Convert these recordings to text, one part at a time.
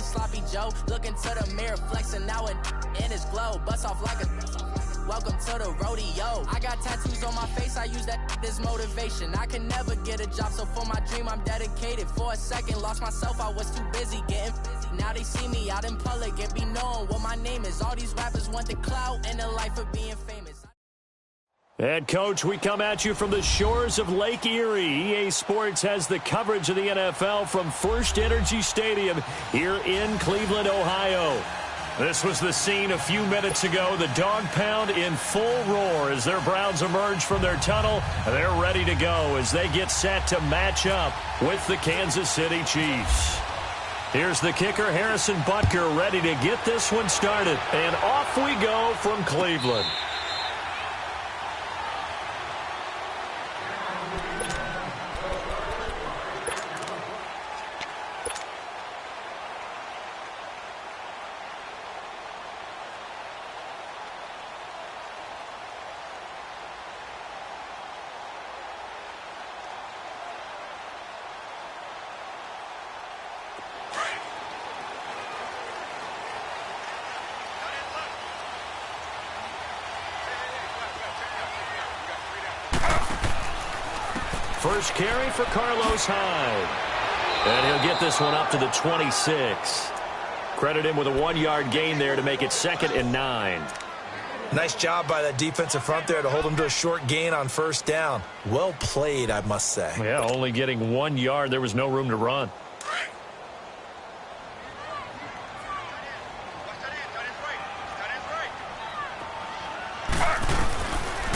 sloppy Joe. Looking to the mirror, flexing now and in his glow. Bust off like a welcome to the rodeo. I got tattoos on my face, I use that as motivation. I can never get a job, so for my dream I'm dedicated. For a second, lost myself, I was too busy getting busy. Now they see me out in public and be knowing what my name is. All these rappers want the clout and the life of being famous. And, Coach, we come at you from the shores of Lake Erie. EA Sports has the coverage of the NFL from First Energy Stadium here in Cleveland, Ohio. This was the scene a few minutes ago. The dog pound in full roar as their Browns emerge from their tunnel. They're ready to go as they get set to match up with the Kansas City Chiefs. Here's the kicker, Harrison Butker, ready to get this one started. And off we go from Cleveland. First carry for Carlos Hyde. And he'll get this one up to the 26. Credit him with a 1-yard gain there to make it 2nd and 9. Nice job by that defensive front there to hold him to a short gain on first down. Well played, I must say. Yeah, only getting 1 yard. There was no room to run.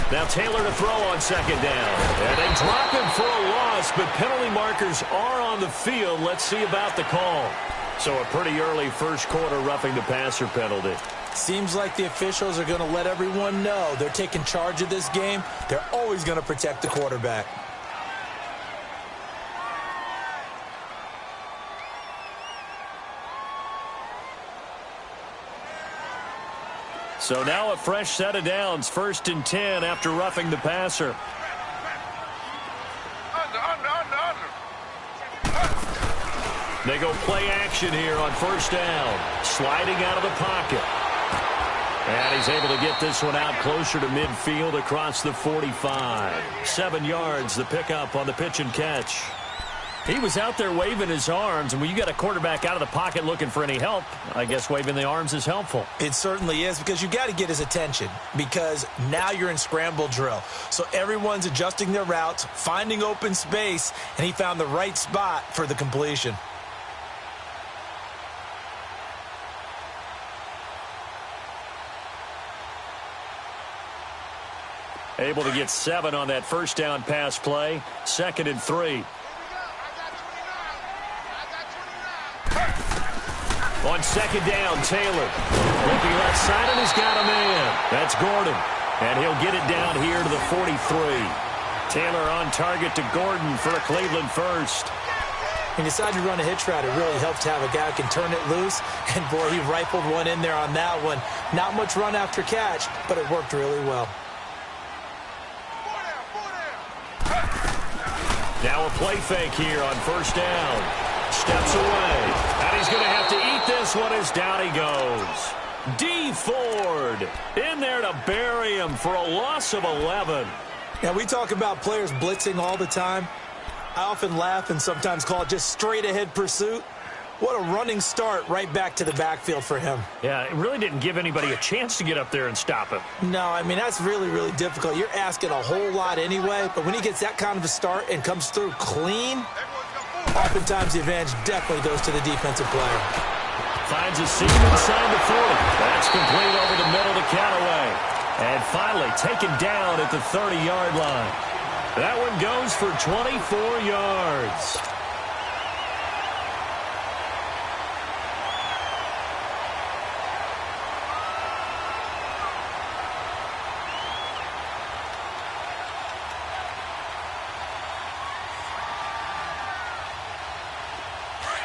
Now Taylor to throw on 2nd down. And they drop him for a loss, but penalty markers are on the field. Let's see about the call. So a pretty early first quarter roughing the passer penalty. Seems like the officials are going to let everyone know they're taking charge of this game. They're always going to protect the quarterback. So now a fresh set of downs, 1st and 10 after roughing the passer. They go play action here on 1st down. Sliding out of the pocket. And he's able to get this one out closer to midfield across the 45. 7 yards, the pickup on the pitch and catch. He was out there waving his arms, and when you got a quarterback out of the pocket looking for any help, I guess waving the arms is helpful. It certainly is, because you got to get his attention, because now you're in scramble drill. So everyone's adjusting their routes, finding open space, and he found the right spot for the completion. Able to get 7 on that first down pass play. 2nd and 3. On 2nd down, Taylor. Looking left side, and he's got a man. That's Gordon. And he'll get it down here to the 43. Taylor on target to Gordon for a Cleveland first. He decided to run a hitch route. It really helped to have a guy who can turn it loose. And, boy, he rifled one in there on that one. Not much run after catch, but it worked really well. Now a play fake here on 1st down. Steps away. And he's going to have to eat this one as down he goes. D. Ford in there to bury him for a loss of 11. Now, we talk about players blitzing all the time. I often laugh and sometimes call it just straight-ahead pursuit. What a running start right back to the backfield for him. Yeah, it really didn't give anybody a chance to get up there and stop him. No, I mean, that's really, really difficult. You're asking a whole lot anyway, but when he gets that kind of a start and comes through clean, oftentimes the advantage definitely goes to the defensive player. Finds a seam inside the 40. That's complete over the middle to Callaway. And finally taken down at the 30-yard line. That one goes for 24 yards.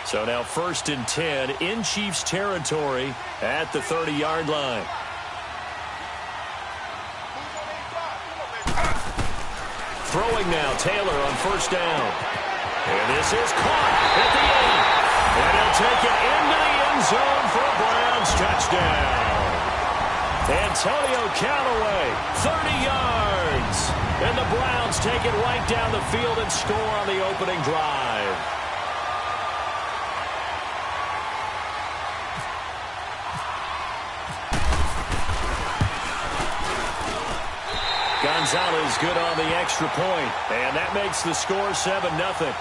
So now 1st and 10 in Chiefs territory at the 30-yard line. Throwing now, Taylor on 1st down. And this is caught at the 8. And he'll take it into the end Antonio Callaway, 30 yards. And the Browns take it right down the field and score on the opening drive. Gonzalez good on the extra point, and that makes the score 7-0.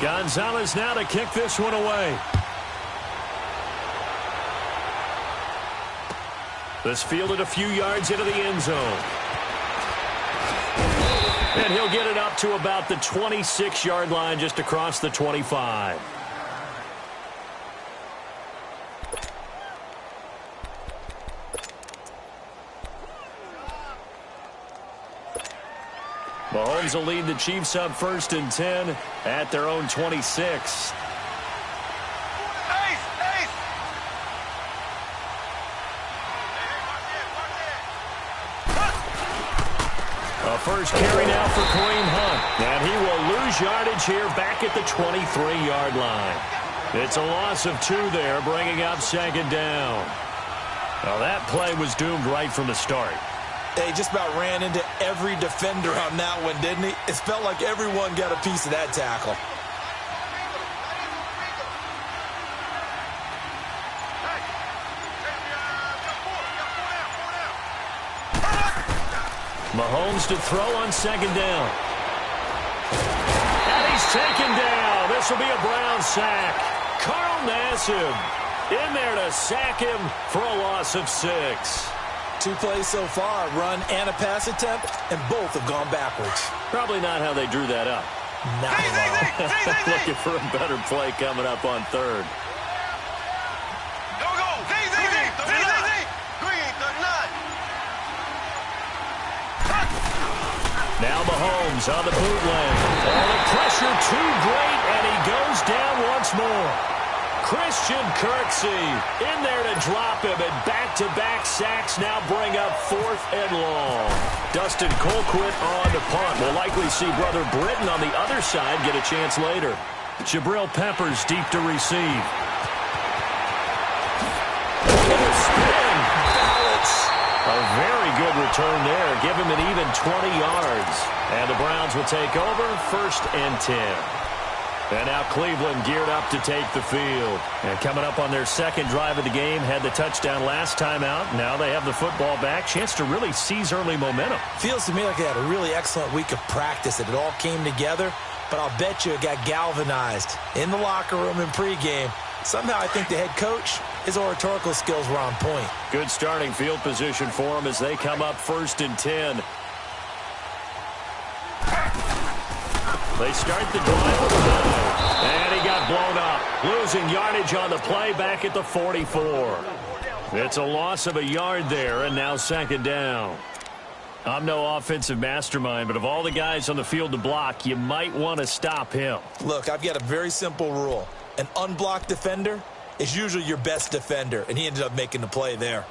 Gonzalez now to kick this one away. This fielded a few yards into the end zone. And he'll get it up to about the 26-yard line, just across the 25. Mahomes will lead the Chiefs up 1st and 10 at their own 26. A first carry now for Kareem Hunt. And he will lose yardage here back at the 23-yard line. It's a loss of 2 there, bringing up 2nd down. Now that play was doomed right from the start. They just about ran into every defender on that one, didn't he? It felt like everyone got a piece of that tackle. Mahomes to throw on 2nd down. And he's taken down. This will be a Brown sack. Carl Nassib in there to sack him for a loss of 6. 2 plays so far, run and a pass attempt, and both have gone backwards. Probably not how they drew that up. Not at all. Looking for a better play coming up on 3rd. Now Mahomes on the bootleg. Oh, the pressure too great, and he goes down once more. Christian Kirksey in there to drop him, and back-to-back sacks now bring up 4th and long. Dustin Colquitt on the punt. We'll likely see Brother Britton on the other side get a chance later. Jabril Peppers deep to receive. Spin. Balance. A very good return there. Give him an even 20 yards. And the Browns will take over 1st and 10. And now Cleveland geared up to take the field. And coming up on their 2nd drive of the game, had the touchdown last time out. Now they have the football back. Chance to really seize early momentum. Feels to me like they had a really excellent week of practice. It all came together. But I'll bet you it got galvanized in the locker room in pregame. Somehow I think the head coach, his oratorical skills were on point. Good starting field position for him as they come up 1st and 10. They start the drive with a dive. And he got blown up. Losing yardage on the play back at the 44. It's a loss of a yard there, and now 2nd down. I'm no offensive mastermind, but of all the guys on the field to block, you might want to stop him. Look, I've got a very simple rule. An unblocked defender is usually your best defender, and he ended up making the play there.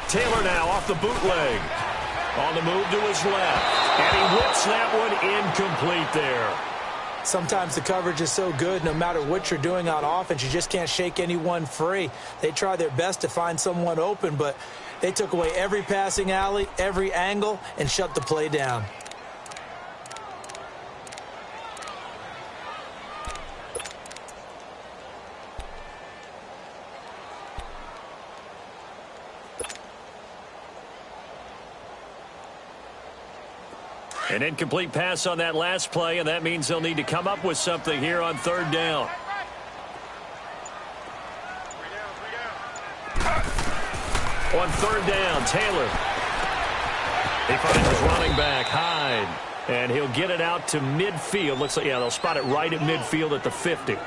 Taylor now off the bootleg. On the move to his left. And he whips that one incomplete there. Sometimes the coverage is so good, no matter what you're doing on offense, you just can't shake anyone free. They try their best to find someone open, but they took away every passing alley, every angle, and shut the play down. An incomplete pass on that last play, and that means they'll need to come up with something here on 3rd down. On 3rd down, Taylor. He finds his running back, Hyde. And he'll get it out to midfield. Looks like, yeah, they'll spot it right at midfield at the 50.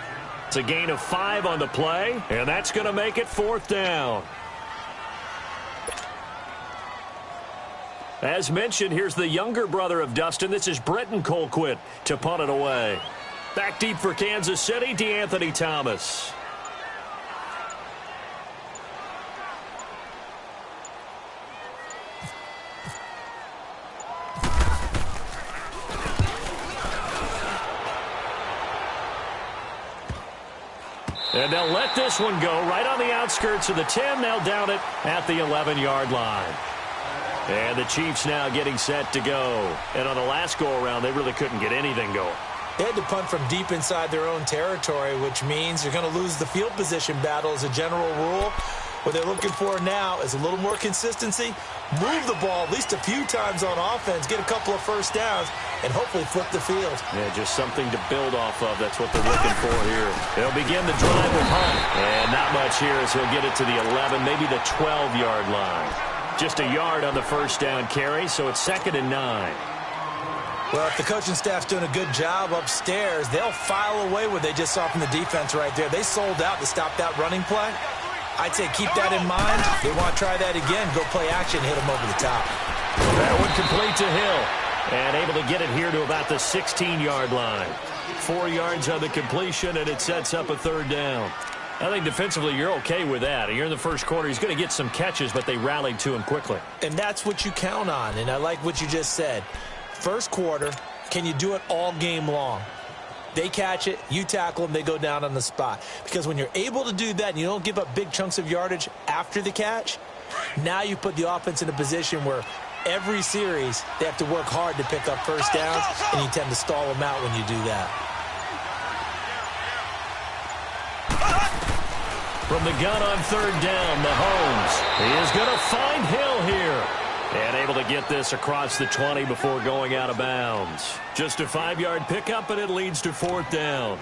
It's a gain of 5 on the play, and that's going to make it 4th down. As mentioned, here's the younger brother of Dustin. This is Brenton Colquitt to punt it away. Back deep for Kansas City, DeAnthony Thomas. And they'll let this one go right on the outskirts of the 10. They'll down it at the 11-yard line. And the Chiefs now getting set to go. And on the last go-around, they really couldn't get anything going. They had to punt from deep inside their own territory, which means you're going to lose the field position battle as a general rule. What they're looking for now is a little more consistency, move the ball at least a few times on offense, get a couple of first downs, and hopefully flip the field. Yeah, just something to build off of. That's what they're looking for here. They'll begin the drive with Hunt. And not much here as he'll get it to the 11, maybe the 12-yard line. Just a yard on the first down carry, so it's 2nd and 9. Well, if the coaching staff's doing a good job upstairs, they'll file away what they just saw from the defense right there. They sold out to stop that running play. I'd say keep that in mind. They want to try that again. Go play action, hit them over the top. That one complete to Hill. And able to get it here to about the 16-yard line. 4 yards on the completion, and it sets up a 3rd down. I think defensively you're okay with that. You're in the first quarter. He's going to get some catches, but they rallied to him quickly. And that's what you count on, and I like what you just said. First quarter, can you do it all game long? They catch it, you tackle them, they go down on the spot. Because when you're able to do that and you don't give up big chunks of yardage after the catch, now you put the offense in a position where every series they have to work hard to pick up first downs, and you tend to stall them out when you do that. From the gun on 3rd down, Mahomes. He is going to find Hill here. And able to get this across the 20 before going out of bounds. Just a 5-yard pickup, and it leads to 4th down.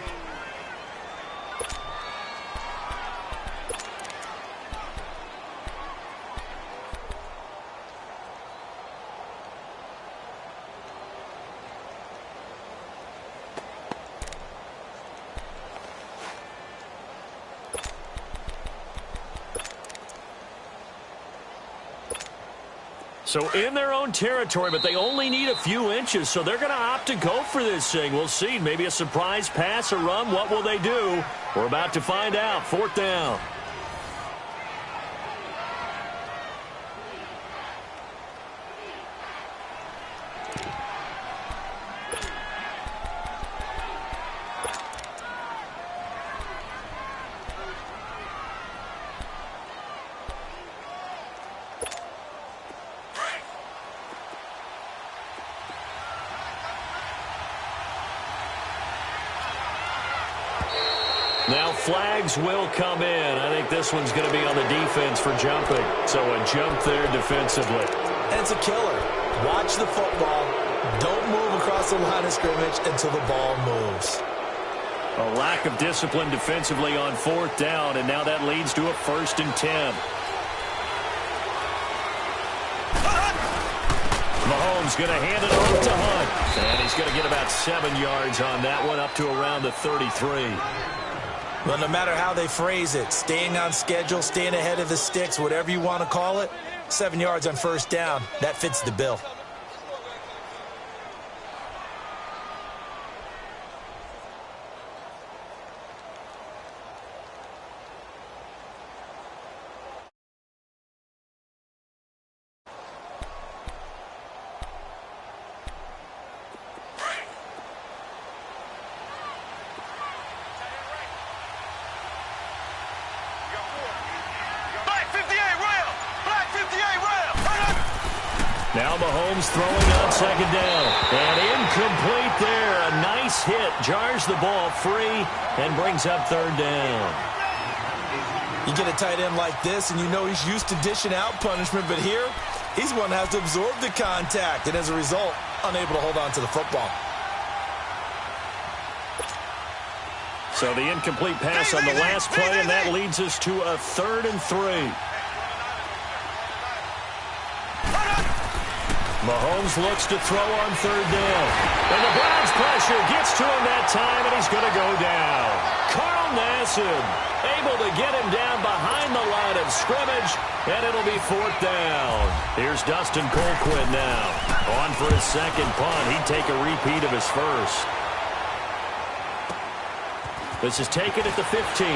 So in their own territory, but they only need a few inches, so they're going to opt to go for this thing. We'll see. Maybe a surprise pass or run. What will they do? We're about to find out. 4th down. Now flags will come in. I think this one's going to be on the defense for jumping. So a jump there defensively. And it's a killer. Watch the football. Don't move across the line of scrimmage until the ball moves. A lack of discipline defensively on 4th down, and now that leads to a 1st and 10. Mahomes going to hand it off to Hunt. And he's going to get about 7 yards on that one, up to around the 33. Well, no matter how they phrase it, staying on schedule, staying ahead of the sticks, whatever you want to call it, 7 yards on 1st down, that fits the bill. Now Mahomes throwing on 2nd down. And incomplete there. A nice hit. Jars the ball free and brings up 3rd down. You get a tight end like this, and you know he's used to dishing out punishment, but here, he's one that has to absorb the contact, and as a result, unable to hold on to the football. So the incomplete pass on the last play, and that leads us to a 3rd and 3. Mahomes looks to throw on 3rd down. And the Browns pressure gets to him that time, and he's going to go down. Carl Nassib able to get him down behind the line of scrimmage, and it'll be 4th down. Here's Dustin Colquitt now. On for his second punt. He'd take a repeat of his first. This is taken at the 15.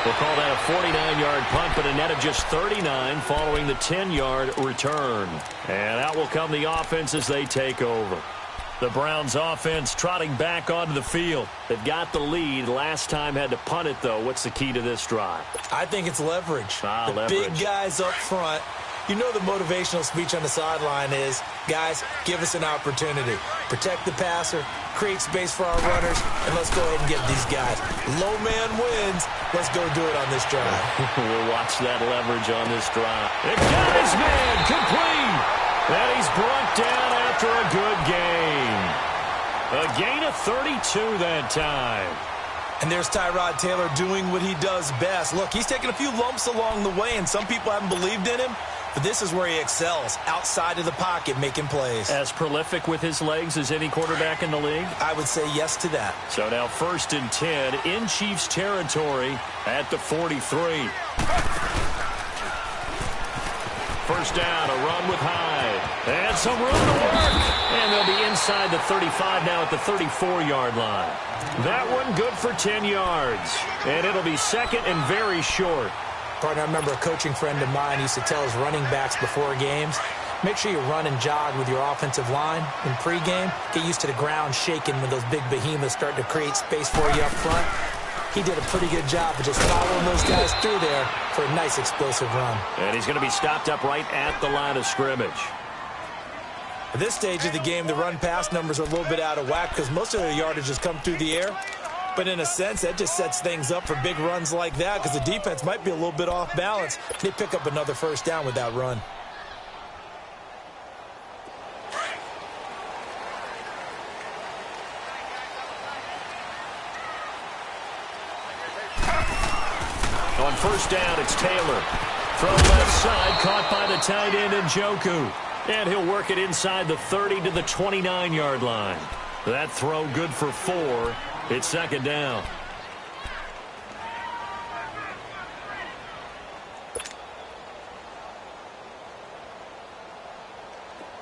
We'll call that a 49-yard punt, but a net of just 39 following the 10-yard return. And out will come the offense as they take over. The Browns offense trotting back onto the field. They've got the lead. Last time had to punt it, though. What's the key to this drive? I think it's leverage. Leverage. Big guys up front. You know the motivational speech on the sideline is, guys, give us an opportunity. Protect the passer, create space for our runners, and let's go ahead and get these guys. Low man wins. Let's go do it on this drive. We'll watch that leverage on this drive. It got his man complete. And he's brought down after a good gain. A gain of 32 that time. And there's Tyrod Taylor doing what he does best. Look, he's taken a few lumps along the way, and some people haven't believed in him. But this is where he excels, outside of the pocket, making plays. As prolific with his legs as any quarterback in the league? I would say yes to that. So now 1st and 10 in Chiefs territory at the 43. First down, a run with Hyde. And some room to work. And they'll be inside the 35 now at the 34-yard line. That one good for 10 yards. And it'll be 2nd and very short. Partner, I remember a coaching friend of mine used to tell his running backs before games, make sure you run and jog with your offensive line in pregame. Get used to the ground shaking when those big behemoths start to create space for you up front. He did a pretty good job of just following those guys through there for a nice explosive run. And he's going to be stopped up right at the line of scrimmage. At this stage of the game, the run-pass numbers are a little bit out of whack because most of the yardage has come through the air. But in a sense, that just sets things up for big runs like that because the defense might be a little bit off balance. They pick up another first down with that run. On first down, it's Taylor. From left side, caught by the tight end Njoku. And he'll work it inside the 30 to the 29-yard line. That throw good for 4. It's 2nd down.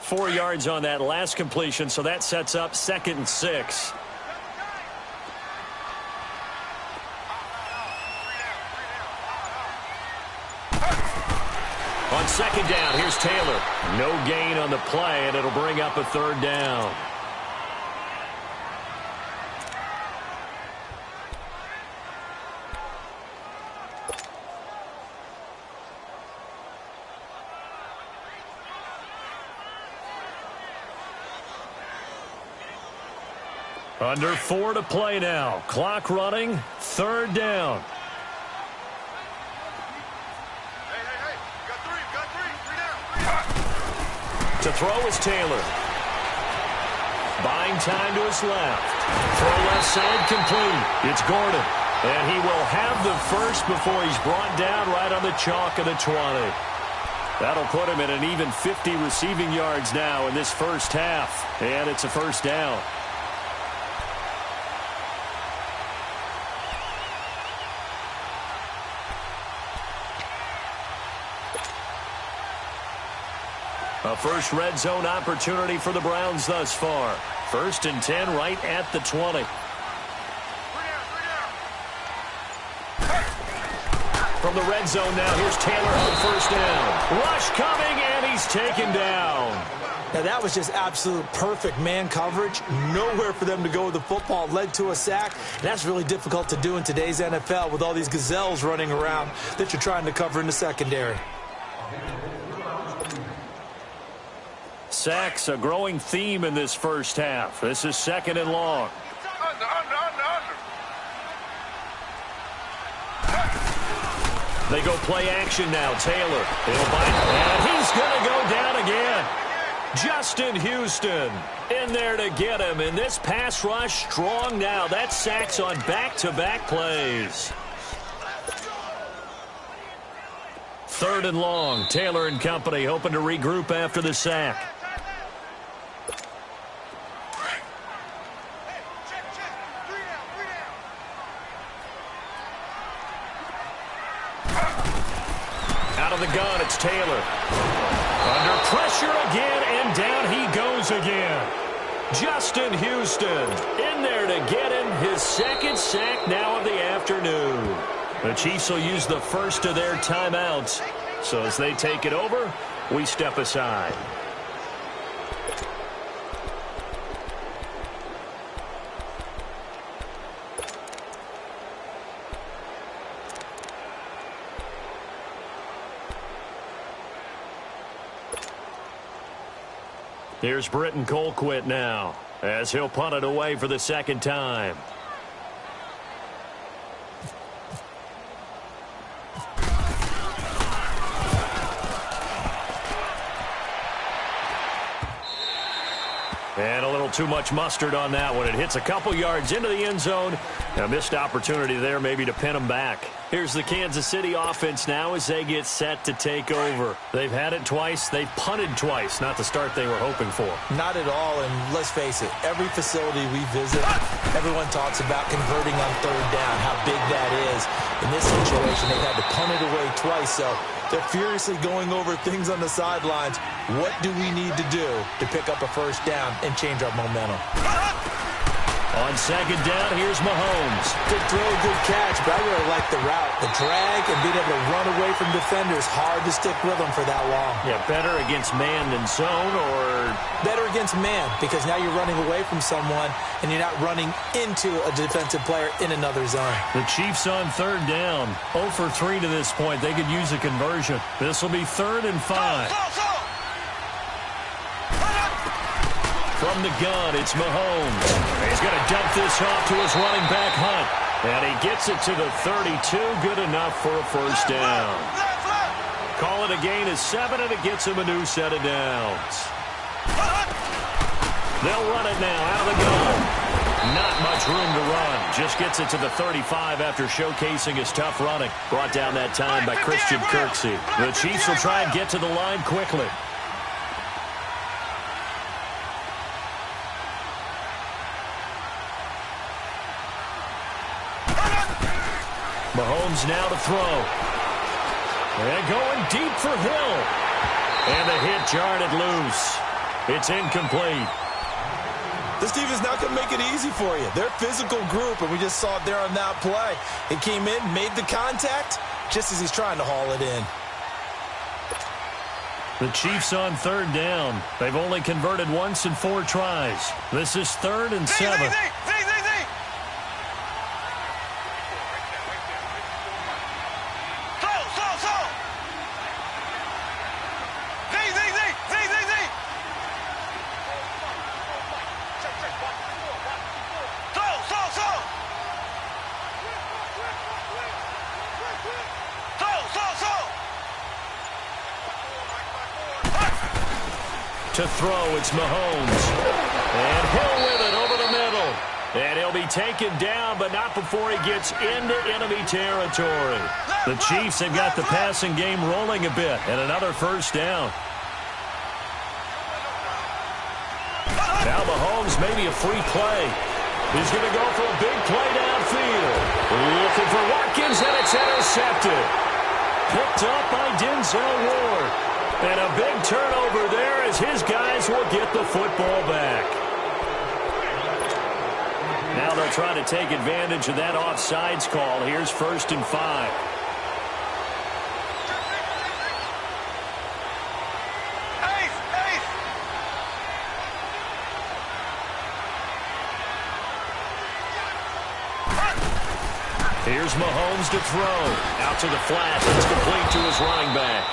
Four yards on that last completion, so that sets up 2nd and 6. On 2nd down, here's Taylor. No gain on the play, and it'll bring up a 3rd down. Under 4 to play now. Clock running. 3rd down. To throw is Taylor. Buying time to his left. Throw left side complete. It's Gordon. And he will have the first before he's brought down right on the chalk of the 20. That'll put him at an even 50 receiving yards now in this first half. And it's a first down. A first red zone opportunity for the Browns thus far. 1st and 10 right at the 20. From the red zone now, here's Taylor on first down. Rush coming, and he's taken down. Now that was just absolute perfect man coverage. Nowhere for them to go with the football. Led to a sack. And that's really difficult to do in today's NFL with all these gazelles running around that you're trying to cover in the secondary. Sacks, a growing theme in this first half. This is 2nd and long. They go play action now. Taylor. He'll bite. And he's going to go down again. Justin Houston in there to get him. And this pass rush strong now. That's sacks on back-to-back plays. 3rd and long. Taylor and company hoping to regroup after the sack. Out of the gun, it's Taylor. Under pressure again, and down he goes again. Justin Houston in there to get him his second sack now of the afternoon. The Chiefs will use the first of their timeouts. So as they take it over, we step aside. Here's Britton Colquitt now, as he'll punt it away for the second time. And a little too much mustard on that one. It hits a couple yards into the end zone. A missed opportunity there maybe to pin them back. Here's the Kansas City offense now as they get set to take over. They've had it twice. They've punted twice. Not the start they were hoping for. Not at all, and let's face it, every facility we visit, everyone talks about converting on third down, how big that is. In this situation, they've had to punt it away twice, so they're furiously going over things on the sidelines. What do we need to do to pick up a first down and change our momentum? On second down, here's Mahomes. Good throw, good catch, but I really like the route. The drag and being able to run away from defenders, hard to stick with them for that long. Yeah, better against man than zone, or? Better against man, because now you're running away from someone and you're not running into a defensive player in another zone. The Chiefs on third down. 0 for 3 to this point. They could use a conversion. This will be 3rd and 5. From the gun, it's Mahomes. He's going to dump this off to his running back, Hunt. And he gets it to the 32. Good enough for a first down. Call it a gain of 7, and it gets him a new set of downs. They'll run it now out of the gun. Not much room to run. Just gets it to the 35 after showcasing his tough running. Brought down that time by Christian Kirksey. The Chiefs will try and get to the line quickly. Mahomes now to throw. And going deep for Hill. And the hit jarred it loose. It's incomplete. This defense not going to make it easy for you. They're a physical group, and we just saw it there on that play. He came in, made the contact, just as he's trying to haul it in. The Chiefs on third down. They've only converted once in 4 tries. This is 3rd and 7. To throw, it's Mahomes. And Hill with it over the middle. And he'll be taken down, but not before he gets into enemy territory. The Chiefs have got the passing game rolling a bit, and another first down. Now Mahomes, maybe a free play. He's going to go for a big play downfield. Looking for Watkins, and it's intercepted. Picked up by Denzel Ward. And a big turnover there as his guys will get the football back. Now they'll try to take advantage of that offsides call. Here's 1st and 5. Here's Mahomes to throw. Out to the flat. It's complete to his running back.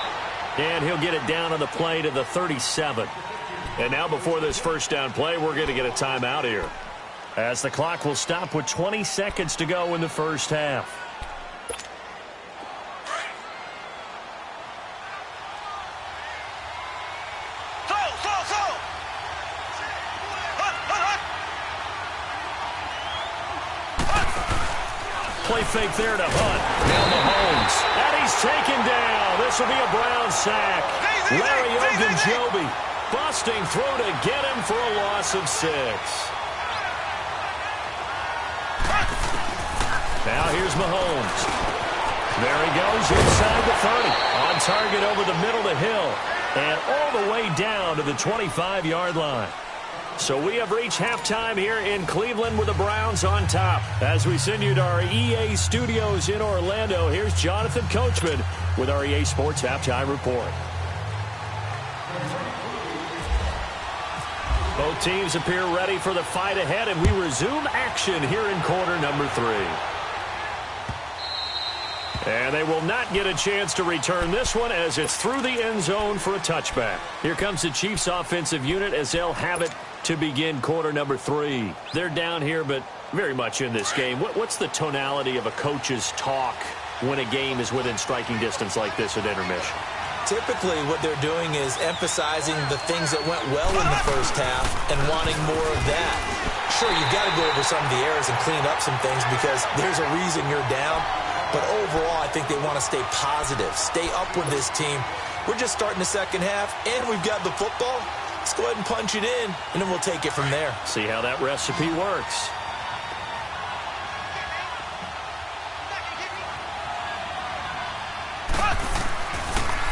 And he'll get it down on the play to the 37. And now before this first down play, we're going to get a timeout here, as the clock will stop with 20 seconds to go in the first half. Play fake there to Hunt. Now Mahomes. And he's taken down. This will be a Brown sack. Larry Ogunjobi busting through to get him for a loss of 6. Now here's Mahomes. There he goes inside the 30. On target over the middle to Hill. And all the way down to the 25-yard line. So we have reached halftime here in Cleveland with the Browns on top. As we send you to our EA studios in Orlando, here's Jonathan Coachman with our EA Sports Halftime Report. Both teams appear ready for the fight ahead, and we resume action here in quarter number 3. And they will not get a chance to return this one as it's through the end zone for a touchback. Here comes the Chiefs offensive unit as they'll have it to begin quarter number 3. They're down here, but very much in this game. What's the tonality of a coach's talk when a game is within striking distance like this at intermission? Typically, what they're doing is emphasizing the things that went well in the first half and wanting more of that. Sure, you've got to go over some of the errors and clean up some things because there's a reason you're down. But overall, I think they want to stay positive, stay up with this team. We're just starting the second half, and we've got the football. Let's go ahead and punch it in, and then we'll take it from there. See how that recipe works.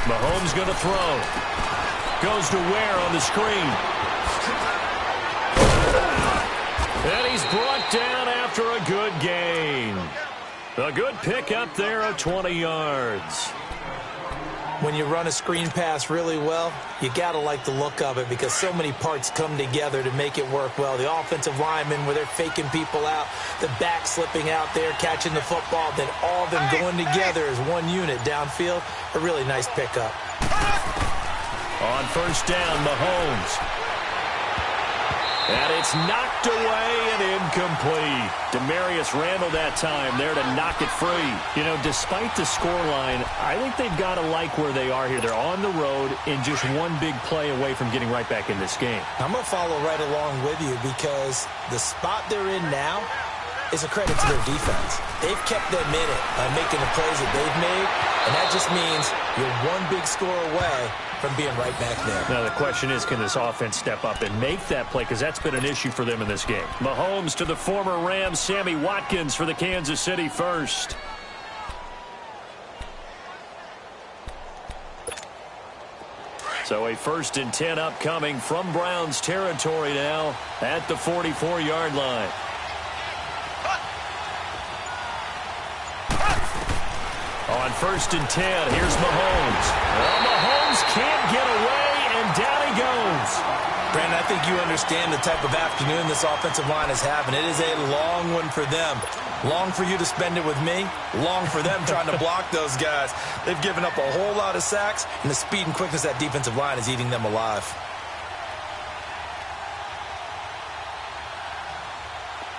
Mahomes going to throw. Goes to Ware on the screen. And he's brought down after a good gain. A good pickup there of 20 yards. When you run a screen pass really well, you got to like the look of it because so many parts come together to make it work well. The offensive linemen, where they're faking people out, the back slipping out there, catching the football, then all of them going together as one unit downfield. A really nice pickup. On first down, Mahomes. And it's knocked away and incomplete. Demarius Randall that time there to knock it free. You know, despite the scoreline, I think they've got to like where they are here. They're on the road and just one big play away from getting right back in this game. I'm going to follow right along with you because the spot they're in now is a credit to their defense. They've kept them in it by making the plays that they've made, and that just means you're one big score away from being right back there. Now, the question is, can this offense step up and make that play? Because that's been an issue for them in this game. Mahomes to the former Rams, Sammy Watkins for the Kansas City first. So a 1st and 10 upcoming from Browns territory now at the 44-yard line. On 1st and 10, here's Mahomes. Well, Mahomes can't get away, and down he goes. Brandon, I think you understand the type of afternoon this offensive line is having. It is a long one for them. Long for you to spend it with me. Long for them trying to block those guys. They've given up a whole lot of sacks, and the speed and quickness of that defensive line is eating them alive.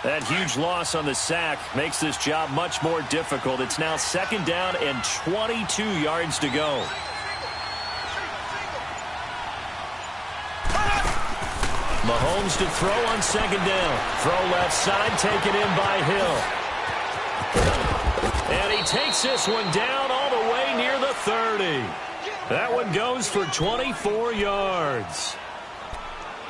That huge loss on the sack makes this job much more difficult. It's now 2nd down and 22 yards to go. Mahomes to throw on 2nd down. Throw left side, taken in by Hill. And he takes this one down all the way near the 30. That one goes for 24 yards.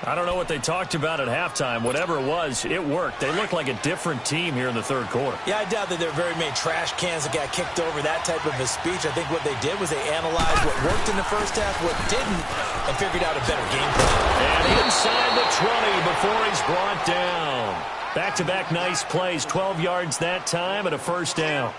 I don't know what they talked about at halftime. Whatever it was, it worked. They look like a different team here in the 3rd quarter. Yeah, I doubt that there are very many trash cans that got kicked over, that type of a speech. I think what they did was they analyzed what worked in the first half, what didn't, and figured out a better game plan. And inside the 20 before he's brought down. Back-to-back nice plays, 12 yards that time and a 1st down.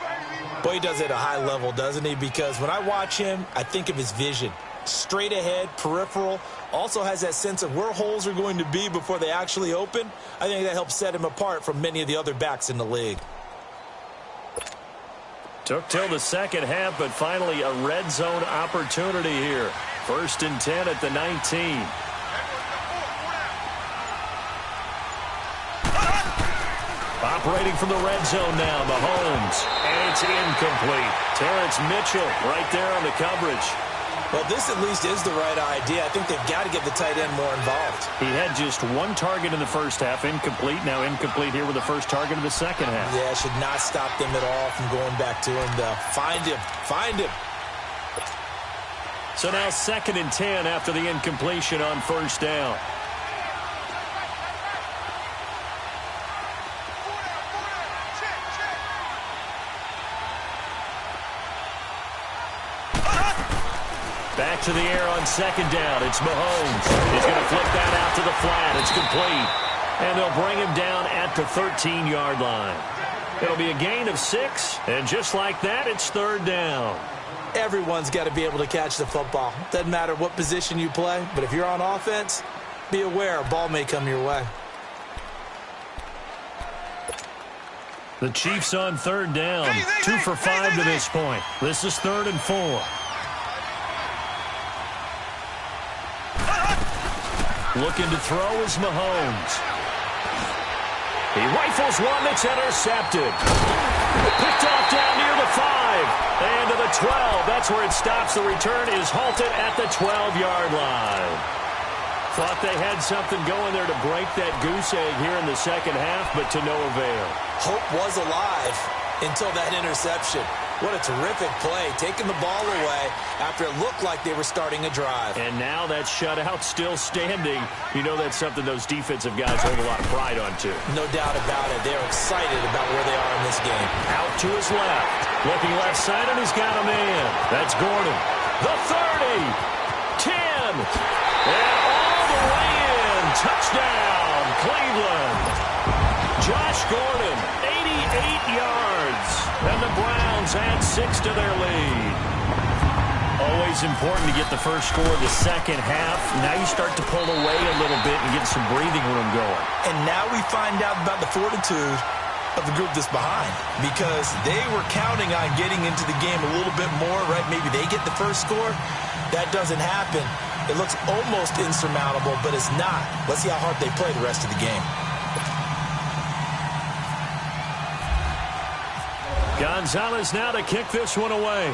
Boy, he does it at a high level, doesn't he? Because when I watch him, I think of his vision. Straight ahead, peripheral, also has that sense of where holes are going to be before they actually open. I think that helps set him apart from many of the other backs in the league. Took till the second half, but finally a red zone opportunity here. 1st and 10 at the 19. Operating from the red zone now, Mahomes. And it's incomplete. Terrence Mitchell right there on the coverage. Well, this at least is the right idea. I think they've got to get the tight end more involved. He had just one target in the first half, incomplete. Now incomplete here with the first target of the second half. Yeah, should not stop them at all from going back to him, though. Find him. Find him. So now 2nd and 10 after the incompletion on 1st down. Back to the air on second down. It's Mahomes. He's going to flip that out to the flat. It's complete. And they'll bring him down at the 13-yard line. It'll be a gain of 6, and just like that, it's third down. Everyone's got to be able to catch the football. Doesn't matter what position you play, but if you're on offense, be aware a ball may come your way. The Chiefs on third down. 2 for 5 to this point. This is 3rd and 4. Looking to throw is Mahomes. He rifles one that's intercepted. Picked off down near the 5. And to the 12. That's where it stops. The return is halted at the 12-yard line. Thought they had something going there to break that goose egg here in the second half, but to no avail. Hope was alive until that interception. What a terrific play, taking the ball away after it looked like they were starting a drive. And now that shutout still standing. You know that's something those defensive guys hold a lot of pride on, too. No doubt about it. They're excited about where they are in this game. Out to his left. Looking left side, and he's got a man. That's Gordon. The 30. 10. And all the way in. Touchdown, Cleveland. Josh Gordon, 88 yards. And the Browns add 6 to their lead. Always important to get the first score of the second half. Now you start to pull away a little bit and get some breathing room going. And now we find out about the fortitude of the group that's behind, because they were counting on getting into the game a little bit more, right? Maybe they get the first score. That doesn't happen. It looks almost insurmountable, but it's not. Let's see how hard they play the rest of the game. Gonzalez now to kick this one away.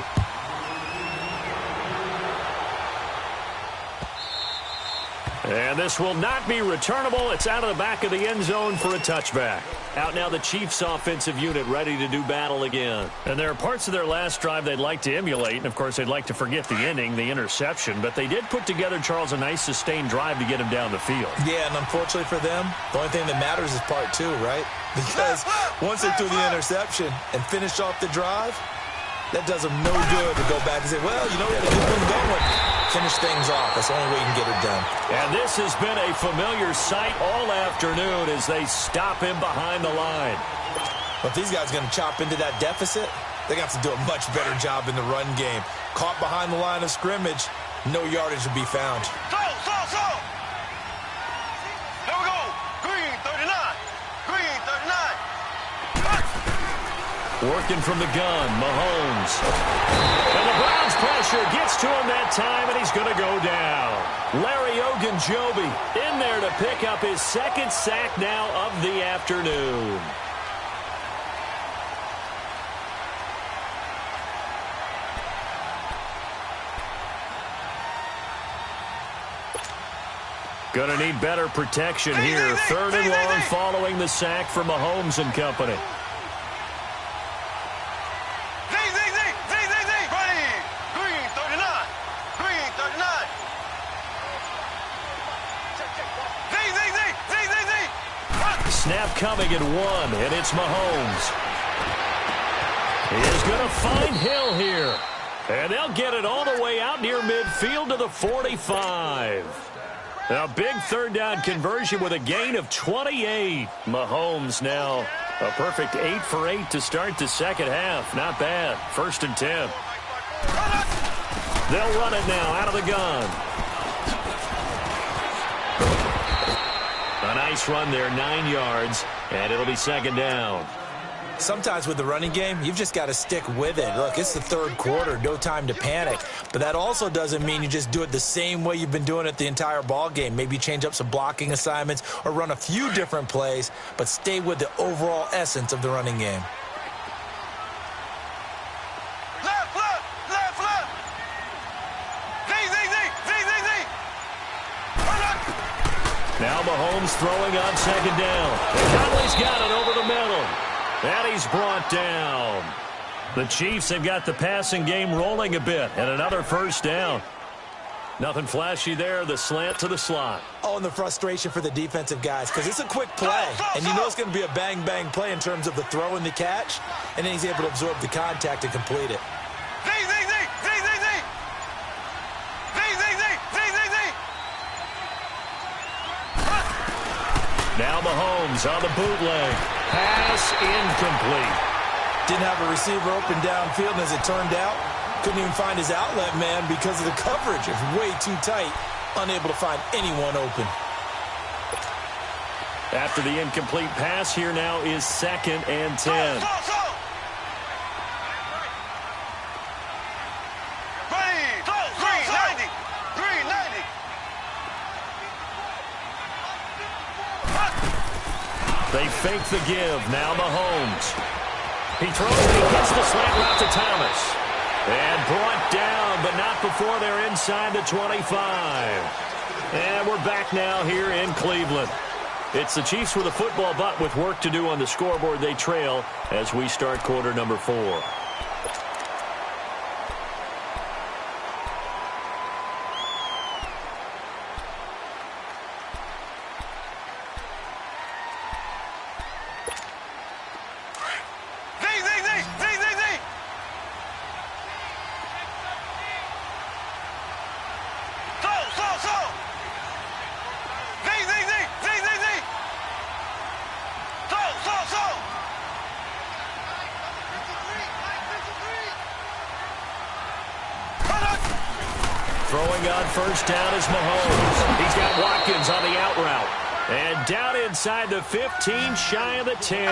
And this will not be returnable. It's out of the back of the end zone for a touchback. Out now the Chiefs offensive unit ready to do battle again. And there are parts of their last drive they'd like to emulate. And, of course, they'd like to forget the ending, the interception. But they did put together, Charles, a nice sustained drive to get him down the field. Yeah, and unfortunately for them, the only thing that matters is part 2, right? Because once they threw the interception and finished off the drive, that does them no good to go back and say, well, you know, we had a good one going. Finish things off. That's the only way you can get it done. And this has been a familiar sight all afternoon as they stop him behind the line. But if these guys are going to chop into that deficit, they got to do a much better job in the run game. Caught behind the line of scrimmage, no yardage to be found. So! Here we go. Green 39. Green 39. Working from the gun, Mahomes. And the Browns pressure gets to him that time, and he's going to go down. Larry Ogunjobi in there to pick up his second sack now of the afternoon. Going to need better protection here. 3rd and long following the sack for Mahomes and company. Snap coming at 1, and it's Mahomes. He is going to find Hill here. And they'll get it all the way out near midfield to the 45. A big 3rd down conversion with a gain of 28. Mahomes now a perfect 8 for 8 to start the second half. Not bad. 1st and 10. They'll run it now out of the gun. A nice run there, 9 yards, and it'll be 2nd down. Sometimes with the running game, you've just got to stick with it. Look, it's the 3rd quarter, no time to panic. But that also doesn't mean you just do it the same way you've been doing it the entire ball game. Maybe change up some blocking assignments or run a few different plays, but stay with the overall essence of the running game. Now Mahomes throwing on 2nd down. Conley's got it over the middle. And he's brought down. The Chiefs have got the passing game rolling a bit. And another 1st down. Nothing flashy there. The slant to the slot. Oh, and the frustration for the defensive guys, because it's a quick play. And you know it's going to be a bang-bang play in terms of the throw and the catch. And then he's able to absorb the contact and complete it. Now Mahomes on the bootleg. Pass incomplete. Didn't have a receiver open downfield, and as it turned out, couldn't even find his outlet man because of the coverage. It's way too tight, unable to find anyone open. After the incomplete pass, here now is 2nd and 10. They fake the give. Now Mahomes. He throws and he gets the slant route to Thomas. And brought down, but not before they're inside the 25. And we're back now here in Cleveland. It's the Chiefs with a football, but with work to do on the scoreboard. They trail as we start quarter number 4. Throwing on first down is Mahomes. He's got Watkins on the out route. And down inside the 15, shy of the 10.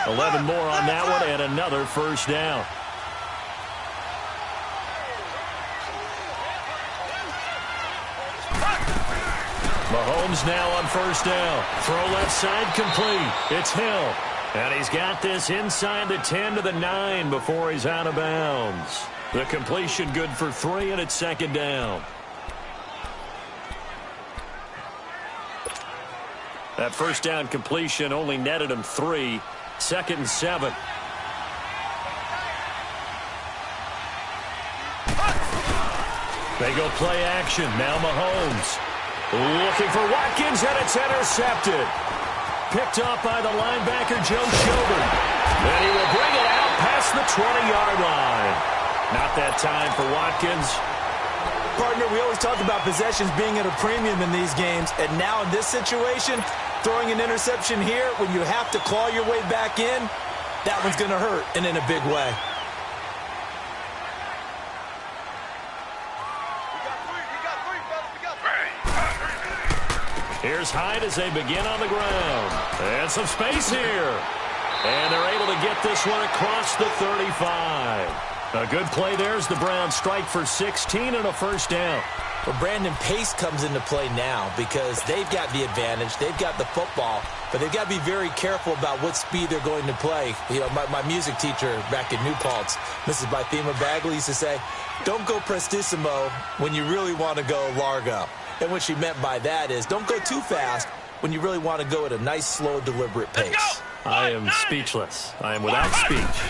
11 more on that one and another first down. Mahomes now on first down. Throw left side complete. It's Hill. And he's got this inside the 10 to the 9 before he's out of bounds. The completion good for 3, and it's 2nd down. That first down completion only netted him 3. 2nd and 7. They go play action. Now Mahomes. Looking for Watkins, and it's intercepted. Picked off by the linebacker, Joe Schobert. And he will bring it out past the 20-yard line. Not that time for Watkins. Partner, we always talk about possessions being at a premium in these games, and now in this situation, throwing an interception here when you have to claw your way back in, that one's going to hurt, and in a big way. Here's Hyde as they begin on the ground. And some space here. And they're able to get this one across the 35. A good play there as the Browns strike for 16 and a first down. Well, Brandon, pace comes into play now because they've got the advantage. They've got the football, but they've got to be very careful about what speed they're going to play. You know, my music teacher back in New Paltz, Mrs. Bythema Bagley, used to say, don't go prestissimo when you really want to go largo. And what she meant by that is don't go too fast when you really want to go at a nice, slow, deliberate pace. I am speechless. I am without speech.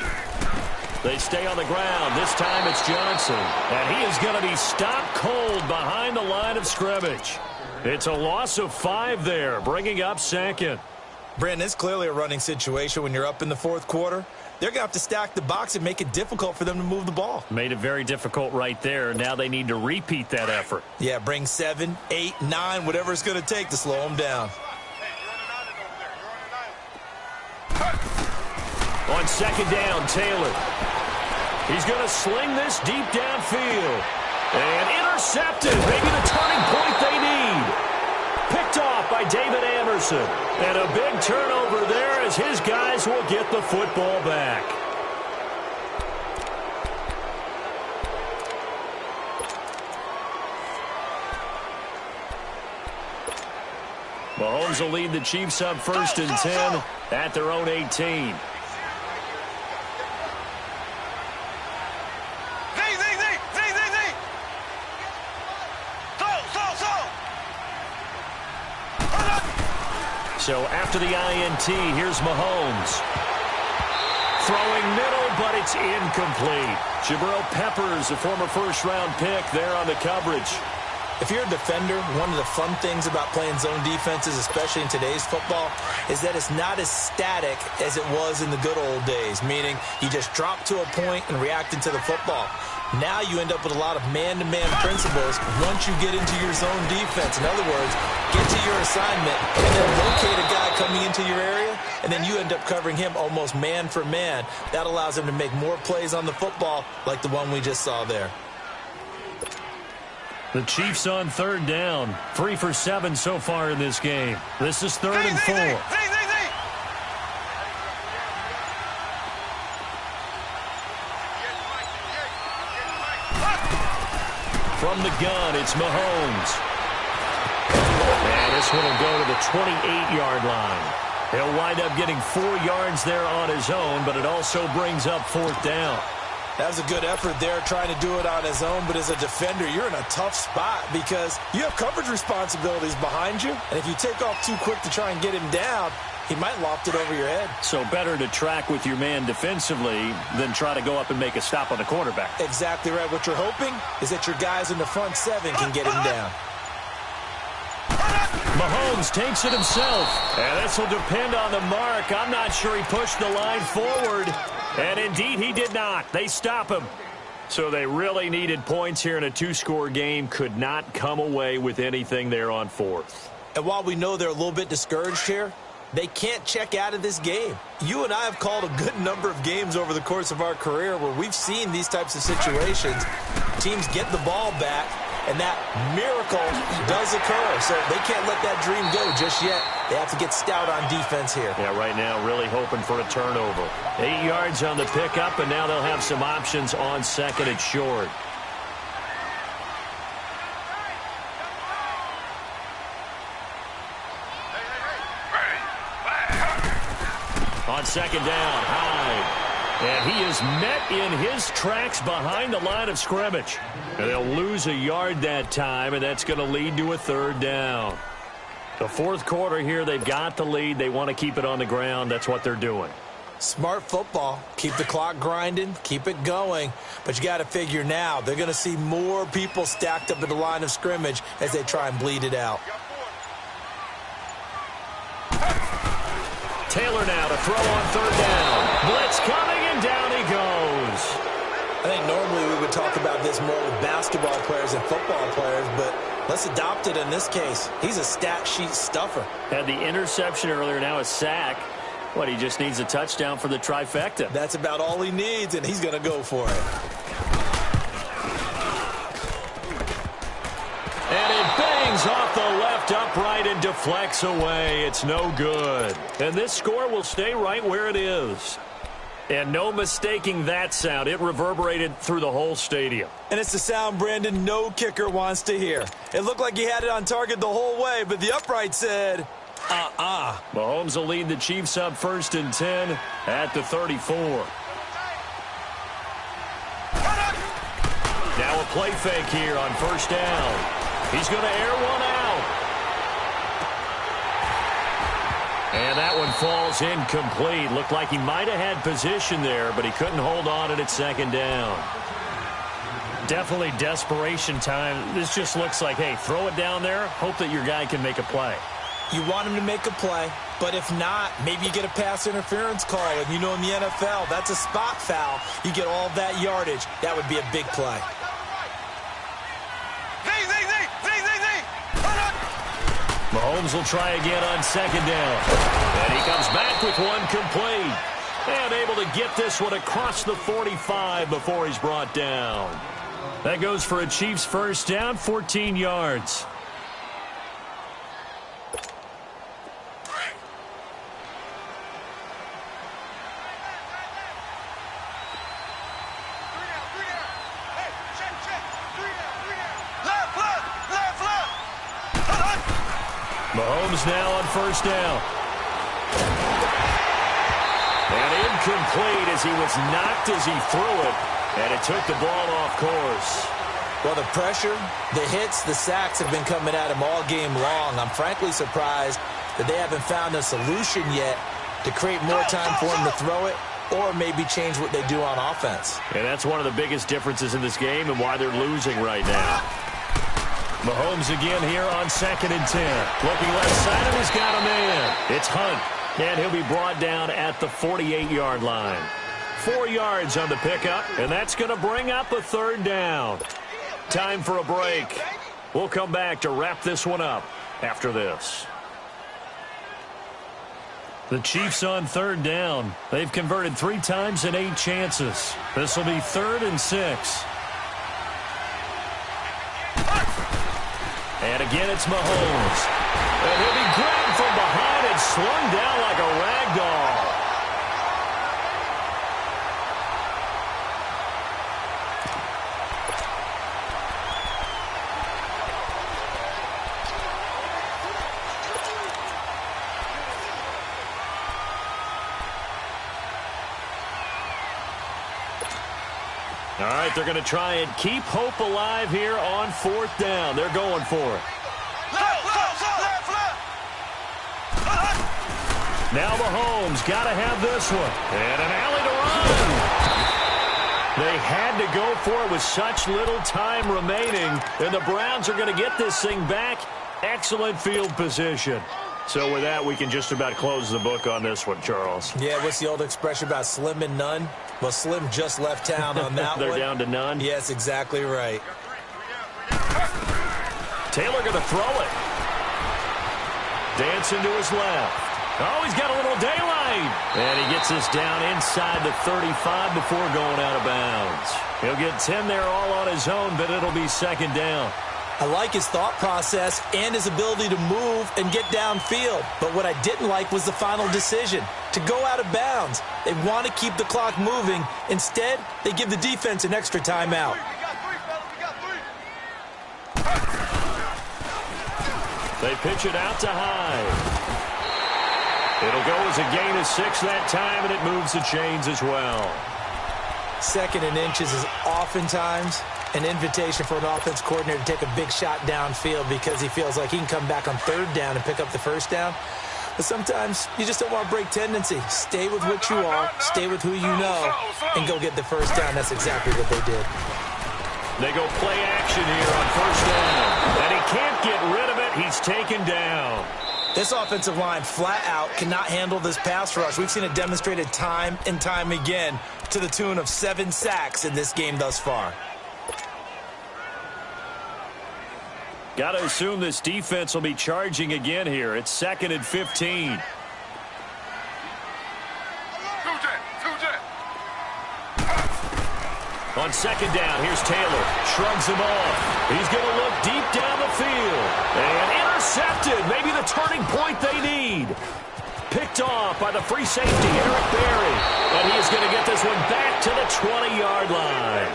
They stay on the ground. This time it's Johnson. And he is going to be stopped cold behind the line of scrimmage. It's a loss of 5 there, bringing up 2nd. Brandon, it's clearly a running situation when you're up in the 4th quarter. They're going to have to stack the box and make it difficult for them to move the ball. Made it very difficult right there. Now they need to repeat that effort. Yeah, bring 7, 8, 9, whatever it's going to take to slow them down. On 2nd down, Taylor. He's going to sling this deep downfield. And intercepted. Maybe the turning point they need. Picked off by David Amerson. And a big turnover there as his guys will get the football back. Mahomes will lead the Chiefs up 1st and 10 at their own 18. So after the INT, here's Mahomes. Throwing middle, but it's incomplete. Jabril Peppers, a former first-round pick, there on the coverage. If you're a defender, one of the fun things about playing zone defenses, especially in today's football, is that it's not as static as it was in the good old days, meaning you just drop to a point and react into the football. Now you end up with a lot of man-to-man principles once you get into your zone defense. In other words, get to your assignment and then locate a guy coming into your area, and then you end up covering him almost man for man. That allows him to make more plays on the football like the one we just saw there. The Chiefs on third down. 3 for 7 so far in this game. This is 3rd and 4. From the gun, it's Mahomes. And this one will go to the 28-yard line. He'll wind up getting 4 yards there on his own, but it also brings up 4th down. That was a good effort there trying to do it on his own, but as a defender, you're in a tough spot because you have coverage responsibilities behind you, and if you take off too quick to try and get him down, he might loft it over your head. So better to track with your man defensively than try to go up and make a stop on the quarterback. Exactly right. What you're hoping is that your guys in the front 7 can get him down. Mahomes takes it himself, and this will depend on the mark. I'm not sure he pushed the line forward, and indeed he did not. They stop him. So they really needed points here in a 2-score game. Could not come away with anything there on 4th. And while we know they're a little bit discouraged here, they can't check out of this game. You and I have called a good number of games over the course of our career where we've seen these types of situations. Teams get the ball back, and that miracle does occur. So they can't let that dream go just yet. They have to get stout on defense here. Yeah, right now really hoping for a turnover. 8 yards on the pickup, and now they'll have some options on 2nd and short. On 2nd down, Hyde. And he is met in his tracks behind the line of scrimmage. And they'll lose a yard that time, and that's going to lead to a 3rd down. The 4th quarter here, they've got the lead. They want to keep it on the ground. That's what they're doing. Smart football. Keep the clock grinding. Keep it going. But you got to figure now, they're going to see more people stacked up at the line of scrimmage as they try and bleed it out. Taylor now to throw on 3rd down. Blitz coming, and down he goes. I think normally we would talk about this more with basketball players and football players, but let's adopt it in this case. He's a stat sheet stuffer. Had the interception earlier, now a sack. What, he just needs a touchdown for the trifecta. That's about all he needs, and he's going to go for it. And it bangs off the left upright and deflects away. It's no good. And this score will stay right where it is. And no mistaking that sound. It reverberated through the whole stadium. And it's the sound, Brandon, no kicker wants to hear. It looked like he had it on target the whole way, but the upright said, Mahomes will lead the Chiefs up 1st and 10 at the 34. Now a play fake here on 1st down. He's going to air one out. And that one falls incomplete. Looked like he might have had position there, but he couldn't hold on at 2nd down. Definitely desperation time. This just looks like, hey, throw it down there, hope that your guy can make a play. You want him to make a play, but if not, maybe you get a pass interference call. And you know in the NFL, that's a spot foul. You get all that yardage. That would be a big play. Mahomes will try again on 2nd down. And he comes back with one complete. And able to get this one across the 45 before he's brought down. That goes for a Chiefs 1st down, 14 yards. Mahomes now on 1st down. And incomplete as he was knocked as he threw it. And it took the ball off course. Well, the pressure, the hits, the sacks have been coming at him all game long. I'm frankly surprised that they haven't found a solution yet to create more time for him to throw it or maybe change what they do on offense. And that's one of the biggest differences in this game and why they're losing right now. Mahomes again here on 2nd and 10. Looking left side, and he's got a man. It's Hunt, and he'll be brought down at the 48-yard line. 4 yards on the pickup, and that's going to bring up a third down. Time for a break. We'll come back to wrap this one up after this. The Chiefs on third down. They've converted 3 times in 8 chances. This will be 3rd and 6. And again, it's Mahomes. And he'll be grabbed from behind and slung down like a rag doll. All right, they're going to try and keep hope alive here on 4th down. They're going for it. Now Mahomes got to have this one. And an alley to run. They had to go for it with such little time remaining. And the Browns are going to get this thing back. Excellent field position. So with that, we can just about close the book on this one, Charles. Yeah, what's the old expression about slim and none? Well, Slim just left town on that They're one. down to none? Yes, exactly right. Taylor going to throw it. Dancing to his left. Oh, he's got a little daylight. And he gets this down inside the 35 before going out of bounds. He'll get 10 there all on his own, but it'll be 2nd down. I like his thought process and his ability to move and get downfield. But what I didn't like was the final decision, to go out of bounds. They want to keep the clock moving. Instead, they give the defense an extra timeout. They pitch it out to Hyde. It'll go as a gain of 6 that time, and it moves the chains as well. 2nd and inches is oftentimes an invitation for an offense coordinator to take a big shot downfield because he feels like he can come back on 3rd down and pick up the 1st down. But sometimes you just don't want to break tendency. Stay with what you are, stay with who you know, and go get the 1st down. That's exactly what they did. They go play action here on 1st down. And he can't get rid of it. He's taken down. This offensive line flat out cannot handle this pass rush. We've seen it demonstrated time and time again to the tune of 7 sacks in this game thus far. Got to assume this defense will be charging again here. It's 2nd and 15. On 2nd down, here's Taylor. Shrugs him off. He's going to look deep down the field. And intercepted. Maybe the turning point they need. Picked off by the free safety, Eric Berry. And he is going to get this one back to the 20-yard line.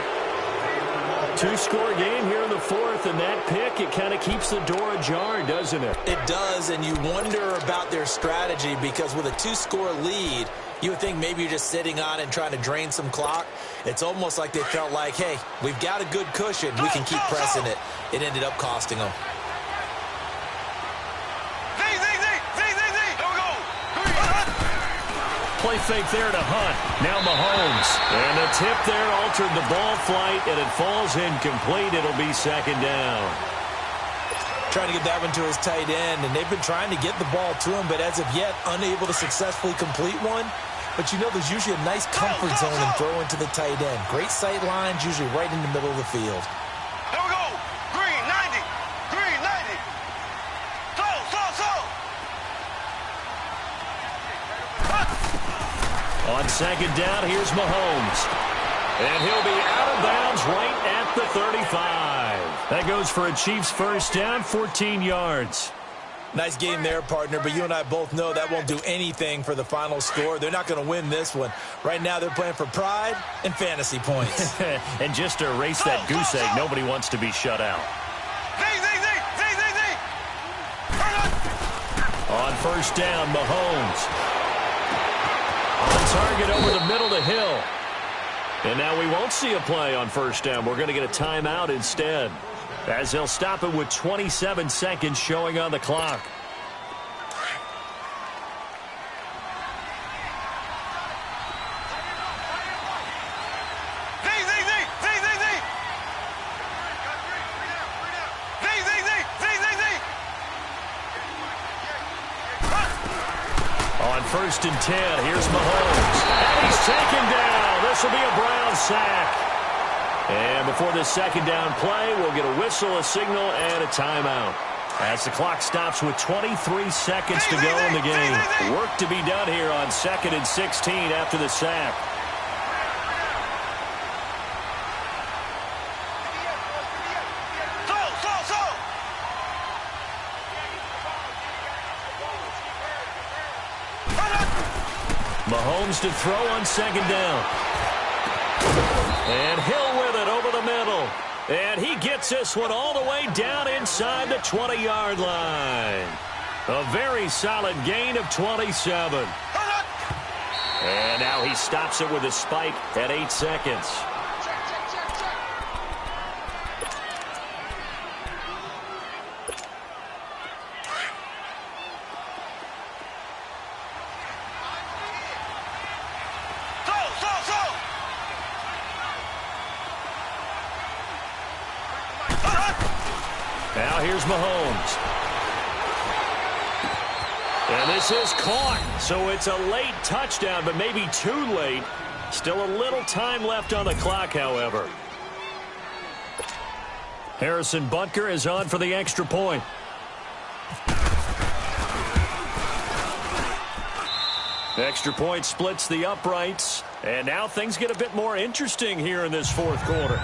2-score game here in the 4th, and that pick, it kind of keeps the door ajar, doesn't it? It does, and you wonder about their strategy because with a 2-score lead, you would think maybe you're just sitting on it and trying to drain some clock. It's almost like they felt like, hey, we've got a good cushion. We can keep pressing it. It ended up costing them. Play fake there to Hunt. Now Mahomes. And the tip there altered the ball flight, and it falls incomplete. It'll be 2nd down. Trying to get that one to his tight end, and they've been trying to get the ball to him, but as of yet, unable to successfully complete one. But you know there's usually a nice comfort zone in throwing to the tight end. Great sight lines, usually right in the middle of the field. Here we go. Green 90. Green 90. Slow. On 2nd down, here's Mahomes. And he'll be out of bounds right at the 35. That goes for a Chiefs 1st down, 14 yards. Nice game there, partner, but you and I both know that won't do anything for the final score. They're not going to win this one. Right now, they're playing for pride and fantasy points. And just to erase that goose egg, nobody wants to be shut out. On 1st down, Mahomes. On target over the middle to Hill. And now we won't see a play on 1st down. We're going to get a timeout instead, as they'll stop it with 27 seconds showing on the clock. On 1st and 10, here's Mahomes. And he's taken down. this will be a Brown sack. And before this second down play, we'll get a whistle, a signal, and a timeout. As the clock stops with 23 seconds to go in the game. Work to be done here on 2nd and 16 after the sack. Mahomes to throw on 2nd down. And Hill with it over the middle. And he gets this one all the way down inside the 20-yard line. A very solid gain of 27. And now he stops it with a spike at 8 seconds. Now here's Mahomes. And this is caught. So it's a late touchdown, but maybe too late. Still a little time left on the clock, however. Harrison Butker is on for the extra point. Extra point splits the uprights. And now things get a bit more interesting here in this fourth quarter.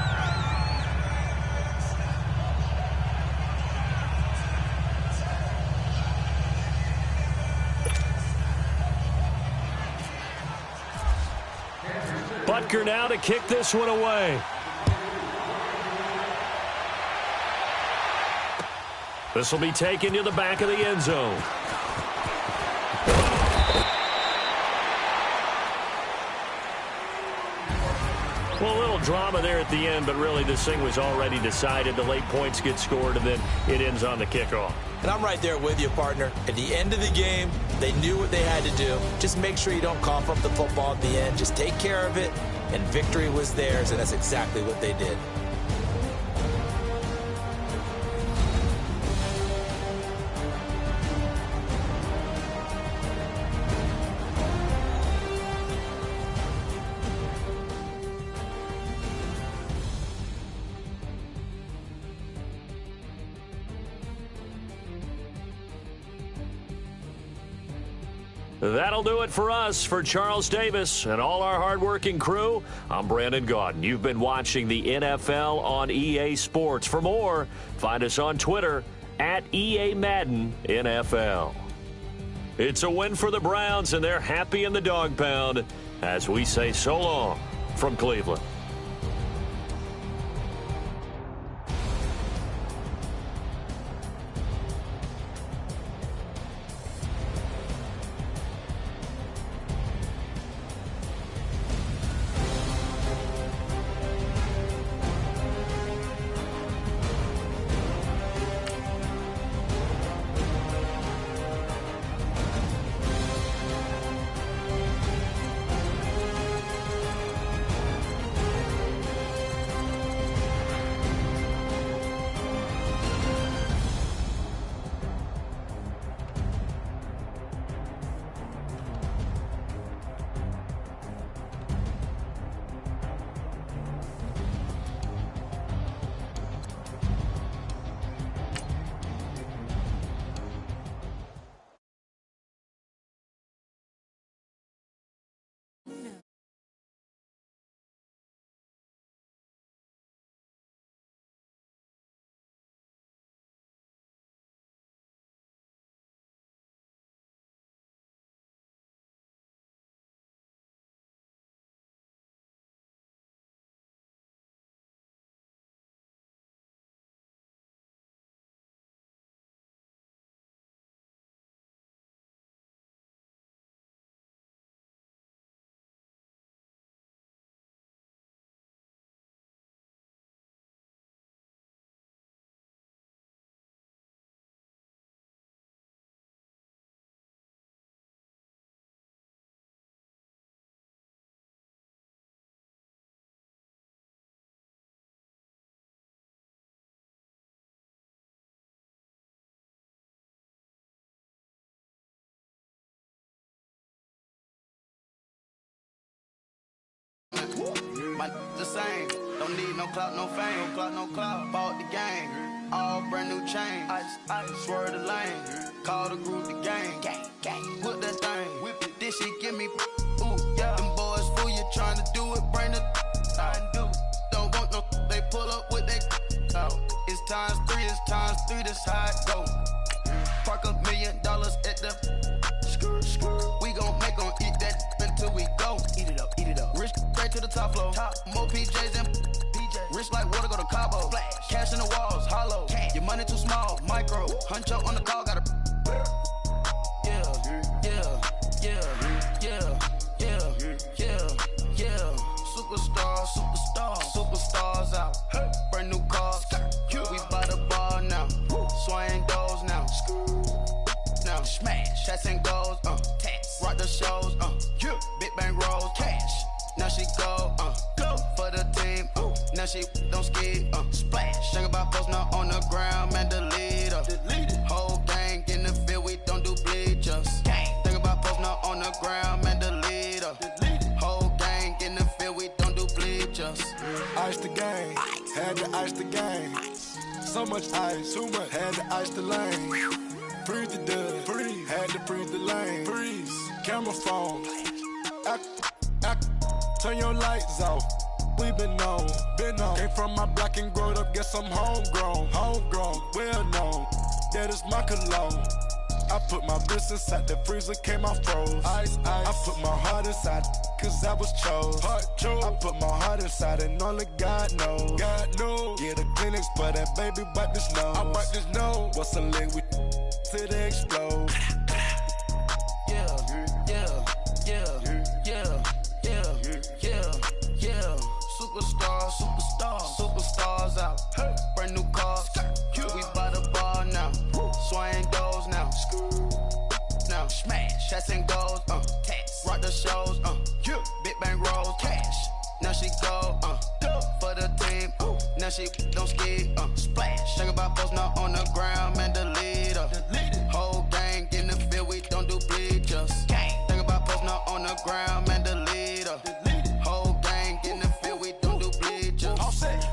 Butker now to kick this one away. This will be taken to the back of the end zone. Well, a little drama there at the end, but really this thing was already decided. The late points get scored, and then it ends on the kickoff. And I'm right there with you, partner. At the end of the game, they knew what they had to do. Just make sure you don't cough up the football at the end. Just take care of it, and victory was theirs, and that's exactly what they did. That'll do it for us. For Charles Davis and all our hardworking crew, I'm Brandon Gaudin. You've been watching the NFL on EA Sports. For more, find us on Twitter at EA Madden NFL. It's a win for the Browns, and they're happy in the dog pound as we say so long from Cleveland. My the same. Don't need no clout, no fame. No clout, no clout. Bought the game. All brand new chain. Ice, swerve the lane. Call the group the gang. Whip that thing. Whip it. This shit give me. Ooh, yeah. Them boys fool you trying to do it. Bring the. Don't want no. They pull up with they. It's times 3. It's times 3. That's how it go. Park $1 million at the. We gon' make 'em eat that until we go. Eat it up, eat it up. Rich straight to the top floor. More PJs than PJs. Rich like water, go to Cabo. Flash. Cash in the walls, hollow. Cash. Your money too small, micro. Hunch up on the call, gotta. Yeah. Superstars out. Hey. Brand new cars. We by the bar now. Swing doors now. Now smash. Shots and goals. Tax. Rock the shows. Big bang rolls. Cash. Now she go. Go for the team. Now she don't ski. Splash. Think about posting up on the ground, man. Delete her. Whole gang in the field. We don't do bleachers. Think about posting up on the ground, man. Delete her. Whole gang in the field. We don't do bleachers. Ice the game. Had to ice the game. So much ice. Too much. Had to ice the lane. Freeze the dud. Freeze. Had to freeze the lane. Freeze. Camera phone. Turn your lights off. We been on. Came from my block and growed up. Guess I'm homegrown. Well known. That is my cologne. I put my wrist inside the freezer, came out froze. Ice. I put my heart inside, cause I was chose. I put my heart inside and only God knows. Yeah, the clinics, but that baby wipe this nose. I wipe this nose. What's a lick with till they explode? Superstars out. Hey. Brand new cars. We by the bar now. Swing doors now. Now smash. Shots and goals. Tax. Rock the shows. Big bang rolls. Cash. Now she go. For the team. Now she don't ski. Splash. Think about posting up on the ground, man. Delete her. Whole gang in the field. We don't do bleachers. Think about posting up on the ground, man. Delete her. Whole gang in the field. We don't do bleachers.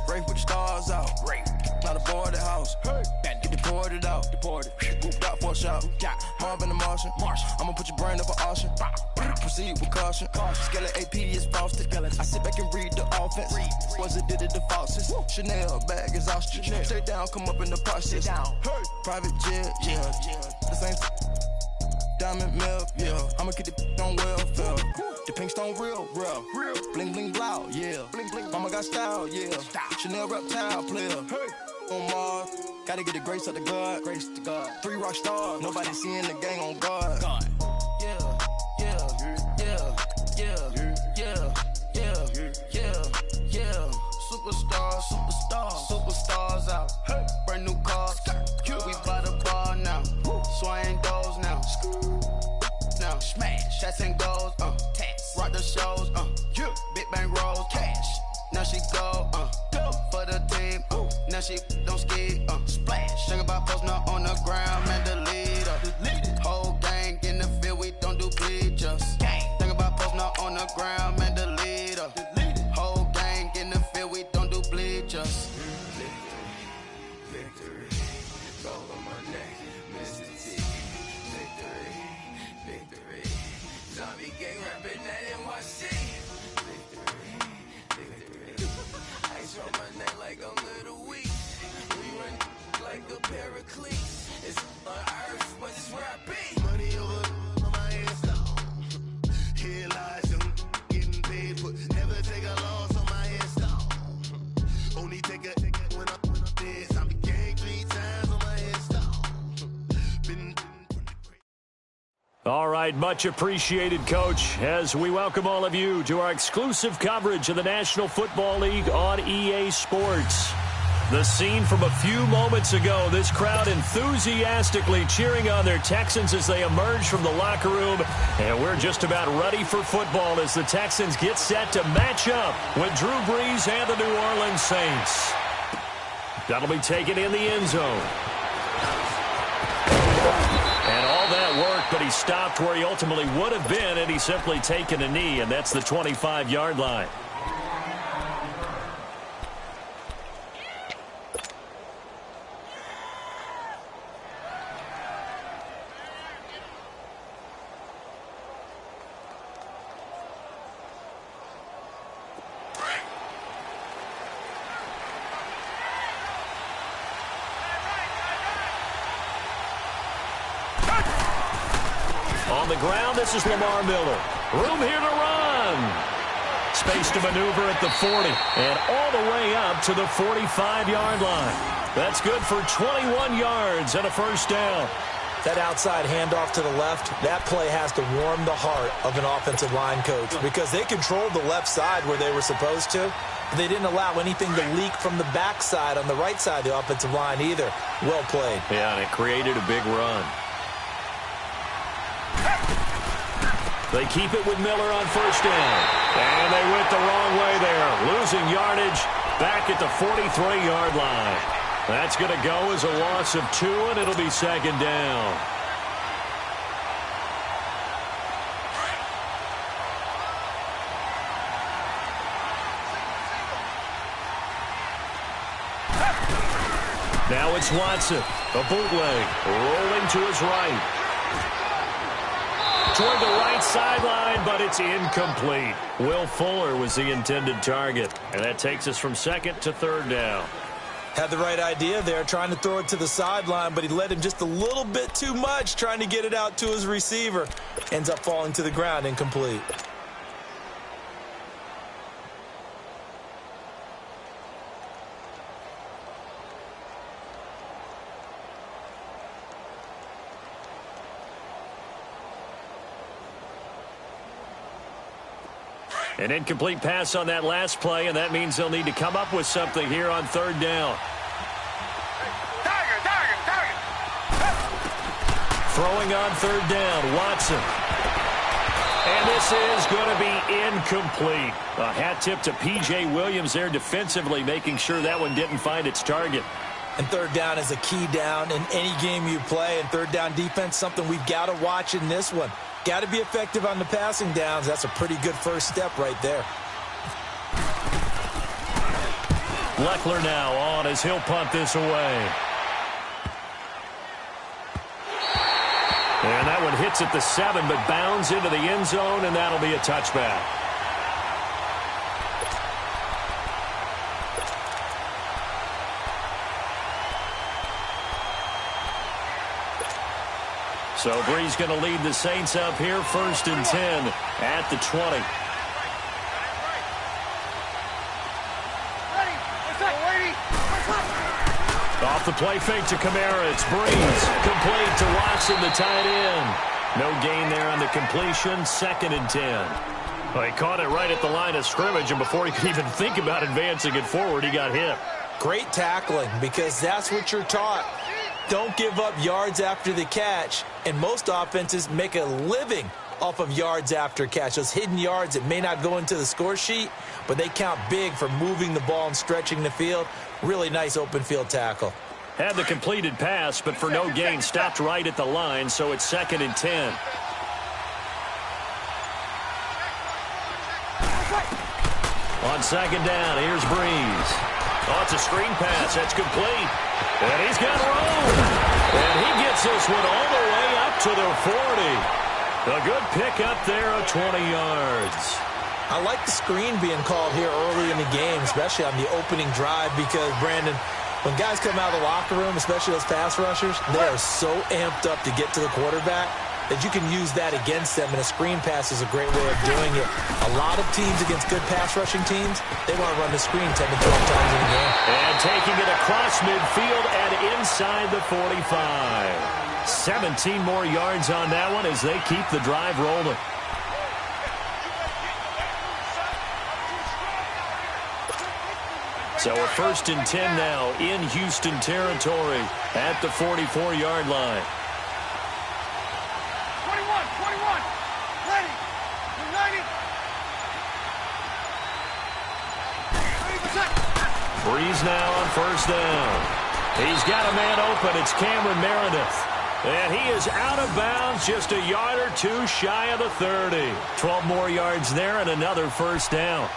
Race with the stars out. Not a boarded house. Get deported out. Gooped out for a shot. Marvin the Martian. I'ma put your brain up for auction. Proceed with caution. Skeleton AP is frosted. I sit back and read the offense. Was it did it the faucets? Chanel bag is ostrich. Stay down, come up in the process. Private jet, yeah. The same diamond milk, yeah. I'ma keep the on welfare. The pink stone real. Bling bling blow, yeah. Mama got style, yeah. Chanel reptile player. On Mars, gotta get the grace of the God. 3 rock stars, nobody seeing the gang on guard. Yeah. Superstars out. Hey. Brand new cars. We by the bar now. Swing doors now. Now smash. Shots and goals. Tax. Rock the shows. Big bang rolls. Cash. Now she go. For the team. Now she don't ski. Splash. Think about posting up on the ground, man. Delete her. Whole gang in the field. We don't do bleachers. Think about posting up on the ground, man. Delete her. Whole gang in the field. We don't do bleachers. Victory, gold on my neck, Mr. T. Victory, zombie gang rapping that NYC. Victory, ice on my neck like a little weak. We run like a paraclete. It's on earth, but it's where I be. Money over on my hands down. Here lies them getting paid for. Never take a loss on my hands down. Only take a when I'm dead. Zombie gang 3 times on my hands down. All right, much appreciated, Coach, as we welcome all of you to our exclusive coverage of the National Football League on EA Sports. The scene from a few moments ago, this crowd enthusiastically cheering on their Texans as they emerge from the locker room. And we're just about ready for football as the Texans get set to match up with Drew Brees and the New Orleans Saints. That'll be taken in the end zone. And all that work, but he stopped where he ultimately would have been, and he's simply taken a knee, and that's the 25-yard line. On the ground, this is Lamar Miller. Room here to run. Space to maneuver at the 40 and all the way up to the 45-yard line. That's good for 21 yards and a first down. That outside handoff to the left, that play has to warm the heart of an offensive line coach because they controlled the left side where they were supposed to. But they didn't allow anything to leak from the backside on the right side of the offensive line either. Well played. Yeah, and it created a big run. They keep it with Miller on first down. And they went the wrong way there, losing yardage back at the 43-yard line. That's going to go as a loss of 2, and it'll be second down. Now it's Watson, a bootleg, rolling to his right. Toward the right sideline, but it's incomplete. Will Fuller was the intended target, and that takes us from second to third down. Had the right idea there, trying to throw it to the sideline, but he led him just a little bit too much, trying to get it out to his receiver. Ends up falling to the ground, incomplete. An incomplete pass on that last play, and that means they'll need to come up with something here on third down. Throwing on third down, Watson. And this is going to be incomplete. A hat tip to P.J. Williams there defensively, making sure that one didn't find its target. And third down is a key down in any game you play. And third down defense, something we've got to watch in this one. Got to be effective on the passing downs. That's a pretty good first step right there. Leckler now on as he'll punt this away. And that one hits at the 7, but bounds into the end zone, and that'll be a touchback. So Bree's going to lead the Saints up here, 1st and 10 at the 20. Off the play fake to Kamara. It's Breeze. Complete to Watson, the tight end. No gain there on the completion. 2nd and 10. Well, he caught it right at the line of scrimmage, and before he could even think about advancing it forward, he got hit. Great tackling, because that's what you're taught. Don't give up yards after the catch, and most offenses make a living off of yards after catch. Those hidden yards that may not go into the score sheet, but they count big for moving the ball and stretching the field. Really nice open field tackle. Had the completed pass, but for no gain, stopped right at the line, so it's 2nd and 10. On 2nd down, here's Breeze. Oh, it's a screen pass. That's complete. And he's got room. And he gets this one all the way up to the 40. A good pickup there of 20 yards. I like the screen being called here early in the game, especially on the opening drive, because, Brandon, when guys come out of the locker room, especially those pass rushers, they are so amped up to get to the quarterback that you can use that against them, and a screen pass is a great way of doing it. A lot of teams against good pass rushing teams, they want to run the screen 10 to 12 times in the game. And taking it across midfield and inside the 45. 17 more yards on that one as they keep the drive rolling. So a 1st and 10 now in Houston territory at the 44-yard line. 21, ready, united. Breeze now on 1st down. He's got a man open. It's Cameron Meredith. And he is out of bounds, just a yard or two shy of the 30. 12 more yards there and another 1st down.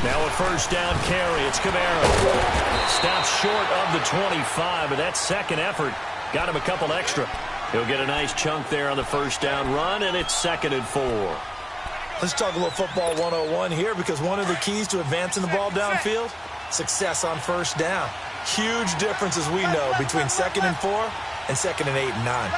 Now a 1st down carry. It's Kamara. Stops short of the 25, but that second effort Got him a couple extra. He'll get a nice chunk there on the first down run, and it's 2nd and 4. Let's talk a little football 101 here, because one of the keys to advancing the ball downfield, success on first down. Huge difference, as we know, between 2nd and 4 and 2nd and 8 and 9.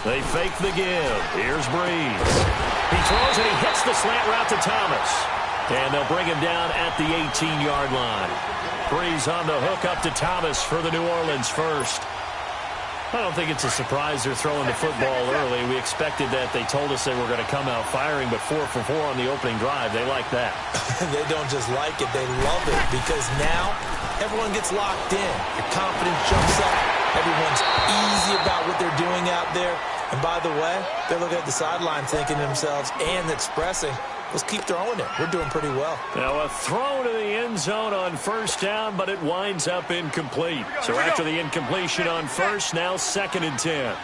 They fake the give. Here's Breeze. He throws and he hits the slant route to Thomas. And they'll bring him down at the 18-yard line. Breeze on the hook up to Thomas for the New Orleans first. I don't think it's a surprise they're throwing the football early. We expected that. They told us they were going to come out firing, but 4 for 4 on the opening drive. They like that. They don't just like it, they love it, because now everyone gets locked in. The confidence jumps up. Everyone's easy about what they're doing out there. And by the way, they're looking at the sideline thinking to themselves and expressing, let's keep throwing it. We're doing pretty well. Now a throw to the end zone on first down, but it winds up incomplete. So after the incompletion on first, now 2nd and 10.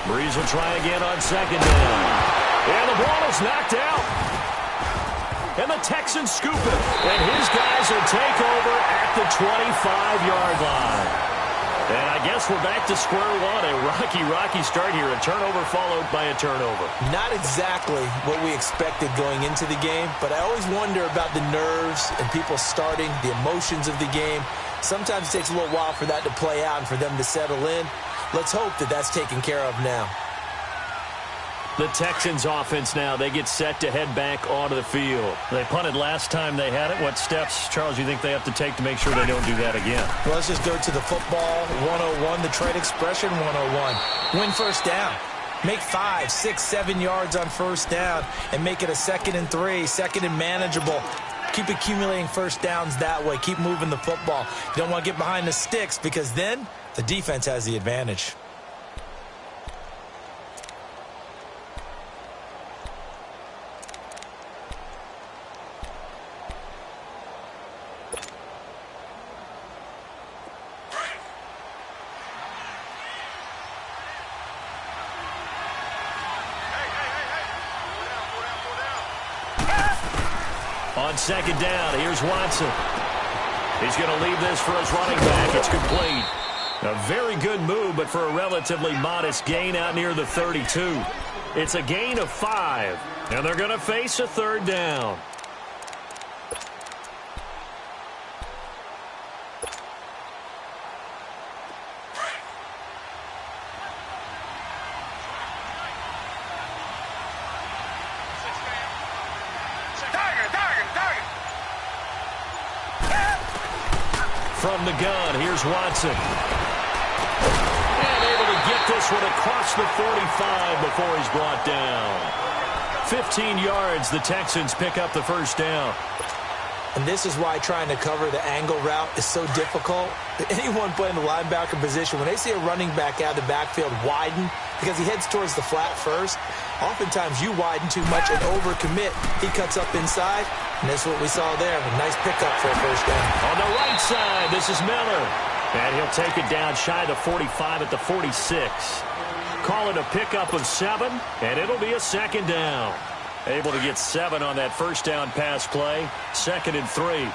Breeze will try again on 2nd down. And the ball is knocked out. And the Texans scoop it. And his guys will take over at the 25-yard line. And I guess we're back to square one. A rocky start here. A turnover followed by a turnover. Not exactly what we expected going into the game, but I always wonder about the nerves and people starting, the emotions of the game. Sometimes it takes a little while for that to play out and for them to settle in. Let's hope that that's taken care of now. The Texans offense now, they get set to head back onto the field. They punted last time they had it. What steps, Charles, you think they have to take to make sure they don't do that again? Well, let's just go to the football 101, the trade expression 101. Win first down. Make 5, 6, 7 yards on first down and make it a 2nd and 3, 2nd and manageable. Keep accumulating first downs that way. Keep moving the football. You don't want to get behind the sticks, because then the defense has the advantage. On 2nd down, here's Watson. He's going to leave this for his running back. It's complete. A very good move, but for a relatively modest gain out near the 32. It's a gain of 5, and they're going to face a 3rd down. From the gun, here's Watson. And able to get this one across the 45 before he's brought down. 15 yards, the Texans pick up the first down. And this is why trying to cover the angle route is so difficult. Anyone playing the linebacker position, when they see a running back out of the backfield widen, because he heads towards the flat first, oftentimes you widen too much and overcommit. He cuts up inside, and that's what we saw there. A nice pickup for a first down. On the right side, this is Miller. And he'll take it down shy of the 45 at the 46. Call it a pickup of 7, and it'll be a 2nd down. Able to get 7 on that first down pass play. 2nd and 3.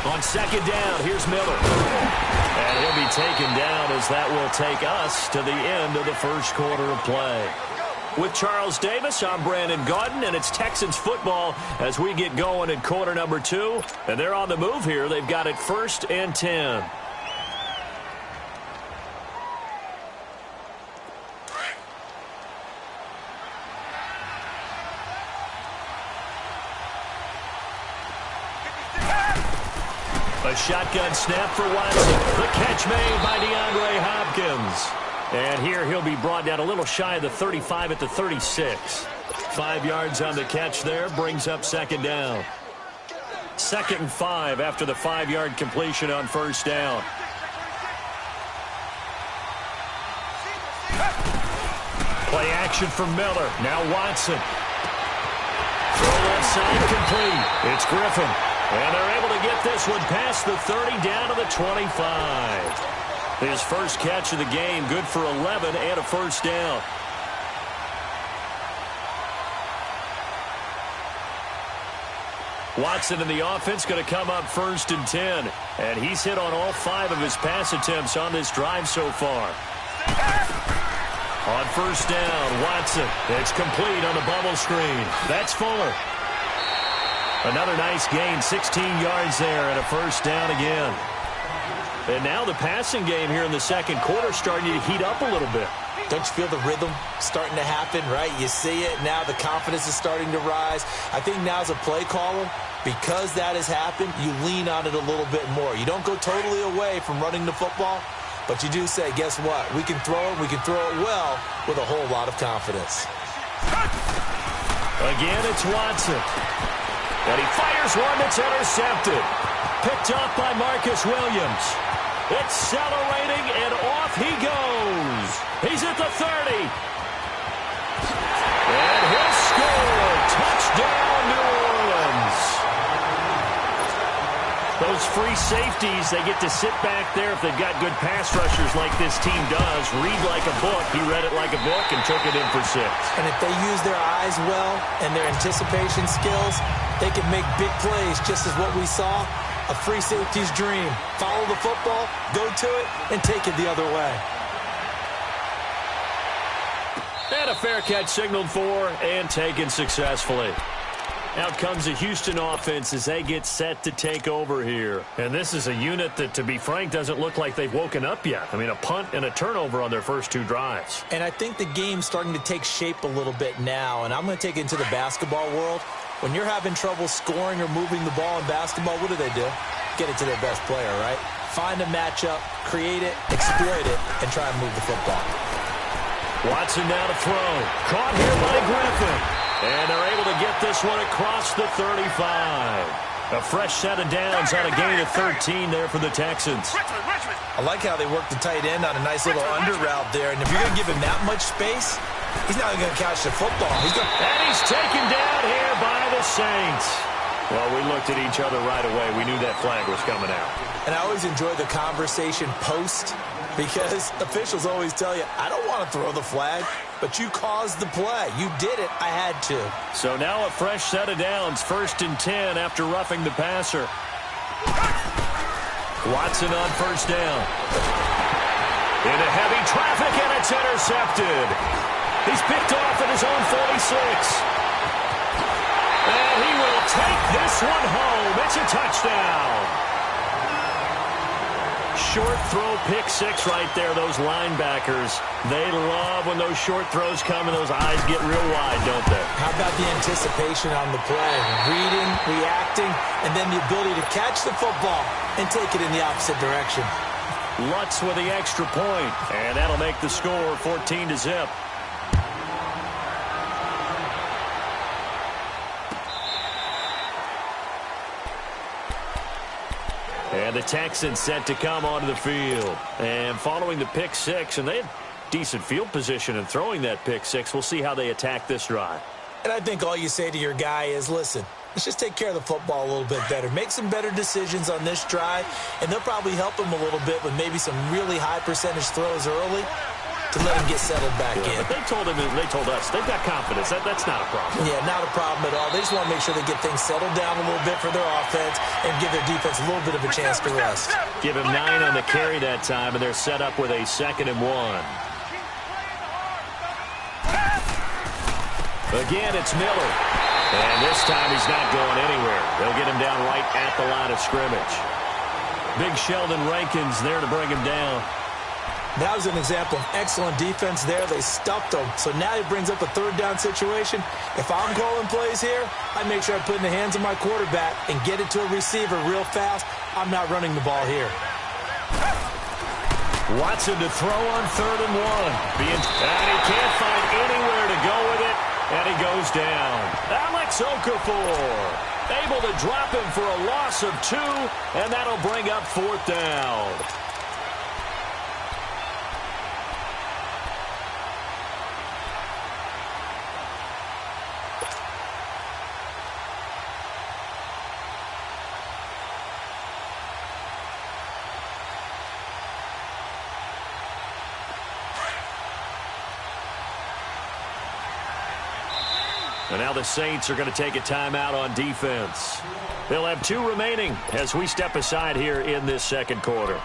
On 2nd down, here's Miller. And he'll be taken down as that will take us to the end of the first quarter of play. With Charles Davis, I'm Brandon Gaudin, and it's Texans football as we get going in quarter number 2. And they're on the move here. They've got it 1st and 10. A shotgun snap for Watson. The catch made by DeAndre Hopkins. And here he'll be brought down a little shy of the 35 at the 36. 5 yards on the catch there, brings up 2nd down. 2nd and 5 after the 5-yard completion on first down. Play action for Miller. Now Watson. Throw left Inside complete. It's Griffin. And they're able to get this one past the 30 down to the 25. His first catch of the game, good for 11 and a first down. Watson in the offense going to come up 1st and 10. And he's hit on all 5 of his pass attempts on this drive so far. On first down, Watson. It's complete on the bubble screen. That's Fuller. Another nice gain, 16 yards there and a first down again. And now the passing game here in the second quarter starting to heat up a little bit. Don't you feel the rhythm starting to happen, right? You see it. Now the confidence is starting to rise. I think now as a play caller, because that has happened, you lean on it a little bit more. You don't go totally away from running the football, but you do say, guess what? We can throw it. We can throw it well with a whole lot of confidence. Again, it's Watson. And he fires one that's intercepted. Picked up by Marcus Williams. Accelerating, and off he goes. He's at the 30. And he'll score. Touchdown, New Orleans. Those free safeties, they get to sit back there if they've got good pass rushers like this team does. Read like a book. He read it like a book and took it in for 6. And if they use their eyes well and their anticipation skills, they can make big plays, just as what we saw. A free safety's dream. Follow the football, go to it, and take it the other way. And a fair catch signaled for and taken successfully. Out comes the Houston offense as they get set to take over here. And this is a unit that, to be frank, doesn't look like they've woken up yet. I mean, a punt and a turnover on their first 2 drives. And I think the game's starting to take shape a little bit now, and I'm going to take it into the basketball world. When you're having trouble scoring or moving the ball in basketball, what do? Get it to their best player, right? Find a matchup, create it, exploit it, and try and move the football. Watson now to throw. Caught here by Griffin. And they're able to get this one across the 35. A fresh set of downs on a gain of 13 there for the Texans. I like how they work the tight end on a nice little under route there. And if you're going to give him that much space, he's not going to catch the football. And he's taken down here by the Saints. Well, we looked at each other right away. We knew that flag was coming out. And I always enjoy the conversation post, because officials always tell you, I don't want to throw the flag, but you caused the play. You did it. I had to. So now a fresh set of downs, 1st and 10 after roughing the passer. Watson on first down. Into heavy traffic, and it's intercepted. He's picked off at his own 46. And he will take this one home. It's a touchdown. Short throw, pick 6 right there. Those linebackers, they love when those short throws come and those eyes get real wide, don't they? How about the anticipation on the play? Reading, reacting, and then the ability to catch the football and take it in the opposite direction. Lutz with the extra point, and that'll make the score 14-0. And the Texans set to come onto the field. And following the pick 6, and they had decent field position in throwing that pick 6. We'll see how they attack this drive. And I think all you say to your guy is, listen, let's just take care of the football a little bit better. Make some better decisions on this drive, and they'll probably help him a little bit with maybe some really high percentage throws early to let him get settled back in. But they told us, they've got confidence. That's not a problem. Yeah, not a problem at all. They just want to make sure they get things settled down a little bit for their offense and give their defense a little bit of a chance to rest. Give him 9 on the carry that time, and they're set up with a 2nd and 1. Again, it's Miller. And this time he's not going anywhere. They'll get him down right at the line of scrimmage. Big Sheldon Rankins there to bring him down. That was an example of excellent defense there. They stuffed him. So now it brings up a 3rd down situation. If I'm calling plays here, I make sure I put it in the hands of my quarterback and get it to a receiver real fast. I'm not running the ball here. Watson to throw on 3rd and 1. And he can't find anywhere to go with it. And he goes down. Alex Okafor able to drop him for a loss of 2. And that'll bring up 4th down. And now the Saints are going to take a timeout on defense. They'll have 2 remaining as we step aside here in this second quarter.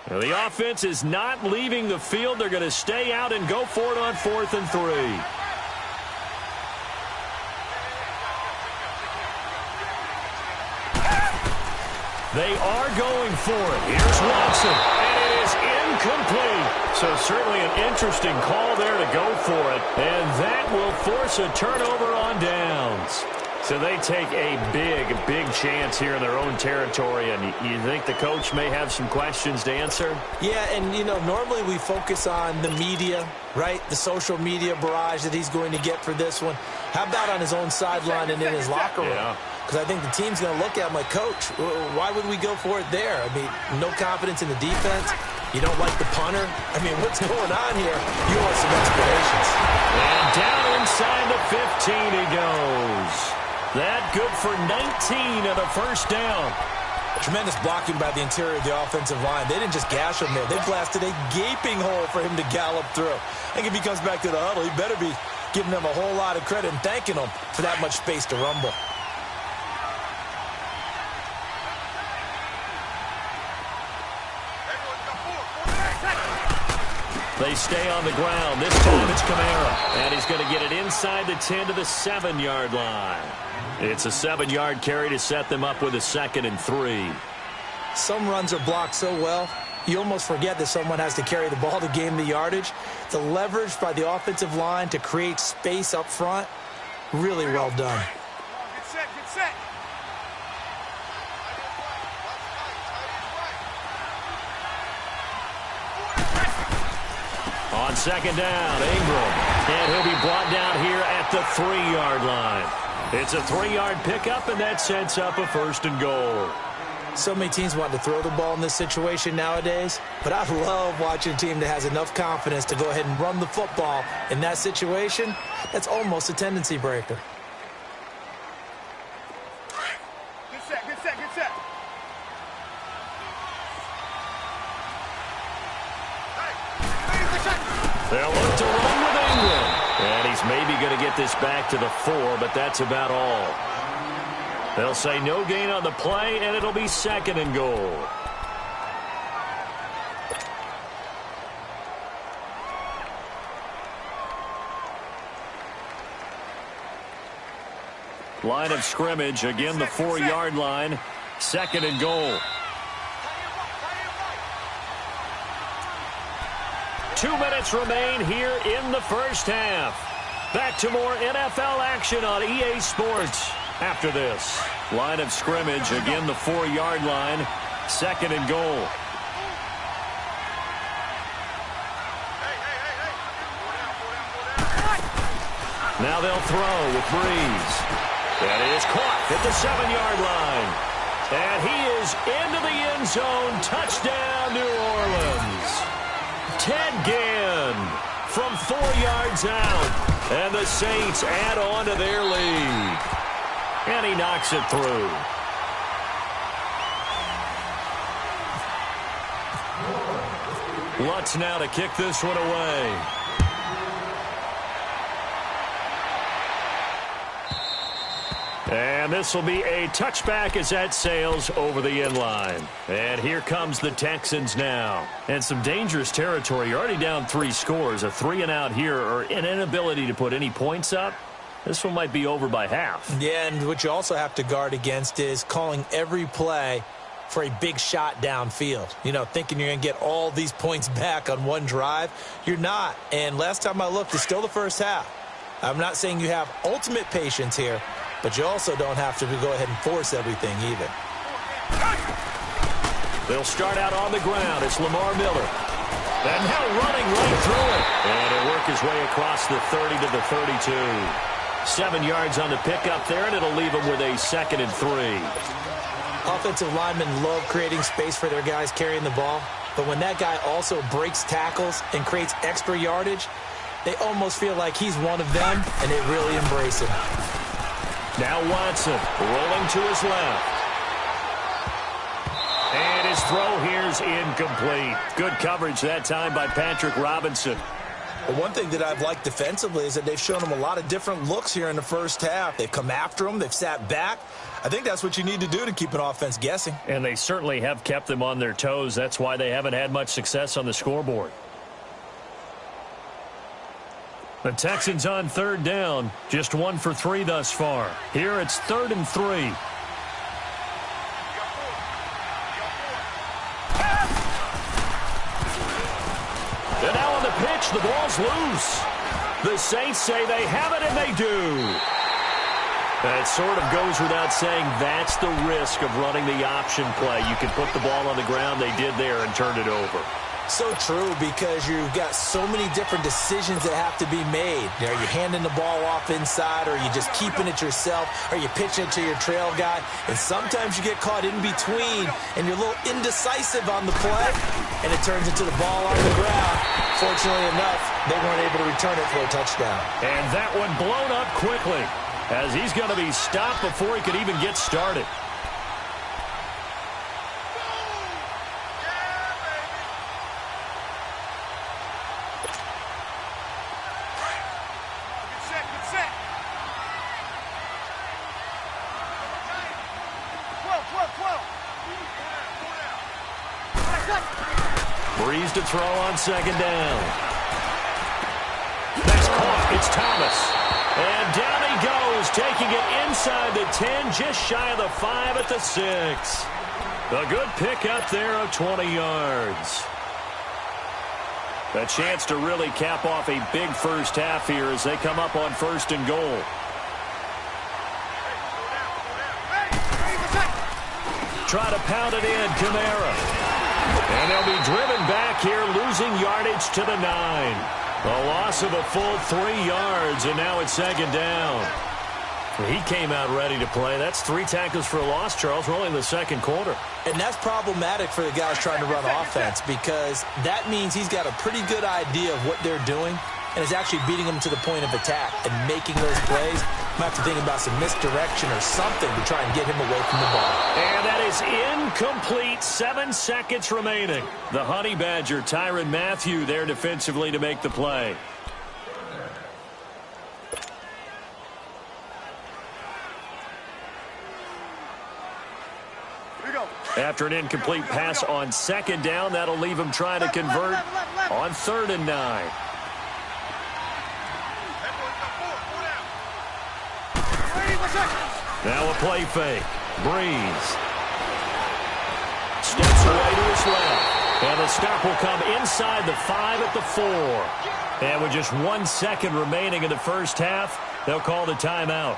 Well, the offense is not leaving the field. They're going to stay out and go for it on 4th and 3. They are going for it. Here's Watson, and it is incomplete. So certainly an interesting call there to go for it, and that will force a turnover on downs. So they take a big chance here in their own territory, and you think the coach may have some questions to answer? Yeah, and, normally we focus on the media, right? The social media barrage that he's going to get for this one. How about on his own sideline and in his locker room? Because I think the team's going to look at him like, Coach, why would we go for it there? I mean, no confidence in the defense. You don't like the punter? I mean, what's going on here? You want some explanations. And down inside the 15 he goes. That good for 19 and a first down. Tremendous blocking by the interior of the offensive line. They didn't just gash him there. They blasted a gaping hole for him to gallop through. I think if he comes back to the huddle, he better be giving them a whole lot of credit and thanking them for that much space to rumble. They stay on the ground. This time it's Kamara. And he's going to get it inside the 10 to the 7-yard line. It's a 7-yard carry to set them up with a 2nd and 3. Some runs are blocked so well, you almost forget that someone has to carry the ball to gain the yardage. The leverage by the offensive line to create space up front, really well done. Get set, get set. On 2nd down, Ingram. And he'll be brought down here at the 3-yard line. It's a 3-yard pickup, and that sets up a 1st and goal. So many teams want to throw the ball in this situation nowadays, but I love watching a team that has enough confidence to go ahead and run the football in that situation. That's almost a tendency breaker. Get set, get set, get set. They'll look to run with Ingram. And he's maybe going to get this back to the 4, but that's about all. They'll say no gain on the play, and it'll be 2nd and goal. Line of scrimmage, again the 4-yard line, 2nd and goal. 2 minutes remain here in the first half. Back to more NFL action on EA Sports after this. Line of scrimmage, again the 4-yard line, 2nd and goal. Now they'll throw with Breeze. That is caught at the 7-yard line. And he is into the end zone. Touchdown, New Orleans. Ted Ginn from 4 yards out. And the Saints add on to their lead. And he knocks it through. Lutz now to kick this one away. And this will be a touchback as that sails over the end line. And here comes the Texans now. And some dangerous territory. You're already down 3 scores. A 3-and-out here, or an inability to put any points up. This one might be over by half. Yeah, and what you also have to guard against is calling every play for a big shot downfield. You know, thinking you're going to get all these points back on one drive. You're not. And last time I looked, it's still the first half. I'm not saying you have ultimate patience here, but you also don't have to go ahead and force everything either. They'll start out on the ground. It's Lamar Miller. And now running right through it. And he'll work his way across the 30 to the 32. 7 yards on the pickup there, and it'll leave him with a 2nd and 3. Offensive linemen love creating space for their guys carrying the ball, but when that guy also breaks tackles and creates extra yardage, they almost feel like he's one of them, and they really embrace him. Now Watson rolling to his left. And his throw here's incomplete. Good coverage that time by Patrick Robinson. Well, one thing that I've liked defensively is that they've shown him a lot of different looks here in the first half. They've come after him. They've sat back. I think that's what you need to do to keep an offense guessing. And they certainly have kept them on their toes. That's why they haven't had much success on the scoreboard. The Texans on third down. Just 1 for 3 thus far. Here it's 3rd and 3. And now on the pitch, the ball's loose. The Saints say they have it, and they do. That sort of goes without saying. That's the risk of running the option play. You can put the ball on the ground. They did there and turned it over. So true, because you've got so many different decisions that have to be made. Are you handing the ball off inside, or are you just keeping it yourself? Are you pitching it to your trail guy? And sometimes you get caught in between, and you're a little indecisive on the play, and it turns into the ball on the ground. Fortunately enough, they weren't able to return it for a touchdown. And that one blown up quickly, as he's going to be stopped before he could even get started. Breeze to throw on 2nd down. That's caught. It's Thomas. And down he goes, taking it inside the 10, just shy of the 5 at the 6. A good pick up there of 20 yards. A chance to really cap off a big first half here as they come up on 1st and goal. Try to pound it in, Kamara. And they'll be driven back here, losing yardage to the 9. A loss of a full 3 yards, and now it's 2nd down. He came out ready to play. That's 3 tackles for a loss, Charles. We're only in the 2nd quarter. And that's problematic for the guys trying to run offense, because that means he's got a pretty good idea of what they're doing and is actually beating them to the point of attack and making those plays. Might have to think about some misdirection or something to try and get him away from the ball. And that is incomplete. 7 seconds remaining. The Honey Badger, Tyrann Mathieu, there defensively to make the play. After an incomplete pass on 2nd down, that'll leave him trying to convert on 3rd and 9. Now a play fake. Breeze steps away to his left. And the stop will come inside the 5 at the 4. And with just 1 second remaining in the first half, they'll call the timeout.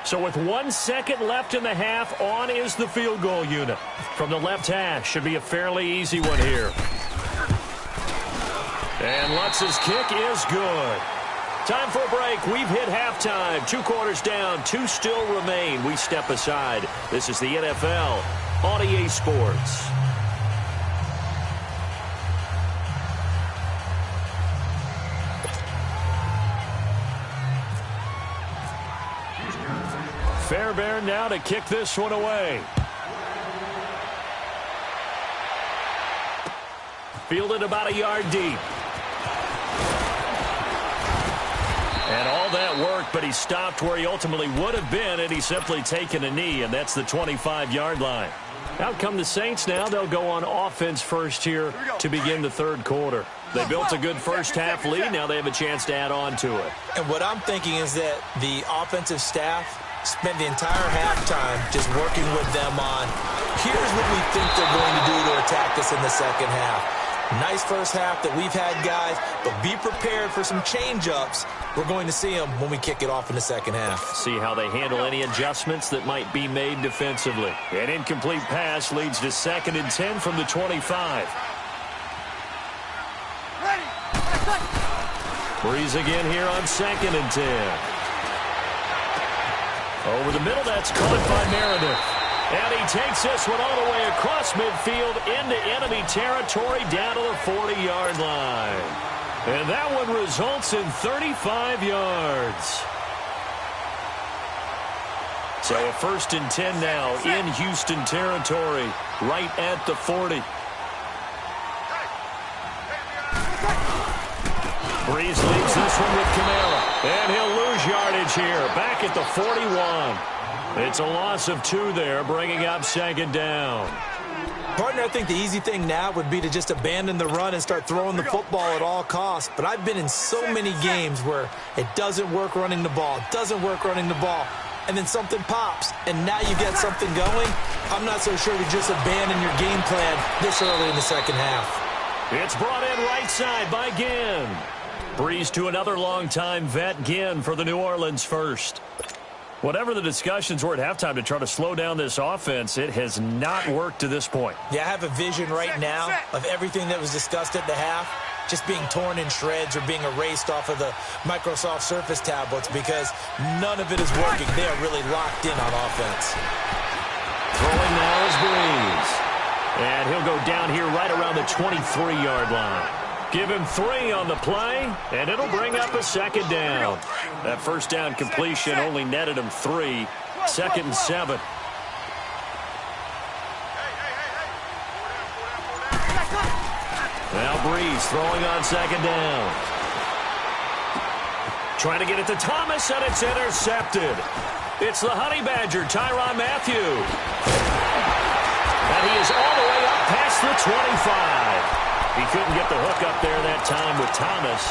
So with 1 second left in the half, on is the field goal unit. From the left hash, should be a fairly easy one here. And Lutz's kick is good. Time for a break. We've hit halftime. 2 quarters down. 2 still remain. We step aside. This is the NFL on EA Sports. Fairbairn now to kick this one away. Fielded about a yard deep. And all that work, but he stopped where he ultimately would have been, and he's simply taken a knee, and that's the 25-yard line. Out come the Saints now. They'll go on offense first here to begin the 3rd quarter. They built a good first half lead. Now they have a chance to add on to it. And what I'm thinking is that the offensive staff spent the entire halftime just working with them on, here's what we think they're going to do to attack us in the second half. Nice first half that we've had, guys, but be prepared for some change-ups. We're going to see them when we kick it off in the second half. See how they handle any adjustments that might be made defensively. An incomplete pass leads to 2nd and 10 from the 25. Breeze again here on 2nd and 10. Over the middle, that's caught by Meredith. And he takes this one all the way across midfield into enemy territory down to the 40-yard line. And that one results in 35 yards. So a 1st and 10 now in Houston territory, right at the 40. Breeze leads this one with Kamara. And he'll lose yardage here, back at the 41. It's a loss of 2 there, bringing up 2nd down. Partner, I think the easy thing now would be to just abandon the run and start throwing the football at all costs. But I've been in so many games where it doesn't work running the ball, and then something pops, and now you get something going. I'm not so sure to just abandon your game plan this early in the second half. It's brought in right side by Ginn. Breeze to another longtime vet, Ginn, for the New Orleans first. Whatever the discussions were at halftime to try to slow down this offense, it has not worked to this point. Yeah, I have a vision right now of everything that was discussed at the half just being torn in shreds or being erased off of the Microsoft Surface tablets because none of it is working. They are really locked in on offense. Throwing now is Breeze. And he'll go down here right around the 23-yard line. Give him 3 on the play, and it'll bring up a 2nd down. That 1st down completion only netted him 3. 2nd and 7. Now Breeze throwing on 2nd down. Trying to get it to Thomas, and it's intercepted. It's the Honey Badger, Tyrann Mathieu. And he is all the way up past the 25. He couldn't get the hook up there that time with Thomas.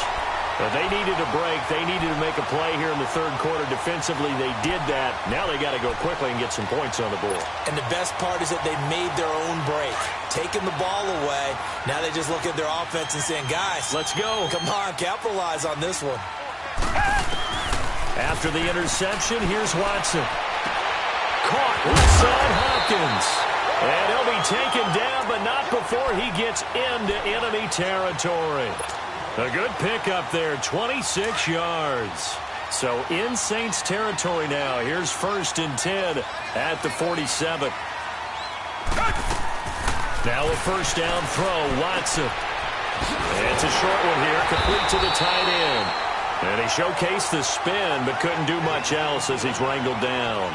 But they needed a break. They needed to make a play here in the 3rd quarter. Defensively, they did that. Now they got to go quickly and get some points on the board. And the best part is that they made their own break. Taking the ball away. Now they just look at their offense and saying, guys, let's go. Come on, capitalize on this one. After the interception, here's Watson. Caught left side Hopkins. And he'll be taken down, but not before he gets into enemy territory. A good pickup there, 26 yards. So in Saints territory now. Here's 1st and 10 at the 47. Now a 1st down throw, Watson. It's a short one here, complete to the tight end. And he showcased the spin, but couldn't do much else as he's wrangled down.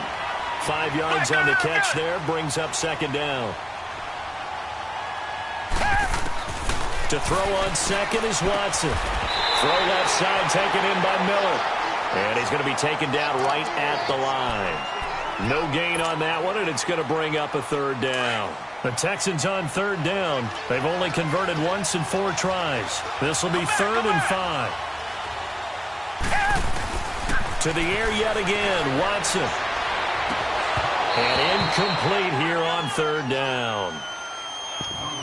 5 yards on the catch there, brings up 2nd down. To throw on 2nd is Watson. Throw left side taken in by Miller. And he's going to be taken down right at the line. No gain on that one, and it's going to bring up a 3rd down. The Texans on 3rd down. They've only converted once in 4 tries. This will be 3rd and 5. To the air yet again, Watson. And incomplete here on 3rd down.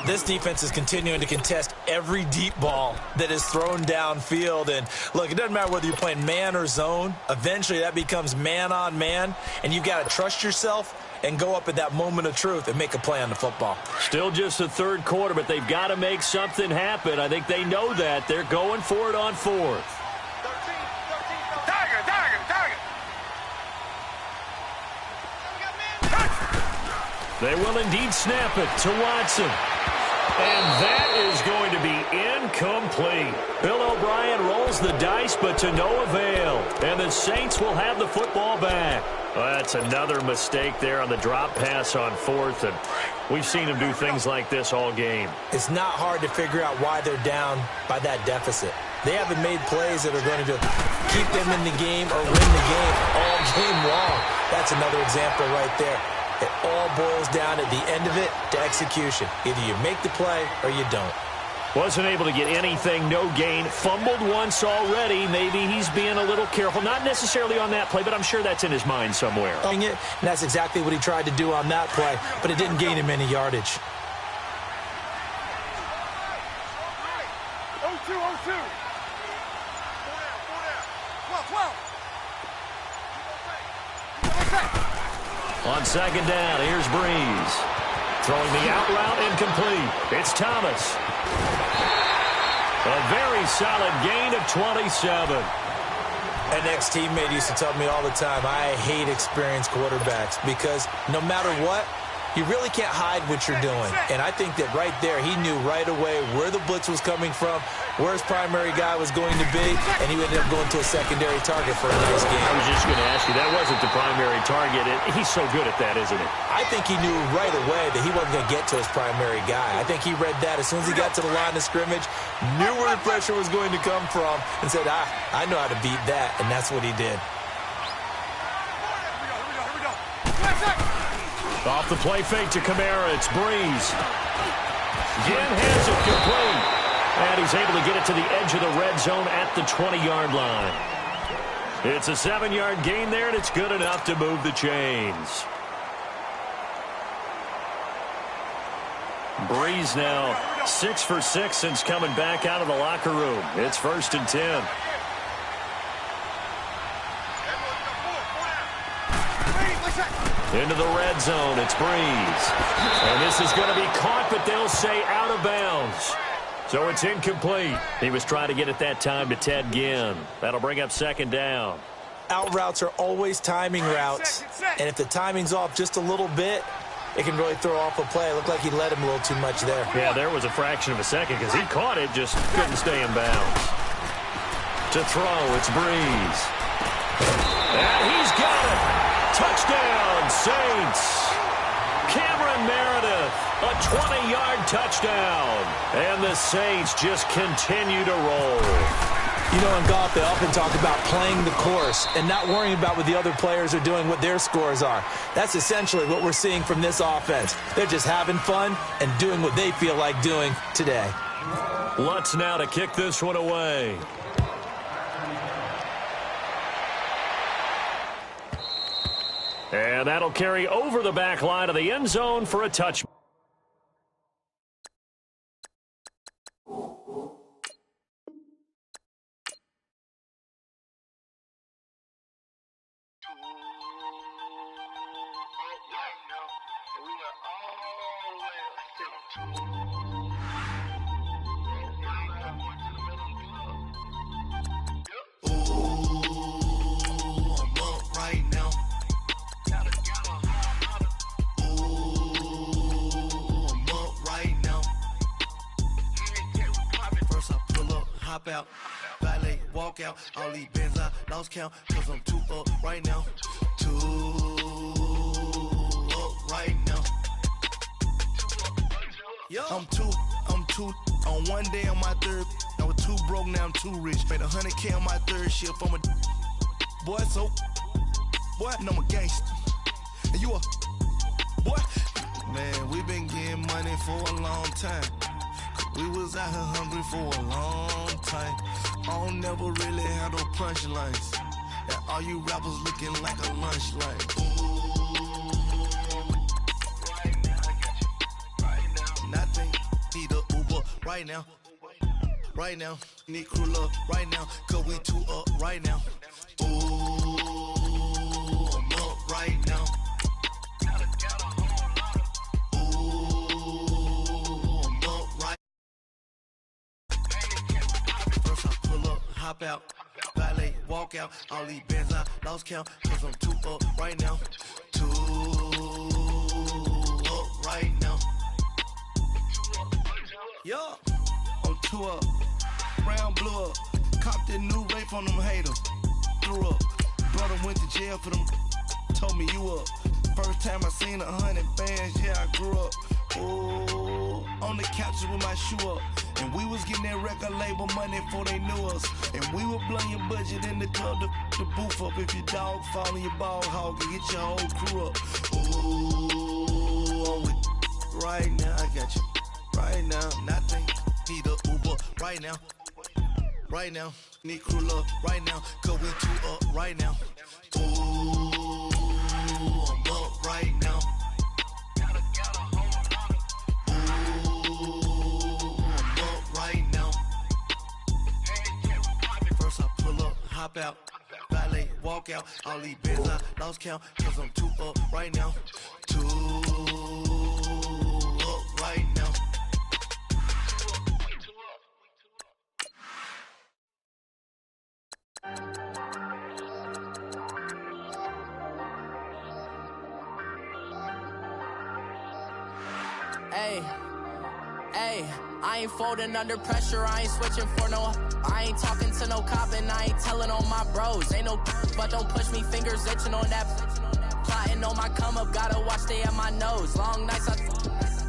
This defense is continuing to contest every deep ball that is thrown downfield. And, look, it doesn't matter whether you're playing man or zone. Eventually that becomes man on man, and you've got to trust yourself and go up at that moment of truth and make a play on the football. Still just the 3rd quarter, but they've got to make something happen. I think they know that. They're going for it on 4th. They will indeed snap it to Watson. And that is going to be incomplete. Bill O'Brien rolls the dice, but to no avail. And the Saints will have the football back. Well, that's another mistake there on the drop pass on 4th. And we've seen him do things like this all game. It's not hard to figure out why they're down by that deficit. They haven't made plays that are going to keep them in the game or win the game all game long. That's another example right there. It all boils down at the end of it to execution. Either you make the play or you don't. Wasn't able to get anything, no gain. Fumbled once already. Maybe he's being a little careful. Not necessarily on that play, but I'm sure that's in his mind somewhere. And that's exactly what he tried to do on that play, but it didn't gain him any yardage. 0-2, 0-2. 12. On 2nd down, here's Breeze. Throwing the out route incomplete. It's Thomas. A very solid gain of 27. An ex-teammate used to tell me all the time, I hate experienced quarterbacks because no matter what, you really can't hide what you're doing. And I think that right there, he knew right away where the blitz was coming from, where his primary guy was going to be, and he ended up going to a secondary target for a nice game. I was just going to ask you, that wasn't the primary target. He's so good at that, isn't he? I think he knew right away that he wasn't going to get to his primary guy. I think he read that as soon as he got to the line of scrimmage, knew where the pressure was going to come from, and said, I know how to beat that, and that's what he did. Off the play fake to Kamara, it's Breeze. Again has it complete. And he's able to get it to the edge of the red zone at the 20-yard line. It's a 7-yard gain there, and it's good enough to move the chains. Breeze now 6 for 6 since coming back out of the locker room. It's 1st and 10. Into the red zone, it's Breeze. And this is going to be caught, but they'll say out of bounds. So it's incomplete. He was trying to get it that time to Ted Ginn. That'll bring up 2nd down. Out routes are always timing routes. And if the timing's off just a little bit, it can really throw off a play. It looked like he let him a little too much there. Yeah, there was a fraction of a second because he caught it, just couldn't stay in bounds. To throw, it's Breeze. And he's got it. Touchdown, Saints. Cameron Meredith, a 20-yard touchdown. And the Saints just continue to roll. You know, in golf, they often talk about playing the course and not worrying about what the other players are doing, what their scores are. That's essentially what we're seeing from this offense. They're just having fun and doing what they feel like doing today. Lutz now to kick this one away. And that'll carry over the back line of the end zone for a touch. Out, valet, walk out, all these bands I lost count, cause I'm 2 up right now, 2 up right now. Yo. I'm two on one day on my 3rd, I was 2 broke, now I'm 2 rich, made 100K on my 3rd shift from a boy, so boy, and I'm a gangster, and you a boy, man, we been getting money for a long time. We was out here hungry for a long time. I don't never really have no punchlines. And all you rappers looking like a lunch line. Right now, I got you. Right now. Nothing. Need a Uber right now. Right now. Need crew love right now. Cause we 2 up right now. Ooh, I'm up right now. Hop out, valet, walk out, all these bands I lost count, cause I'm 2 up right now, 2 up right now. Yo, I'm 2 up, brown blew up, copped that new rape on them haters, threw up, brother went to jail for them, told me you up, first time I seen 100 bands, yeah I grew up, ooh, on the couches with my shoe up. And we was getting that record label money before they knew us. And we were blowing your budget in the club to boof up. If your dog fall in your ball hog and get your whole crew up. Ooh, I'm with right now, I got you. Right now, nothing. Need a Uber right now. Right now, need crew love right now. Cause we 2 up right now. Ooh, I'm up right now. Hop out, valet, walk out, all these bands I lost count, cause I'm 2 up right now, 2 up right now. Hey, I ain't folding under pressure, I ain't switching for no. I ain't talking to no cop and I ain't telling on my bros. Ain't no but don't push me, fingers itching on that. Plotting on my come up, gotta watch stay at my nose. Long nights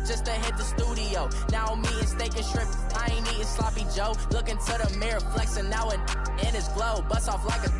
just to hit the studio. Now I'm eating steak and shrimp, I ain't eating sloppy Joe. Looking to the mirror, flexing now in his glow. Bust off like a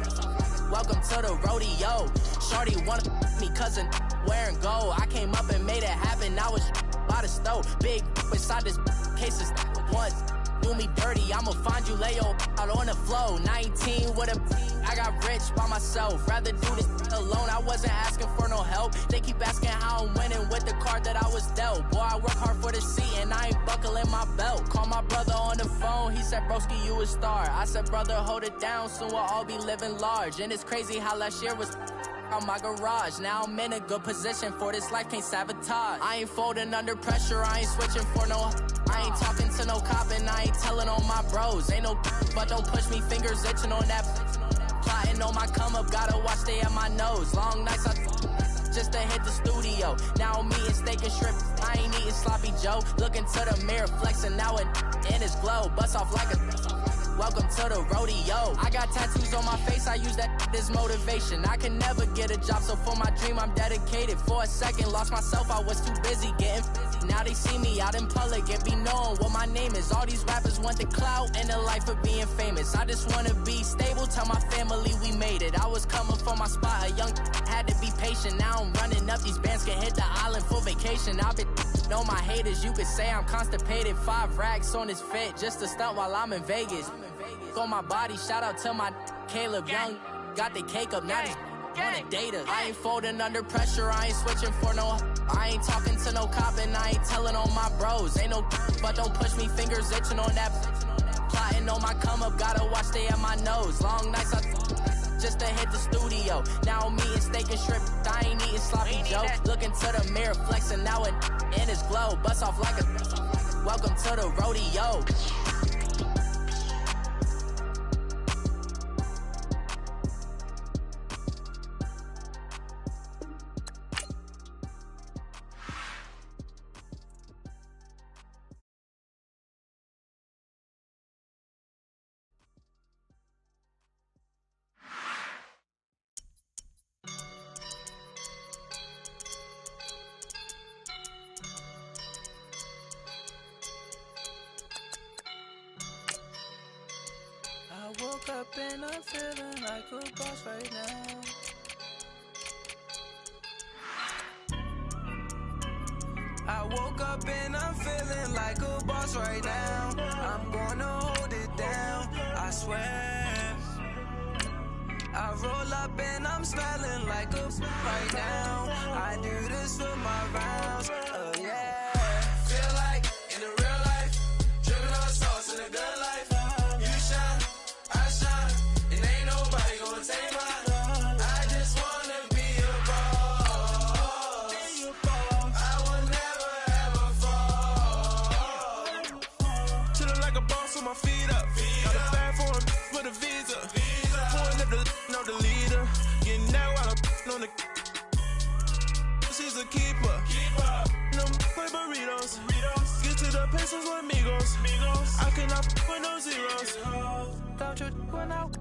welcome to the rodeo. Shorty wanna me cousin wearing gold. I came up and made it happen, now it's by the stove. Big inside this case is once. Do me dirty, I'ma find you, lay your out on the flow. 19 with a I got rich by myself. Rather do this alone, I wasn't asking for no help. They keep asking how I'm winning with the card that I was dealt. Boy, I work hard for the seat and I ain't buckling my belt. Call my brother on the phone, he said, broski, you a star. I said, brother, hold it down, soon we'll all be living large. And it's crazy how last year was out my garage. Now I'm in a good position for this life, can't sabotage. I ain't folding under pressure, I ain't switching for no. I ain't talking to no cop and I ain't telling on my bros. Ain't no but don't push me, fingers itching on that. Plotting on my come up, gotta watch stay at my nose. Long nights just to hit the studio. Now I'm eating steak and shrimp, I ain't eating sloppy Joe. Looking to the mirror, flexing now in his glow. Bust off like a welcome to the rodeo. I got tattoos on my face, I use that as motivation. I can never get a job, so for my dream I'm dedicated. For a second, lost myself, I was too busy getting now they see me out in public and be knowing what my name is. All these rappers want the clout and the life of being famous. I just wanna be stable, tell my family we made it. I was coming from my spot, a young had to be patient. Now I'm running up, these bands can hit the island for vacation. I've been know my haters, you could say I'm constipated. 5 racks on his fit, just to stunt while I'm in Vegas. On my body, shout out to my Caleb Young. Got the cake up, now just on the data. I ain't folding under pressure, I ain't switching for no. I ain't talking to no cop and I ain't telling on my bros. Ain't no but don't push me, fingers itching on that. Plotting on my come up, gotta watch stay at my nose. Long nights just to hit the studio. Now I'm eating steak and shrimp, I ain't eating sloppy Joe. Looking to the mirror, flexing now in his glow. Bust off like a welcome to the rodeo. I woke up and I'm feeling like a boss right now. I woke up and I'm feeling like a boss right now. I'm gonna hold it down, I swear. I roll up and I'm smelling like a right now. I do this for my rounds, oh yeah. Feel like in the real life, dripping on sauce in a good life. You shine, I shine, and ain't nobody gonna take mine. I just wanna be a boss. I will never ever fall. Chillin' like a boss with my feet up. Got a bag for him with a visa. Pulling up the know the leader. Getting that while I'm on the. She's a keeper. Them play burritos. Get to the pesos with amigos. I cannot with no zeros. Don't you when out?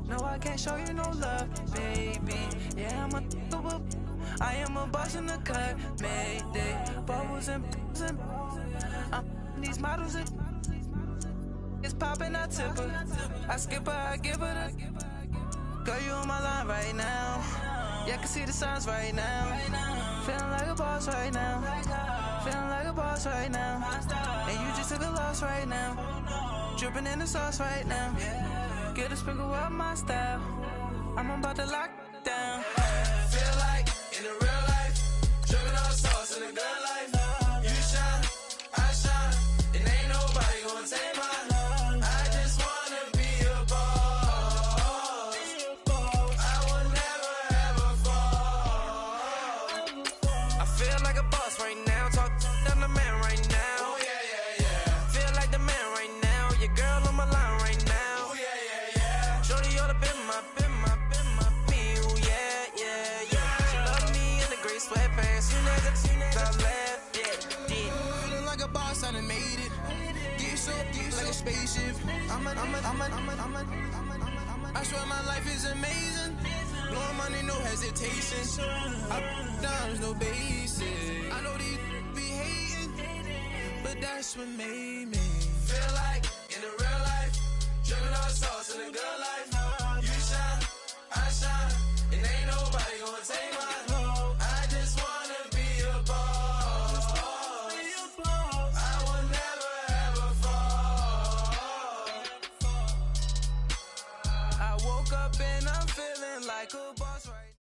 No, I can't show you no love, baby. Yeah, I am a boss in the cut, Mayday. Bubbles and these models are it's popping, I tip her. I skip her, I give her the. Girl, you on my line right now. Yeah, I can see the signs right now. Feeling like a boss right now. Feeling like a boss right now. And you just took a loss right now. Dripping in the sauce right now. Get a sprinkle up my style. I'm about to lock down. Feel like in the real life, dripping on sauce in a good life. You shine, I shine, and ain't nobody gonna take mine. I just wanna be a boss. I will never ever fall. I feel like a boss right now. Talk to the man right now. Oh yeah. Feel like the man right now. Your girl on my line right now. Oh yeah. Shorty oughta been my me. Ooh, yeah. She love me in the gray sweatpants. You know that I left, yeah. Feeling like so deep, like a spaceship. I swear my life is amazing. Blowing money, no hesitation. Up, downs, no basic. I know these be hating, but that's what made me feel like in the real life. Dripping all sauce in the good life. You shine, I shine, and ain't nobody gonna take mine. I just wanna be a boss. I will never ever fall. I woke up and I'm feeling like a boss right.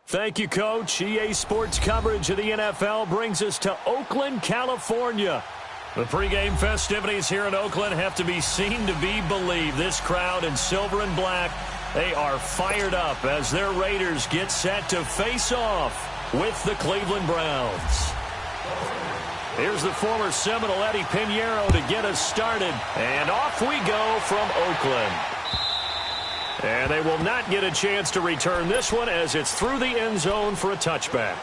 Thank you, Coach. EA Sports coverage of the NFL brings us to Oakland, California. The pregame festivities here in Oakland have to be seen to be believed. This crowd in silver and black, they are fired up as their Raiders get set to face off with the Cleveland Browns. Here's the former Seminole Eddie Pinheiro to get us started. And off we go from Oakland. And they will not get a chance to return this one as it's through the end zone for a touchback.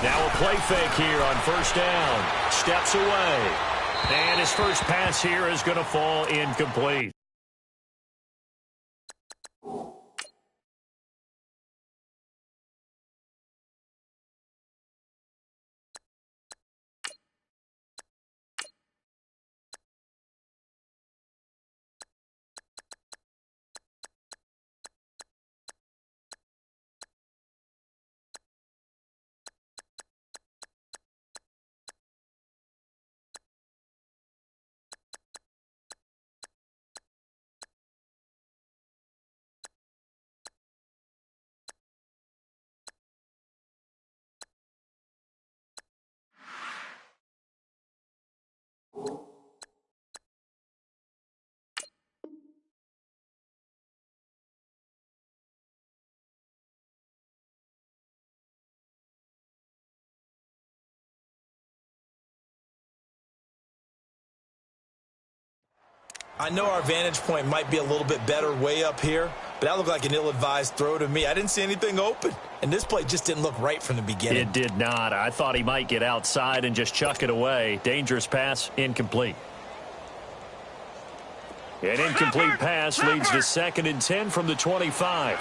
Now a play fake here on first down. Steps away. And his first pass here is going to fall incomplete. I know our vantage point might be a little bit better way up here, but that looked like an ill-advised throw to me. I didn't see anything open, and this play just didn't look right from the beginning. It did not. I thought he might get outside and just chuck it away. Dangerous pass, incomplete. An incomplete pass leads to 2nd and 10 from the 25.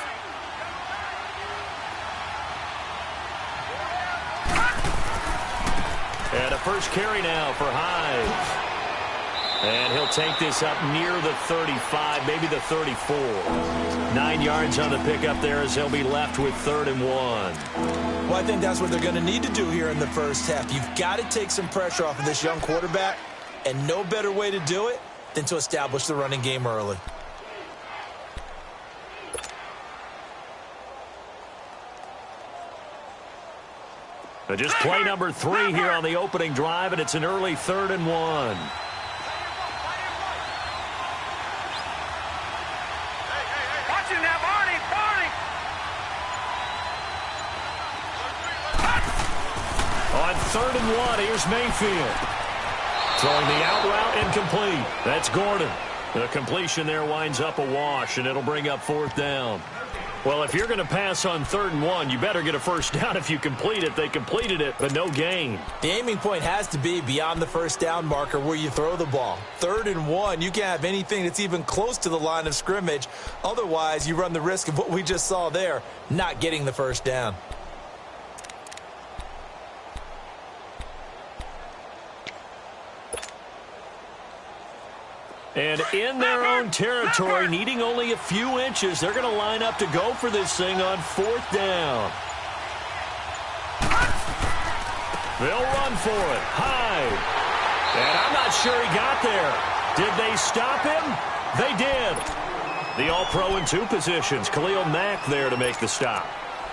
And a first carry now for Hyde. And he'll take this up near the 35, maybe the 34. 9 yards on the pickup there as they'll be left with 3rd and 1. Well, I think that's what they're going to need to do here in the first half. You've got to take some pressure off of this young quarterback, and no better way to do it than to establish the running game early. Just play number 3 here on the opening drive, and it's an early 3rd and 1. On 3rd and 1, here's Mayfield. Throwing the out route incomplete. That's Gordon. The completion there winds up a wash, and it'll bring up 4th down. Well, if you're going to pass on 3rd and 1, you better get a first down if you complete it. They completed it, but no gain. The aiming point has to be beyond the first down marker where you throw the ball. 3rd and 1, you can't have anything that's even close to the line of scrimmage. Otherwise, you run the risk of what we just saw there, not getting the first down. And in their own territory, needing only a few inches, they're going to line up to go for this thing on 4th down. They'll run for it. Hyde. And I'm not sure he got there. Did they stop him? They did. The All-Pro in 2 positions. Khalil Mack there to make the stop.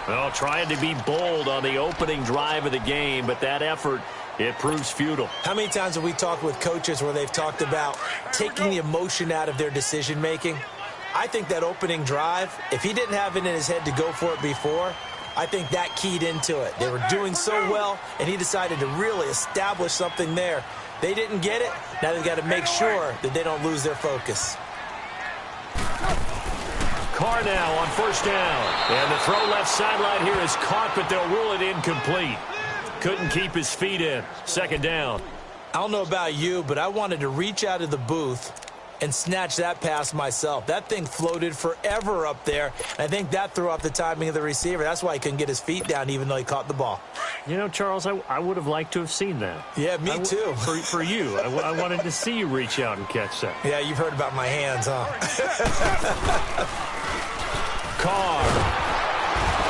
Well, trying to be bold on the opening drive of the game, but that effort, it proves futile. How many times have we talked with coaches where they've talked about taking the emotion out of their decision-making? I think that opening drive, if he didn't have it in his head to go for it before, I think that keyed into it. They were doing so well, and he decided to really establish something there. They didn't get it. Now they've got to make sure that they don't lose their focus. Carr now on first down. And the throw left sideline here is caught, but they'll rule it incomplete. Couldn't keep his feet in. Second down. I don't know about you, but I wanted to reach out of the booth and snatch that pass myself. That thing floated forever up there. And I think that threw off the timing of the receiver. That's why he couldn't get his feet down even though he caught the ball. You know, Charles, I would have liked to have seen that. Yeah, me too. For you. I wanted to see you reach out and catch that. Yeah, you've heard about my hands, huh? Carr.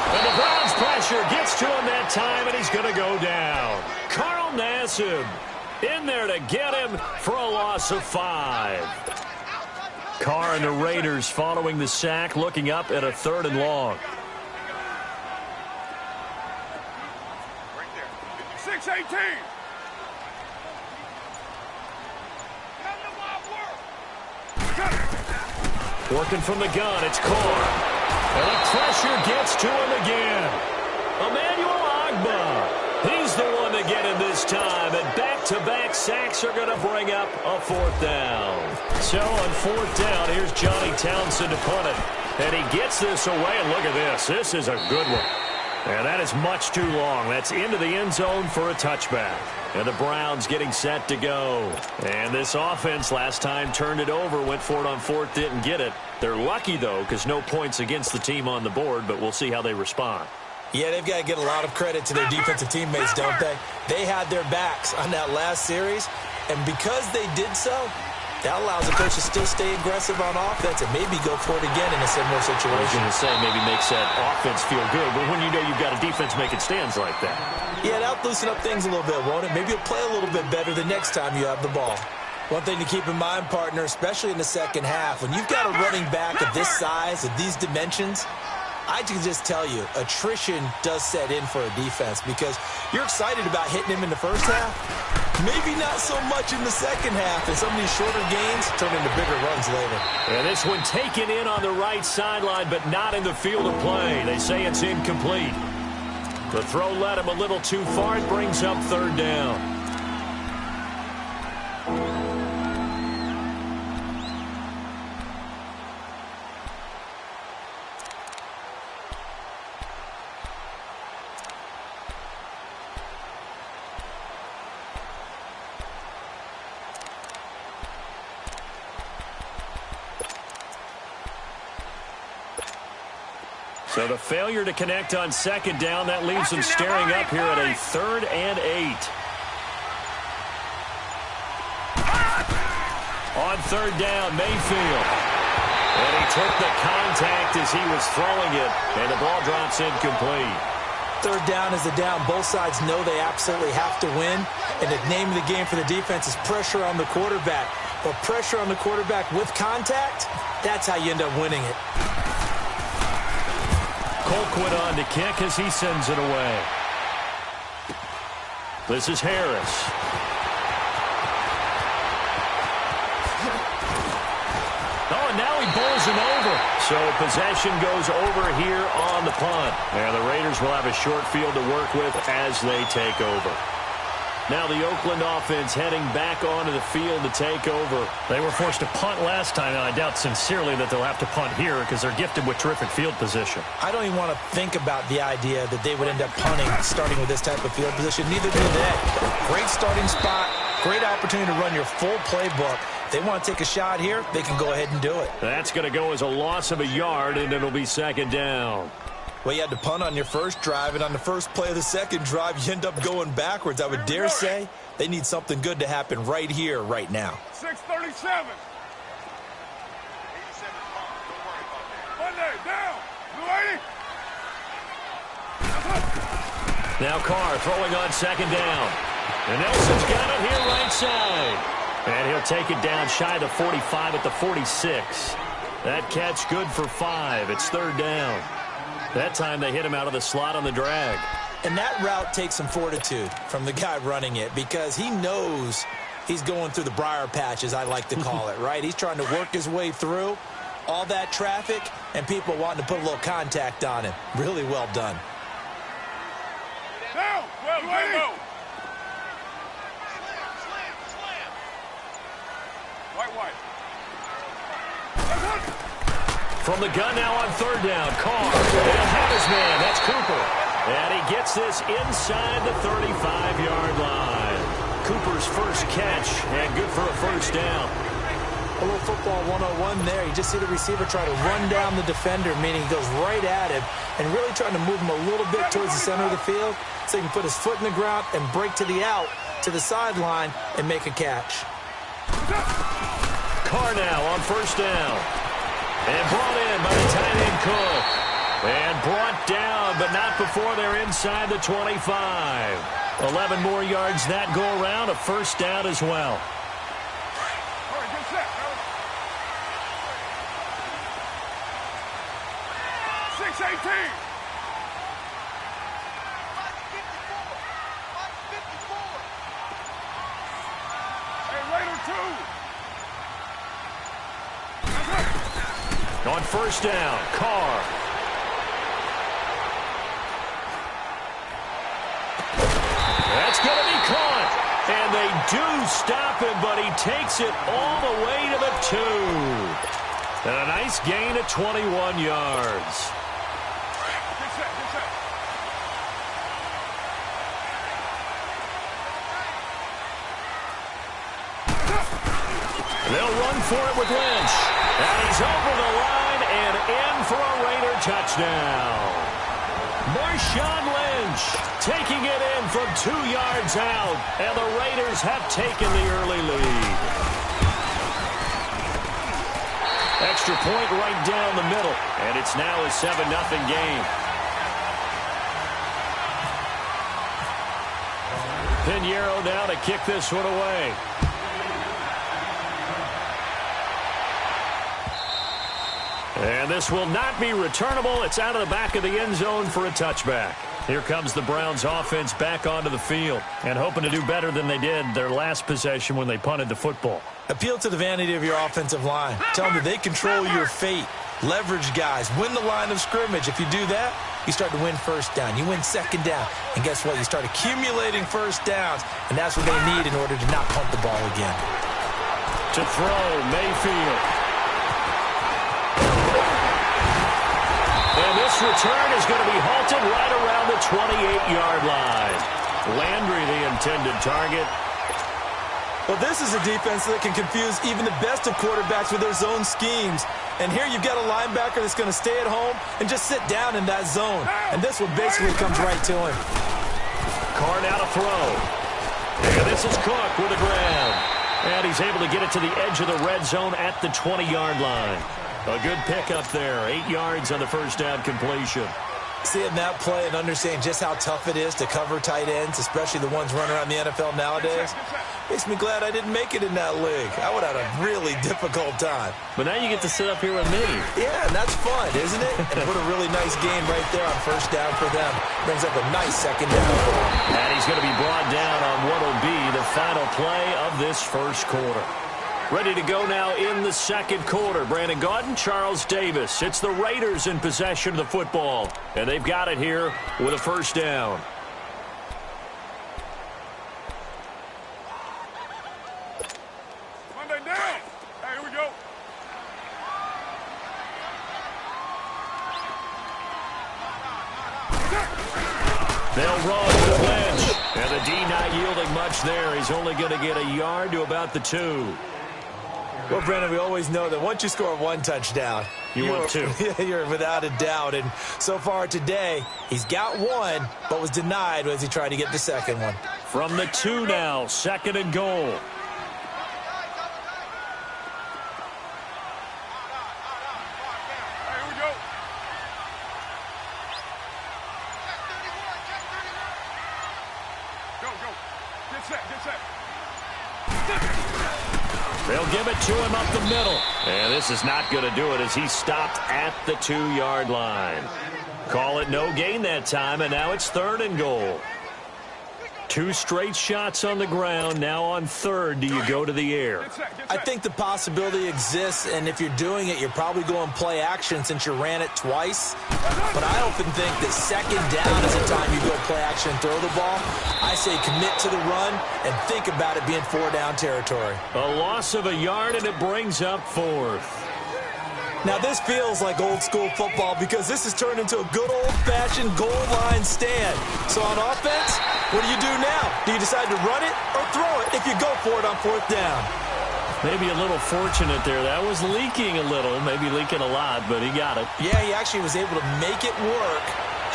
And the Browns pressure gets to him that time, and he's going to go down. Carl Nassib in there to get him for a loss of 5. Carr and the Raiders following the sack, looking up at a 3rd and long. Right there. 6-18. Working from the gun, it's Carr. And the pressure gets to him again. Emmanuel Ogbah. He's the one to get him this time. And back-to-back sacks are going to bring up a 4th down. So on 4th down, here's Johnny Townsend to punt it. And he gets this away. And look at this. This is a good one. And that is much too long. That's into the end zone for a touchback. And the Browns getting set to go. And this offense last time turned it over, went for it on 4th, didn't get it. They're lucky, though, because no points against the team on the board, but we'll see how they respond. Yeah, they've got to get a lot of credit to their defensive teammates, don't they? They had their backs on that last series, and because they did so, that allows the coach to still stay aggressive on offense and maybe go for it again in a similar situation. I was going to say maybe makes that offense feel good, but when you know you've got a defense making stands like that. Yeah, that'll loosen up things a little bit, won't it? Maybe you'll play a little bit better the next time you have the ball. One thing to keep in mind, partner, especially in the second half, when you've got a running back of this size, of these dimensions, I can just tell you, attrition does set in for a defense because you're excited about hitting him in the first half. Maybe not so much in the second half, and some of these shorter gains turn into bigger runs later. And this one taken in on the right sideline, but not in the field of play. They say it's incomplete. The throw led him a little too far. It brings up 3rd down. So the failure to connect on 2nd down, that leaves them staring up here at a 3rd and 8. On 3rd down, Mayfield. And he took the contact as he was throwing it, and the ball drops incomplete. 3rd down is a down. Both sides know they absolutely have to win, and the name of the game for the defense is pressure on the quarterback. But pressure on the quarterback with contact, that's how you end up winning it. Colquitt on to kick as he sends it away. This is Harris. Oh, and now he bowls him over. So possession goes over here on the punt. And the Raiders will have a short field to work with as they take over. Now the Oakland offense heading back onto the field to take over. They were forced to punt last time, and I doubt sincerely that they'll have to punt here because they're gifted with terrific field position. I don't even want to think about the idea that they would end up punting starting with this type of field position. Neither do they. Great starting spot, great opportunity to run your full playbook. If they want to take a shot here, they can go ahead and do it. That's going to go as a loss of a yard, and it'll be 2nd down. Well, you had to punt on your first drive, and on the first play of the second drive, you end up going backwards. I would dare say they need something good to happen right here, right now. 6:37. Monday, down. Now Carr throwing on 2nd down. And Nelson's got it here right side. And he'll take it down shy of the 45 at the 46. That catch good for 5. It's 3rd down. That time they hit him out of the slot on the drag. And that route takes some fortitude from the guy running it because he knows he's going through the briar patch, as I like to call it, right? He's trying to work his way through all that traffic and people wanting to put a little contact on him. Really well done. go, go. White. From the gun now on third down. Carr. And had his man. That's Cooper. And he gets this inside the 35-yard line. Cooper's first catch. And good for a first down. A little football 101 there. You just see the receiver try to run down the defender, meaning he goes right at him and really trying to move him a little bit towards the center of the field so he can put his foot in the ground and break to the out, to the sideline, and make a catch. Carr now on first down. And brought in by the tight end Cook. And brought down, but not before they're inside the 25. 11 more yards that go around, a first down as well. 6-18. Hey, Raider 2. On first down, Carr. That's going to be caught. And they do stop him, but he takes it all the way to the 2. And a nice gain of 21 yards. They'll run for it with Lynch. And he's over the line and in for a Raider touchdown. Marshawn Lynch taking it in from 2 yards out. And the Raiders have taken the early lead. Extra point right down the middle. And it's now a 7-0 game. Pinheiro now to kick this one away. And this will not be returnable. It's out of the back of the end zone for a touchback. Here comes the Browns offense back onto the field and hoping to do better than they did their last possession when they punted the football. Appeal to the vanity of your offensive line. Tell them that they control your fate. Leverage guys. Win the line of scrimmage. If you do that, you start to win first down. You win second down. And guess what? You start accumulating first downs. And that's what they need in order to not punt the ball again. To throw, Mayfield. And this return is going to be halted right around the 28-yard line. Landry, the intended target. Well, this is a defense that can confuse even the best of quarterbacks with their zone schemes. And here you've got a linebacker that's going to stay at home and just sit down in that zone. And this one basically comes right to him. Carr now to throw. And this is Cook with a grab. And he's able to get it to the edge of the red zone at the 20-yard line. A good pickup there. 8 yards on the first down completion. Seeing that play and understanding just how tough it is to cover tight ends, especially the ones running around the NFL nowadays, makes me glad I didn't make it in that league. I would have had a really difficult time. But now you get to sit up here with me. Yeah, and that's fun, isn't it? And put a really nice game right there on first down for them. Brings up a nice second down for them. And he's going to be brought down on what will be the final play of this first quarter. Ready to go now in the second quarter. Brandon Gaudin, Charles Davis. It's the Raiders in possession of the football. And they've got it here with a first down. Monday down. Hey, here we go. They'll run with Lynch. And the D not yielding much there. He's only going to get a yard to about the 2. Well, Brandon, we always know that once you score one touchdown, you want 2. You're without a doubt. And so far today, he's got one, but was denied as he tried to get the second one. From the 2 now, second and goal. Hey, here we go. Go. Get set. They'll give it to him up the middle. And this is not going to do it as he stopped at the 2-yard line. Call it no gain that time, and now it's third and goal. 2 straight shots on the ground. Now on third, do you go to the air? I think the possibility exists, and if you're doing it, you're probably going play action since you ran it twice. But I often think that second down is the time you go play action and throw the ball. I say commit to the run and think about it being 4-down territory. A loss of a yard, and it brings up fourth. Now, this feels like old-school football because this has turned into a good old-fashioned goal line stand. So on offense, what do you do now? Do you decide to run it or throw it if you go for it on 4th down? Maybe a little fortunate there. That was leaking a little, maybe leaking a lot, but he got it. Yeah, he actually was able to make it work.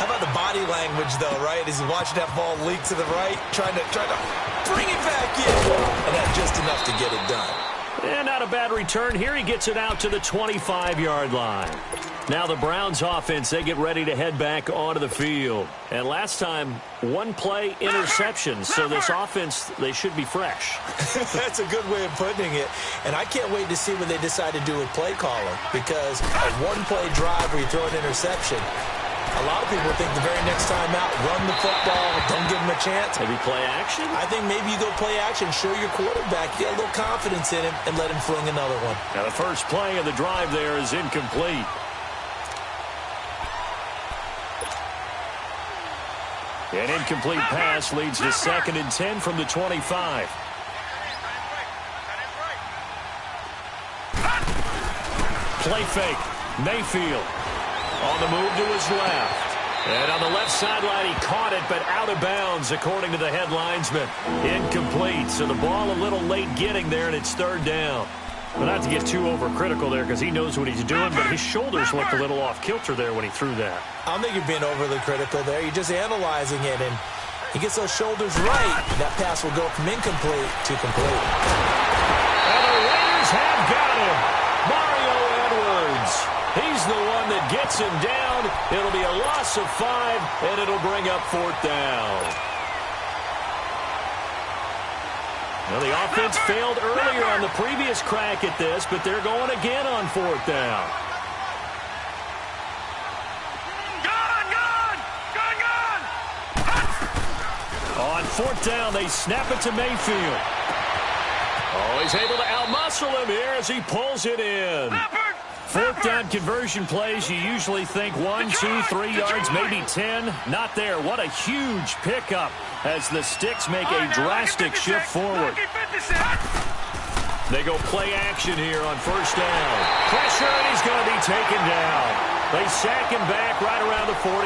How about the body language, though, right? As he's watching that ball leak to the right, trying to bring it back in. And that's just enough to get it done. And not a bad return here. He gets it out to the 25-yard line. Now the Browns offense, they get ready to head back onto the field. And last time, 1-play interception. So this offense, they should be fresh. That's a good way of putting it. And I can't wait to see what they decide to do with play calling. Because a 1-play drive where you throw an interception, a lot of people think the very next time out, run the football, don't give them a chance. Maybe play action? I think maybe you go play action, show your quarterback, get a little confidence in him, and let him fling another one. Now the first play of the drive there is incomplete. An incomplete pass leads to 2nd and 10 from the 25. Play fake. Mayfield on the move to his left. And on the left sideline, he caught it, but out of bounds, according to the head linesman. Incomplete. So the ball a little late getting there, and it's 3rd down. But not to get too overcritical there because he knows what he's doing, but his shoulders looked a little off-kilter there when he threw that. I don't think you're being overly critical there. You're just analyzing it, and he gets those shoulders right. That pass will go from incomplete to complete. And the Raiders have got him. Mario Edwards. He's the one that gets him down. It'll be a loss of 5, and it'll bring up 4th down. Well, the offense failed earlier on the previous crack at this, but they're going again on 4th down. On 4th down, they snap it to Mayfield. Oh, he's able to outmuscle him here as he pulls it in. 4th down conversion plays, you usually think 1, 2, 3 yards, maybe 10. Not there. What a huge pickup as the Sticks make a drastic shift forward. They go play action here on 1st down. Pressure, and he's going to be taken down. They sack him back right around the 44.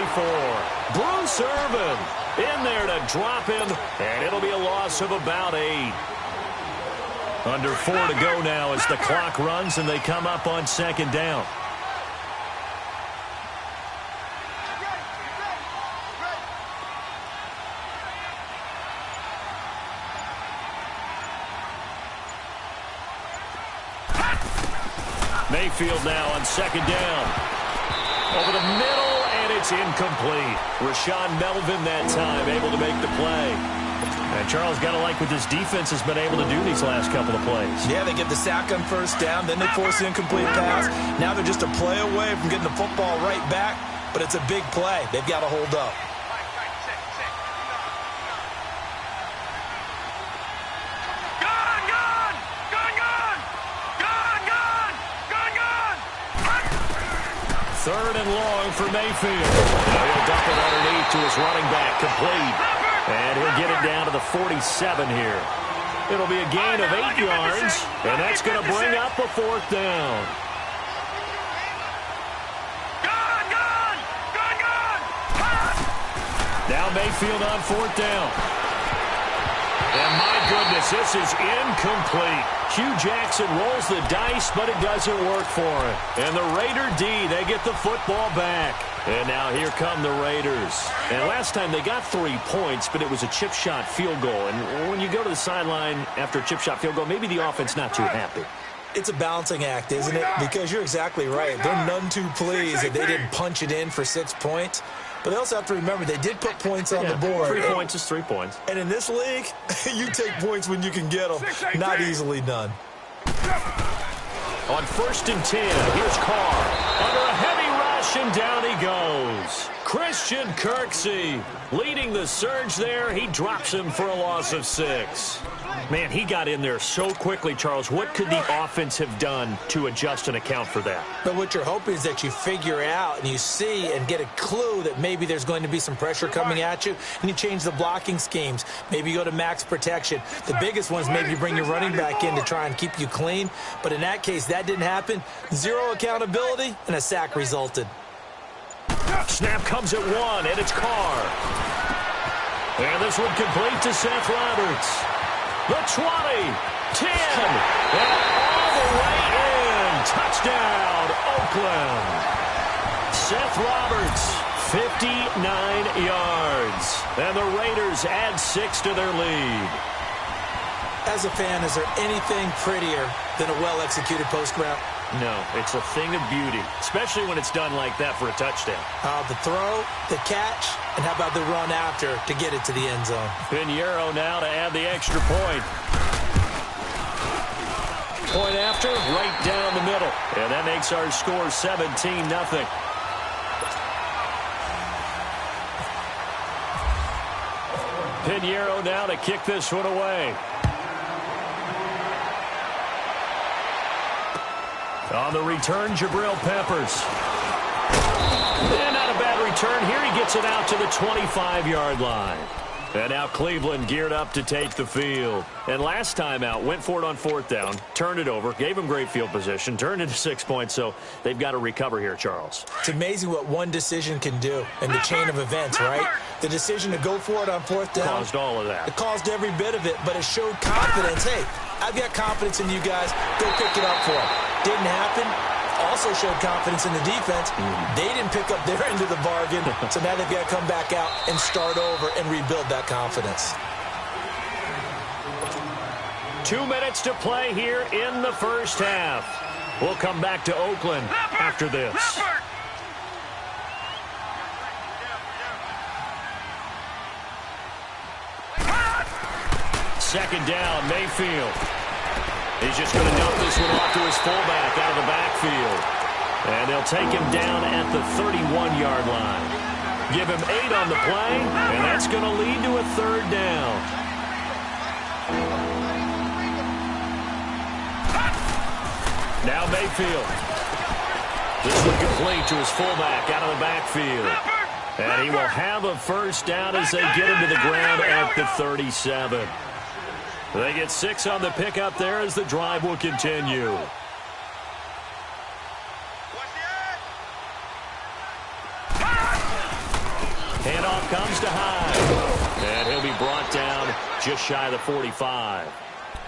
Bruce Irvin in there to drop him, and it'll be a loss of about 8. Under 4 to go now as the clock runs and they come up on 2nd down. Mayfield now on 2nd down. Over the middle, and it's incomplete. Rashawn Melvin that time able to make the play. And Charles, got to like what this defense has been able to do these last couple of plays. Yeah, they get the sack on 1st down, then they force the incomplete pass. Now they're just a play away from getting the football right back, but it's a big play. They've got to hold up. Third and long for Mayfield. Now he'll dump it underneath to his running back, complete. And he'll get it down to the 47 here. It'll be a gain of 8 yards, and that's going to bring up a 4th down. Now Mayfield on 4th down. And my goodness, this is incomplete. Hugh Jackson rolls the dice, but it doesn't work for him. And the Raider D, they get the football back. And now here come the Raiders. And last time they got 3 points, but it was a chip shot field goal. And when you go to the sideline after a chip shot field goal, maybe the offense not too happy. It's a balancing act, isn't it? Because you're exactly right. They're none too pleased that they didn't punch it in for 6 points. But they also have to remember they did put points on the board. 3 points is 3 points. And in this league, you take points when you can get them. Not easily done. On 1st and 10, here's Carr. Under a heavy rush, and down he goes. Christian Kirksey leading the surge there. He drops him for a loss of 6. Man, he got in there so quickly, Charles. What could the offense have done to adjust and account for that? But what you're hoping is that you figure out and you see and get a clue that maybe there's going to be some pressure coming at you, and you change the blocking schemes. Maybe you go to max protection. The biggest one is maybe you bring your running back in to try and keep you clean. But in that case, that didn't happen. 0 accountability, and a sack resulted. Snap comes at 1, and it's Carr. And this one complete to Seth Roberts. The 20, 10, and all the way in. Touchdown, Oakland. Seth Roberts, 59 yards. And the Raiders add 6 to their lead. As a fan, is there anything prettier than a well-executed post route? No, it's a thing of beauty, especially when it's done like that for a touchdown. The throw, the catch, and how about the run after to get it to the end zone? Pinheiro now to add the extra point. Point after, right down the middle. And that makes our score 17-0. Pinheiro now to kick this one away. On the return, Jabril Peppers. And not a bad return here. He gets it out to the 25-yard line. And now Cleveland geared up to take the field. And last time out, went for it on 4th down, turned it over, gave him great field position, turned it to 6 points, so they've got to recover here, Charles. It's amazing what one decision can do in the chain of events, right? The decision to go for it on 4th down. Caused all of that. It caused every bit of it, but it showed confidence. Hey, I've got confidence in you guys. Go pick it up for them. Didn't happen. Also showed confidence in the defense. They didn't pick up their end of the bargain, so now they've got to come back out and start over and rebuild that confidence. 2 minutes to play here in the first half. We'll come back to Oakland after this. Second down, Mayfield. He's just going to dump this one off to his fullback out of the backfield. And they'll take him down at the 31-yard line. Give him 8 on the play, and that's going to lead to a 3rd down. Now Mayfield. This one complete to his fullback out of the backfield. And he will have a 1st down as they get him to the ground at the 37. They get 6 on the pickup there as the drive will continue. Handoff comes to Hyde. And he'll be brought down just shy of the 45.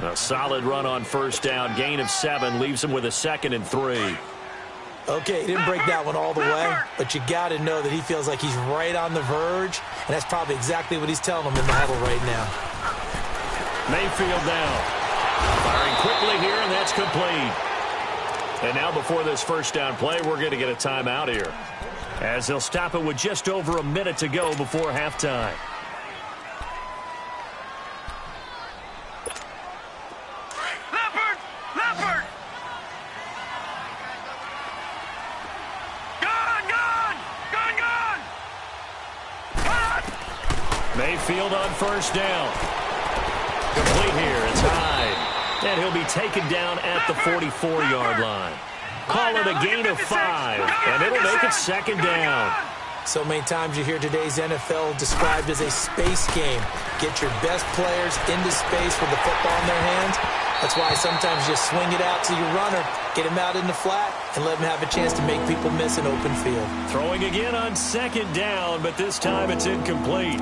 A solid run on 1st down. Gain of 7 leaves him with a 2nd and 3. Okay, he didn't break that one all the way, but you got to know that he feels like he's right on the verge, and that's probably exactly what he's telling them in the huddle right now. Mayfield now. Firing quickly here, and that's complete. And now before this 1st down play, we're going to get a timeout here, as they'll stop it with just over a minute to go before halftime. Mayfield on 1st down. Complete here. It's Hyde. And he'll be taken down at the 44-yard line. Call it a gain of 5, and it'll make it 2nd down. So many times you hear today's NFL described as a space game. Get your best players into space with the football in their hands. That's why sometimes you swing it out to your runner, get him out in the flat, and let him have a chance to make people miss an open field. Throwing again on 2nd down, but this time it's incomplete.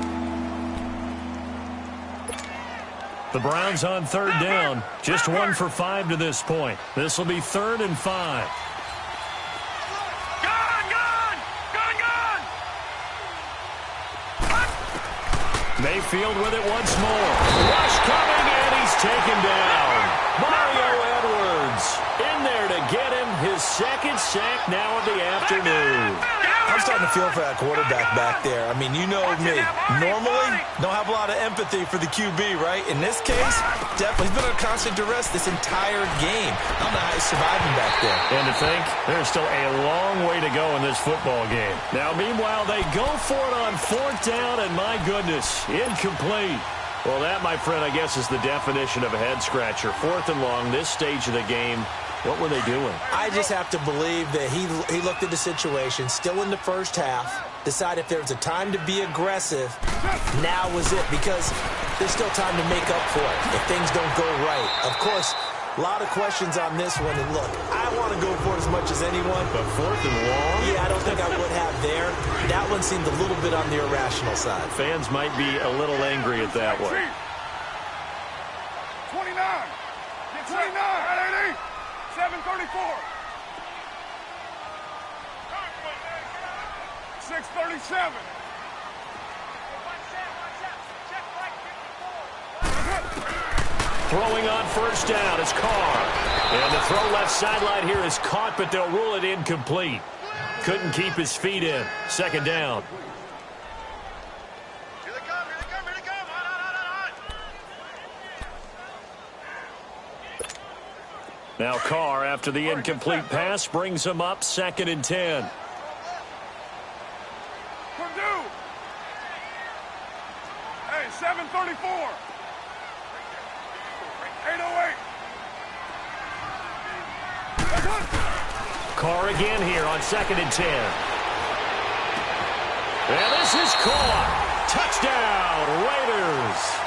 The Browns on 3rd down. Just 1 for 5 to this point. This will be 3rd and 5. Mayfield with it once more. Rush coming, and he's taken down. Mario Edwards in there to get him his 2nd sack now of the afternoon. I'm starting to feel for that quarterback back there. I mean, you know me. Normally, don't have a lot of empathy for the QB, right? In this case, definitely. He's been under constant duress this entire game. I don't know how he's surviving back there. And to think, there's still a long way to go in this football game. Now, meanwhile, they go for it on 4th down, and my goodness, incomplete. Well, that, my friend, I guess is the definition of a head-scratcher. 4th and long, this stage of the game. What were they doing? I just have to believe that he looked at the situation, still in the first half, decided if there was a time to be aggressive, now was it, because there's still time to make up for it if things don't go right. Of course, a lot of questions on this one, and look, I want to go for it as much as anyone. But 4th and long? Yeah, I don't think I would have there. That one seemed a little bit on the irrational side. Fans might be a little angry at that one. 29. 29. 7:34. 6:37. Throwing on 1st down is Carr. And the throw left sideline here is caught, but they'll rule it incomplete. Couldn't keep his feet in. 2nd down. Here they come. Now Carr, after the incomplete pass, brings him up 2nd and 10. Purdue. Hey, 7:34. 8:08. Carr again here on 2nd and 10. And this is caught. Touchdown, Raiders.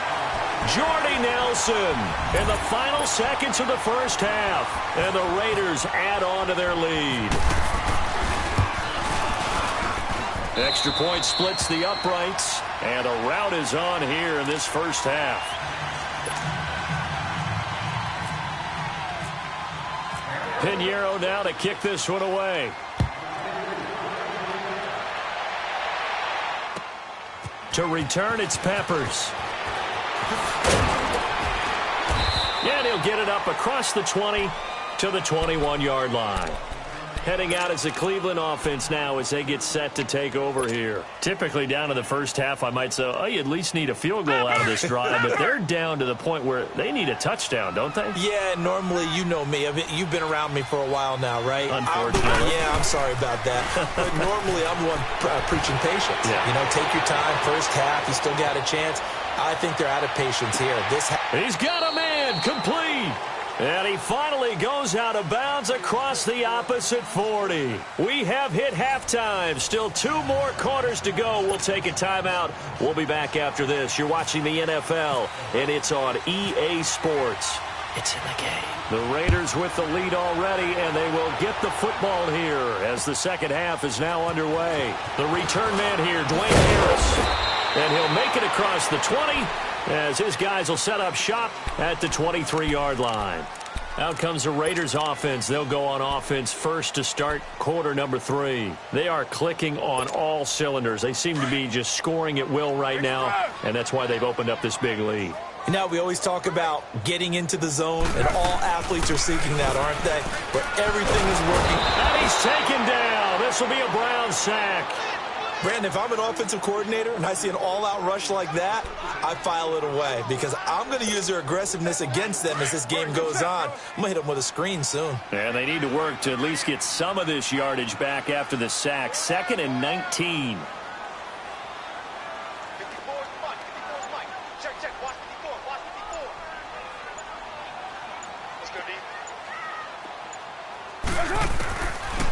Jordy Nelson in the final seconds of the first half. And the Raiders add on to their lead. Extra point splits the uprights. And a rout is on here in this first half. Pinheiro now to kick this one away. To return, it's Peppers. And he'll get it up across the 20 to the 21-yard line. Heading out as the Cleveland offense now as they get set to take over here. Typically down to the first half, I might say, oh, you at least need a field goal out of this drive, but they're down to the point where they need a touchdown, don't they? Yeah, normally, you know me. You've been around me for a while now, right? Unfortunately. I'm sorry about that. But normally, I'm the one preaching patience. Yeah. You know, take your time. First half, you still got a chance. I think they're out of patience here. He's got a man, complete. And he finally goes out of bounds across the opposite 40. We have hit halftime. Still 2 more quarters to go. We'll take a timeout. We'll be back after this. You're watching the NFL, and it's on EA Sports. It's in the game. The Raiders with the lead already, and they will get the football here as the second half is now underway. The return man here, Dwayne Harris. And he'll make it across the 20 as his guys will set up shop at the 23-yard line. Out comes the Raiders offense. They'll go on offense first to start quarter number 3. They are clicking on all cylinders. They seem to be just scoring at will right now, and that's why they've opened up this big lead. You know, we always talk about getting into the zone, and all athletes are seeking that, aren't they? Where everything is working. And he's taken down. This will be a Brown sack. Brandon, if I'm an offensive coordinator and I see an all-out rush like that, I file it away because I'm going to use their aggressiveness against them as this game goes on. I'm going to hit them with a screen soon. And they need to work to at least get some of this yardage back after the sack. 2nd and 19.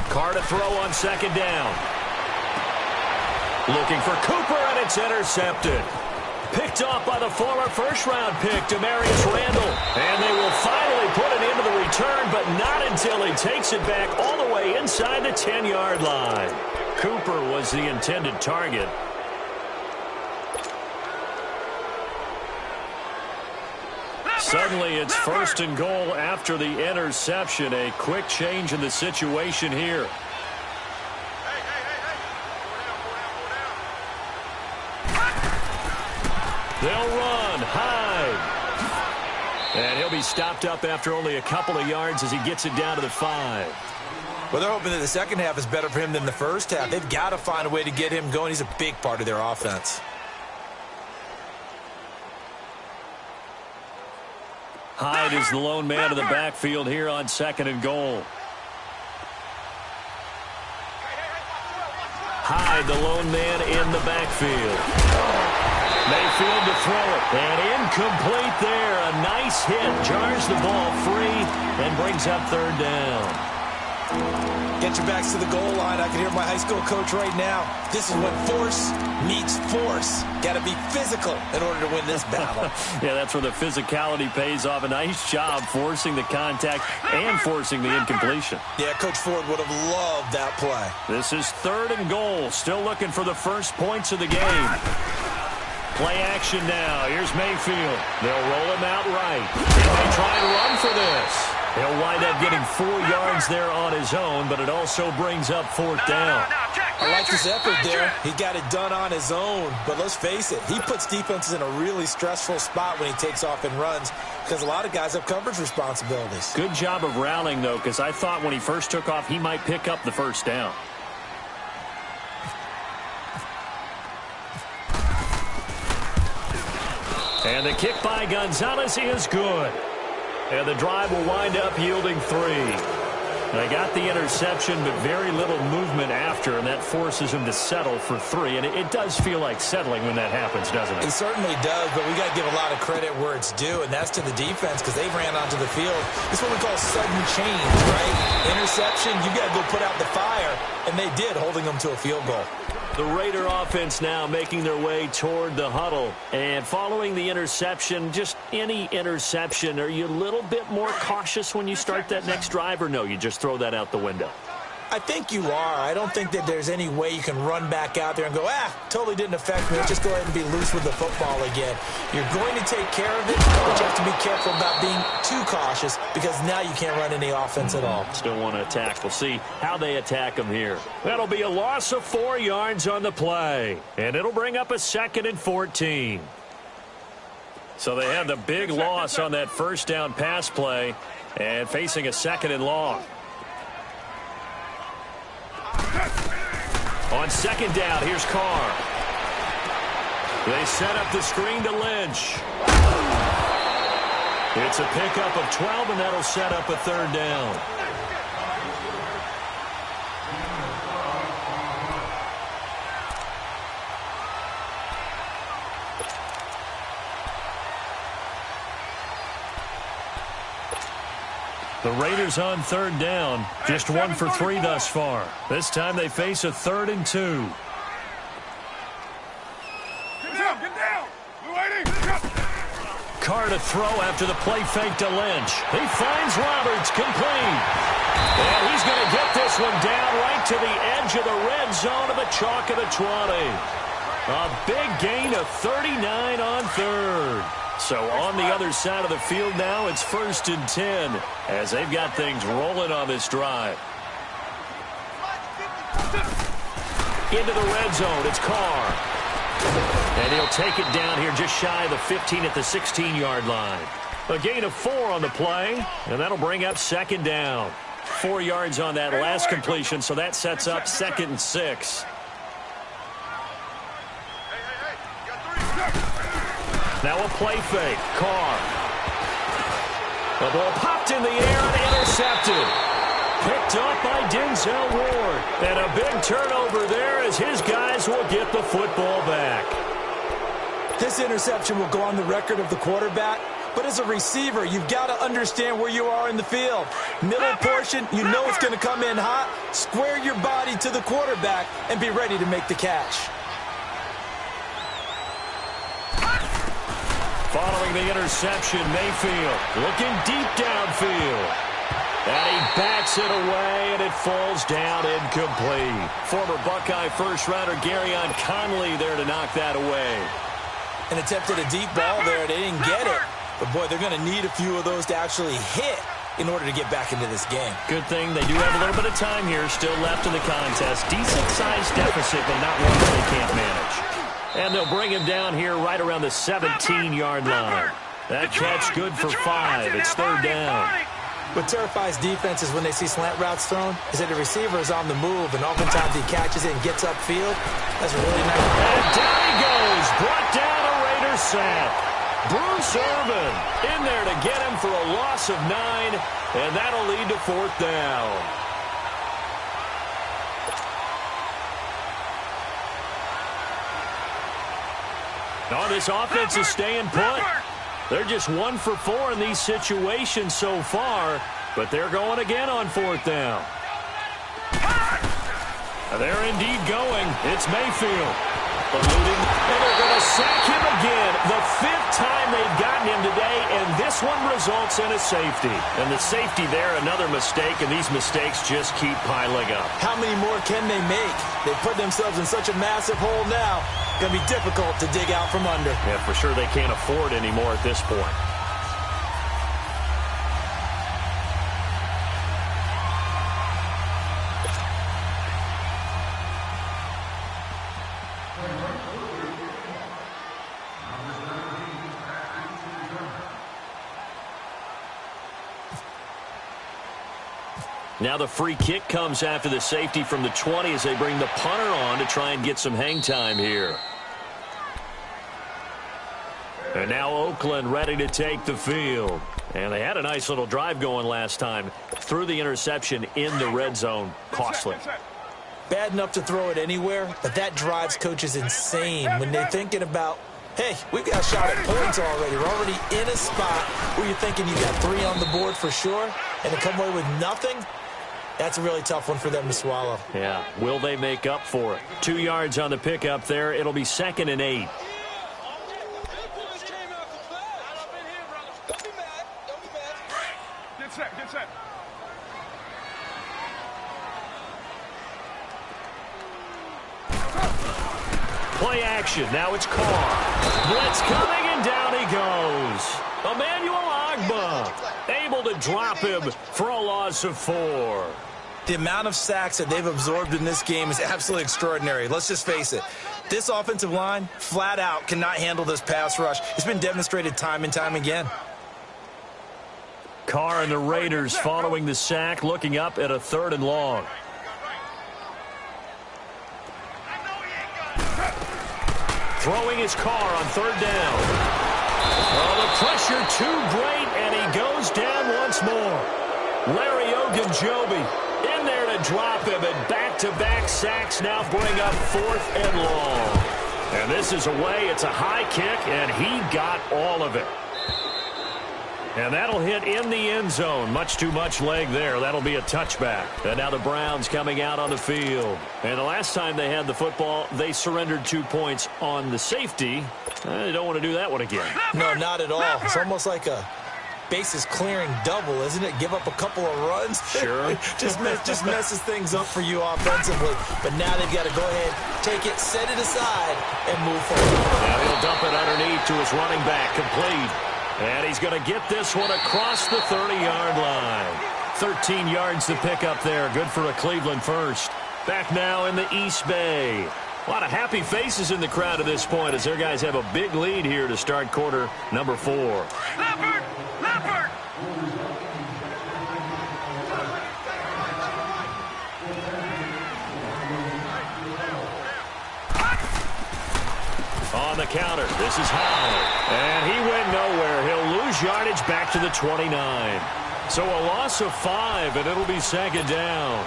Carr to throw on 2nd down. Looking for Cooper, and it's intercepted. Picked off by the former first-round pick, Demarius Randall. And they will finally put it into the return, but not until he takes it back all the way inside the 10-yard line. Cooper was the intended target. Suddenly, it's 1st and goal after the interception. A quick change in the situation here. They'll run. Hyde. And he'll be stopped up after only a couple of yards as he gets it down to the 5. Well, they're hoping that the second half is better for him than the first half. They've got to find a way to get him going. He's a big part of their offense. Hyde is the lone man in the backfield here on 2nd and goal. Hyde, the lone man in the backfield. Mayfield to throw it. And incomplete there. A nice hit. Jars the ball free and brings up 3rd down. Get your backs to the goal line. I can hear my high school coach right now. This is when force meets force. Got to be physical in order to win this battle. Yeah, that's where the physicality pays off. A nice job forcing the contact and forcing the incompletion. Yeah, Coach Ford would have loved that play. This is 3rd and goal. Still looking for the first points of the game. Play action now. Here's Mayfield. They'll roll him out right. He may try and run for this. He'll wind up getting 4 yards there on his own, but it also brings up 4th down. I like his effort there. He got it done on his own, but let's face it, he puts defenses in a really stressful spot when he takes off and runs because a lot of guys have coverage responsibilities. Good job of rallying, though, because I thought when he first took off, he might pick up the first down. And the kick by Gonzalez is good. And the drive will wind up yielding 3. They got the interception, but very little movement after, and that forces him to settle for 3. And it does feel like settling when that happens, doesn't it? It certainly does, but we got to give a lot of credit where it's due, and that's to the defense because they ran onto the field. It's what we call sudden change, right? Interception, you got to go put out the fire, and they did, holding them to a field goal. The Raider offense now making their way toward the huddle. And following the interception, just any interception, are you a little bit more cautious when you start that next drive, or no, you just throw that out the window? I think you are. I don't think that there's any way you can run back out there and go, totally didn't affect me. Let's just go ahead and be loose with the football again. You're going to take care of it, but you have to be careful about being too cautious because now you can't run any offense at all. Still want to attack. We'll see how they attack them here. That'll be a loss of 4 yards on the play, and it'll bring up a 2nd and 14. So they had the big loss on that first down pass play and facing a 2nd and long. On 2nd down, here's Carr. They set up the screen to Lynch. It's a pickup of 12, and that'll set up a 3rd down. The Raiders on 3rd down. Just 1 for 3 thus far. This time they face a 3rd and 2. Get down! Carr to throw after the play fake to Lynch. He finds Roberts, complete. And he's going to get this one down right to the edge of the red zone of the chalk of the 20. A big gain of 39 on 3rd. So on the other side of the field now, it's 1st and 10 as they've got things rolling on this drive. Into the red zone, it's Carr. And he'll take it down here just shy of the 15 at the 16-yard line. A gain of 4 on the play, and that'll bring up 2nd down. 4 yards on that last completion, so that sets up 2nd and 6. Now a play fake. Carr. The ball popped in the air and intercepted. Picked up by Denzel Ward. And a big turnover there as his guys will get the football back. This interception will go on the record of the quarterback, but as a receiver, you've got to understand where you are in the field. Middle portion, you know it's going to come in hot. Square your body to the quarterback and be ready to make the catch. Following the interception, Mayfield looking deep downfield. And he bats it away, and it falls down incomplete. Former Buckeye first-rounder Garyon Conley there to knock that away. And attempted a deep ball there. They didn't get it. But, boy, they're going to need a few of those to actually hit in order to get back into this game. Good thing they do have a little bit of time here still left in the contest. Decent-sized deficit, but not one that they can't manage. And they'll bring him down here right around the 17-yard line. That catch good for 5. It's 3rd down. What terrifies defenses when they see slant routes thrown is that the receiver is on the move, and oftentimes he catches it and gets upfield. That's a really nice. And down he goes. Brought down a Raider sack. Bruce Irvin in there to get him for a loss of 9, and that'll lead to 4th down. No, this offense is staying put. They're just 1 for 4 in these situations so far, but they're going again on 4th down. They're indeed going. It's Mayfield. Eluding, and they're going to sack him again. The 5th time they've gotten him today, and this one results in a safety. And the safety there, another mistake, and these mistakes just keep piling up. How many more can they make? They put themselves in such a massive hole now. Going to be difficult to dig out from under. Yeah, for sure they can't afford anymore at this point. Now the free kick comes after the safety from the 20 as they bring the punter on to try and get some hang time here. And now Oakland ready to take the field. And they had a nice little drive going last time. Threw the interception in the red zone. Costly. Bad enough to throw it anywhere, but that drives coaches insane when they're thinking about, hey, we've got a shot at points already. We're already in a spot where you're thinking you got 3 on the board for sure, and to come away with nothing, that's a really tough one for them to swallow. Yeah, will they make up for it? 2 yards on the pickup there. It'll be 2nd and 8. Get set. Play action. Now it's Carr. Blitz coming, and down he goes. Emmanuel Ogbah able to drop him for a loss of 4. The amount of sacks that they've absorbed in this game is absolutely extraordinary. Let's just face it. This offensive line, flat out, cannot handle this pass rush. It's been demonstrated time and time again. Carr and the Raiders following the sack, looking up at a 3rd and long. Throwing his Carr on 3rd down. Oh, the pressure too great, and he goes down once more. Larry Ogunjobi in there to drop him, and back-to-back sacks now bring up 4th and long. And this is away. It's a high kick, and he got all of it. And that'll hit in the end zone. Much too much leg there. That'll be a touchback. And now the Browns coming out on the field. And the last time they had the football, they surrendered 2 points on the safety. They don't want to do that one again. No, not at all. It's almost like a bases clearing double, isn't it? Give up a couple of runs. Sure. just messes things up for you offensively. But now they've got to go ahead, take it, set it aside, and move forward. Now he'll dump it underneath to his running back. Complete. And he's going to get this one across the 30-yard line. 13 yards to pick up there. Good for a Cleveland first. Back now in the East Bay. A lot of happy faces in the crowd at this point as their guys have a big lead here to start quarter number 4. Leopard! On the counter, this is high. And he went nowhere. He'll lose yardage back to the 29. So a loss of 5, and it'll be 2nd down.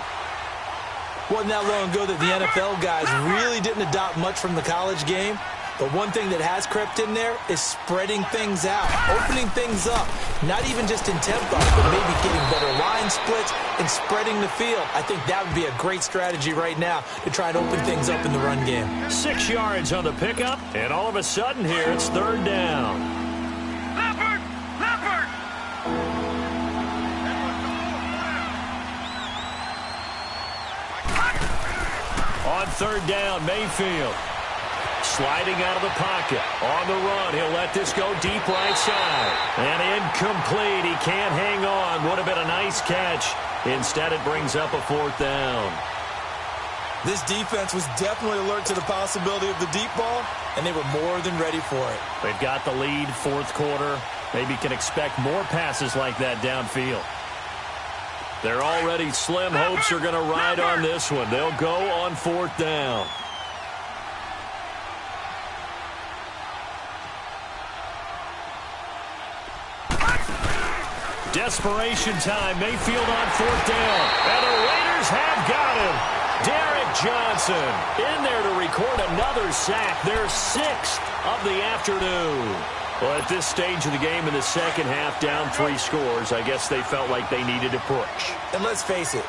Wasn't that long ago that the NFL guys really didn't adopt much from the college game. But one thing that has crept in there is spreading things out, opening things up, not even just in tempo, but maybe getting better line splits and spreading the field. I think that would be a great strategy right now to try and open things up in the run game. 6 yards on the pickup, and all of a sudden here it's 3rd down. Leopard! On 3rd down, Mayfield. Sliding out of the pocket. On the run, he'll let this go deep right side. And incomplete. He can't hang on. Would have been a nice catch. Instead, it brings up a 4th down. This defense was definitely alert to the possibility of the deep ball, and they were more than ready for it. They've got the lead, 4th quarter. Maybe can expect more passes like that downfield. Their already slim hopes are going to ride on this one. They'll go on 4th down. Desperation time. Mayfield on 4th down. And the Raiders have got him. Derek Johnson in there to record another sack. Their 6th of the afternoon. Well, at this stage of the game in the second half, down 3 scores, I guess they felt like they needed to push. And let's face it,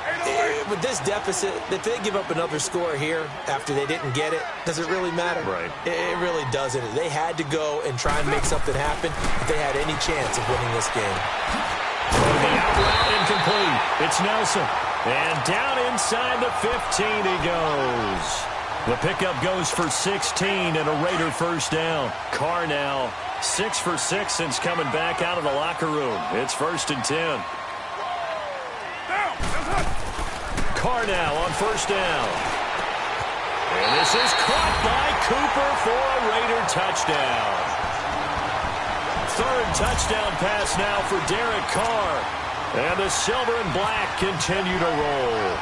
with this deficit, if they give up another score here after they didn't get it, does it really matter? Right. It really doesn't. They had to go and try and make something happen if they had any chance of winning this game. The out route incomplete. It's Nelson. And down inside the 15 he goes. The pickup goes for 16 and a Raider first down. Carr now 6 for 6 since coming back out of the locker room. It's 1st and 10. Carr now on 1st down. And this is caught by Cooper for a Raider touchdown. 3rd touchdown pass now for Derek Carr. And the silver and black continue to roll.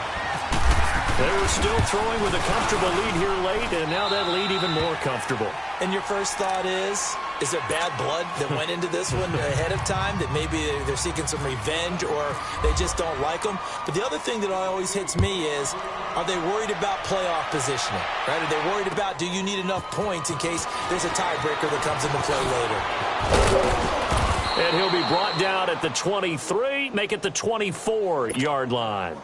They were still throwing with a comfortable lead here late, and now that lead even more comfortable. And your first thought is there bad blood that went into this one ahead of time, that maybe they're seeking some revenge or they just don't like them? But the other thing that always hits me is, are they worried about playoff positioning? Right? Are they worried about, do you need enough points in case there's a tiebreaker that comes into play later? And he'll be brought down at the 23, make it the 24-yard line.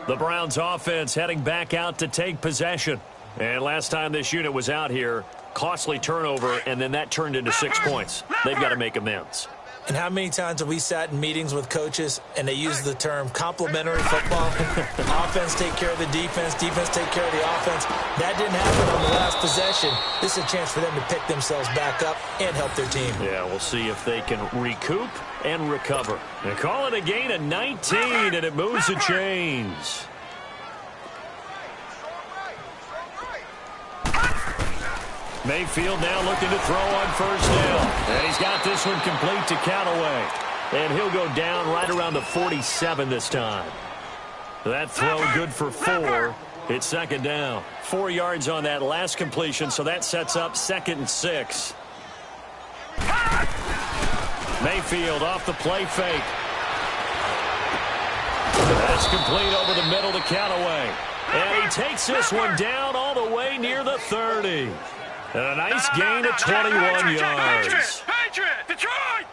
The Browns offense heading back out to take possession. And last time this unit was out here, costly turnover, and then that turned into 6 points. They've got to make amends. And how many times have we sat in meetings with coaches and they use the term complementary football? Offense take care of the defense, defense take care of the offense. That didn't happen on the last possession. This is a chance for them to pick themselves back up and help their team. Yeah, we'll see if they can recoup and recover. They call it a gain of 19, and it moves the chains. Mayfield now looking to throw on 1st down. And he's got this one complete to Callaway. And he'll go down right around the 47 this time. That throw good for 4. It's 2nd down. 4 yards on that last completion, so that sets up 2nd and 6. Mayfield off the play fake. That's complete over the middle to Callaway. And he takes this one down all the way near the 30. And a nice gain of 21 yards. Detroit!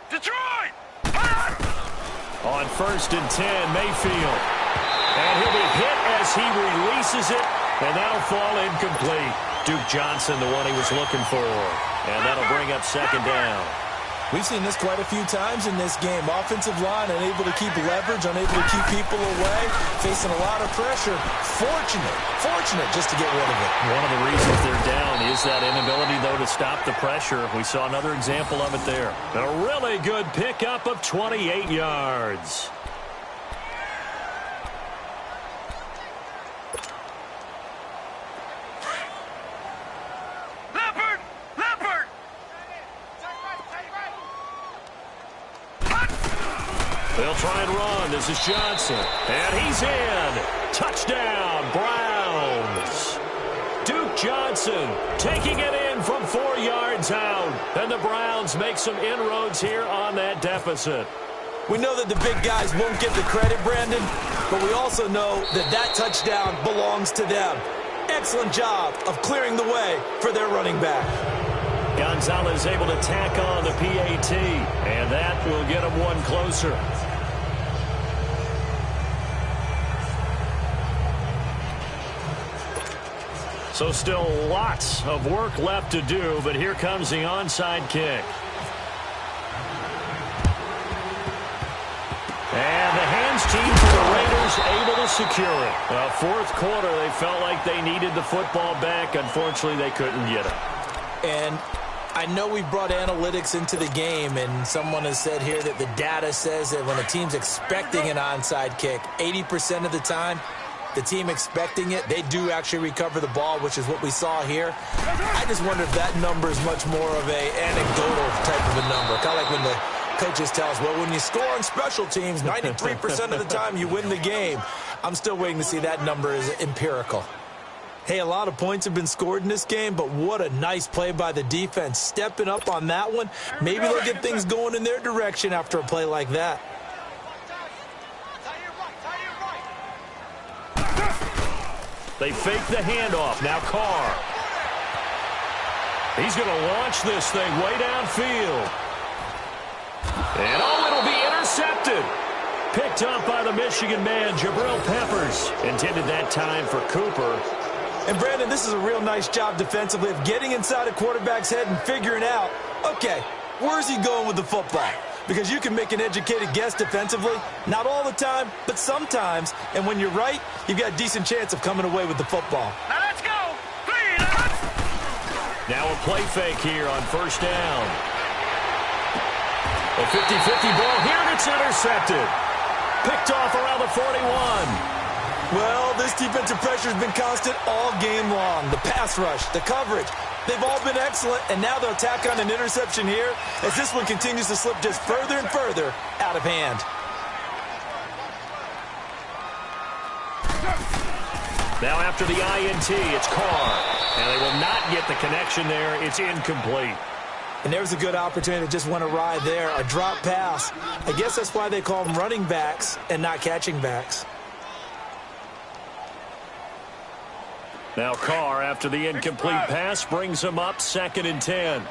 On 1st and 10, Mayfield. And he'll be hit as he releases it, and that'll fall incomplete. Duke Johnson, the one he was looking for. And that'll bring up 2nd down. We've seen this quite a few times in this game. Offensive line unable to keep leverage, unable to keep people away, facing a lot of pressure. Fortunate just to get rid of it. One of the reasons they're down is that inability, though, to stop the pressure. We saw another example of it there. A really good pickup of 28 yards. They'll try and run. This is Johnson. And he's in. Touchdown, Browns. Duke Johnson taking it in from 4 yards out. And the Browns make some inroads here on that deficit. We know that the big guys won't get the credit, Brandon, but we also know that that touchdown belongs to them. Excellent job of clearing the way for their running back. Gonzalez able to tack on the PAT, and that will get him one closer. So still lots of work left to do, but here comes the onside kick. And the hands team for the Raiders able to secure it. Well, 4th quarter, they felt like they needed the football back. Unfortunately, they couldn't get it. And I know we brought analytics into the game, and someone has said here that the data says that when a team's expecting an onside kick, 80% of the time, the team expecting it, they do actually recover the ball, which is what we saw here. I just wonder if that number is much more of a anecdotal type of a number. Kind of like when the coaches tell us, well, when you score on special teams, 93% of the time you win the game. I'm still waiting to see that number is empirical. Hey, a lot of points have been scored in this game, but what a nice play by the defense. Stepping up on that one. Maybe they'll get things going in their direction after a play like that. They fake the handoff. Now Carr. He's going to launch this thing way downfield. And it'll be intercepted. Picked up by the Michigan man, Jabril Peppers. Intended that time for Cooper. And, Brandon, this is a real nice job defensively of getting inside a quarterback's head and figuring out, okay, where's he going with the football? Because you can make an educated guess defensively, not all the time, but sometimes. And when you're right, you've got a decent chance of coming away with the football. Now let's go. Now a play fake here on first down. A 50-50 ball here, and it's intercepted. Picked off around the 41. Well, this defensive pressure has been constant all game long. The pass rush, the coverage, they've all been excellent, and now they'll tack on an interception here as this one continues to slip just further and further out of hand. Now after the INT, it's Carr. And they will not get the connection there. It's incomplete. And there was a good opportunity that just went awry there, a drop pass. I guess that's why they call them running backs and not catching backs. Now Carr, after the incomplete pass, brings him up 2nd and 10.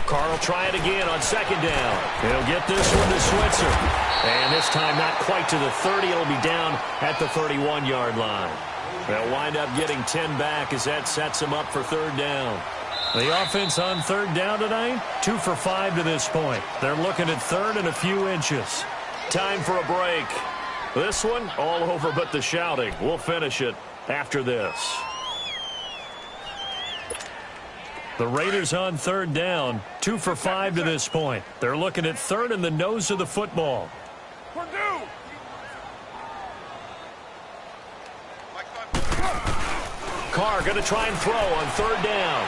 Carr will try it again on 2nd down. He'll get this one to Switzer. And this time not quite to the 30. It'll be down at the 31-yard line. They'll wind up getting 10 back as that sets them up for 3rd down. The offense on 3rd down tonight, 2 for 5 to this point. They're looking at 3rd and a few inches. Time for a break. This one, all over but the shouting. We'll finish it after this. The Raiders on 3rd down, 2 for 5 to this point. They're looking at 3rd and the nose of the football. Carr going to try and throw on 3rd down.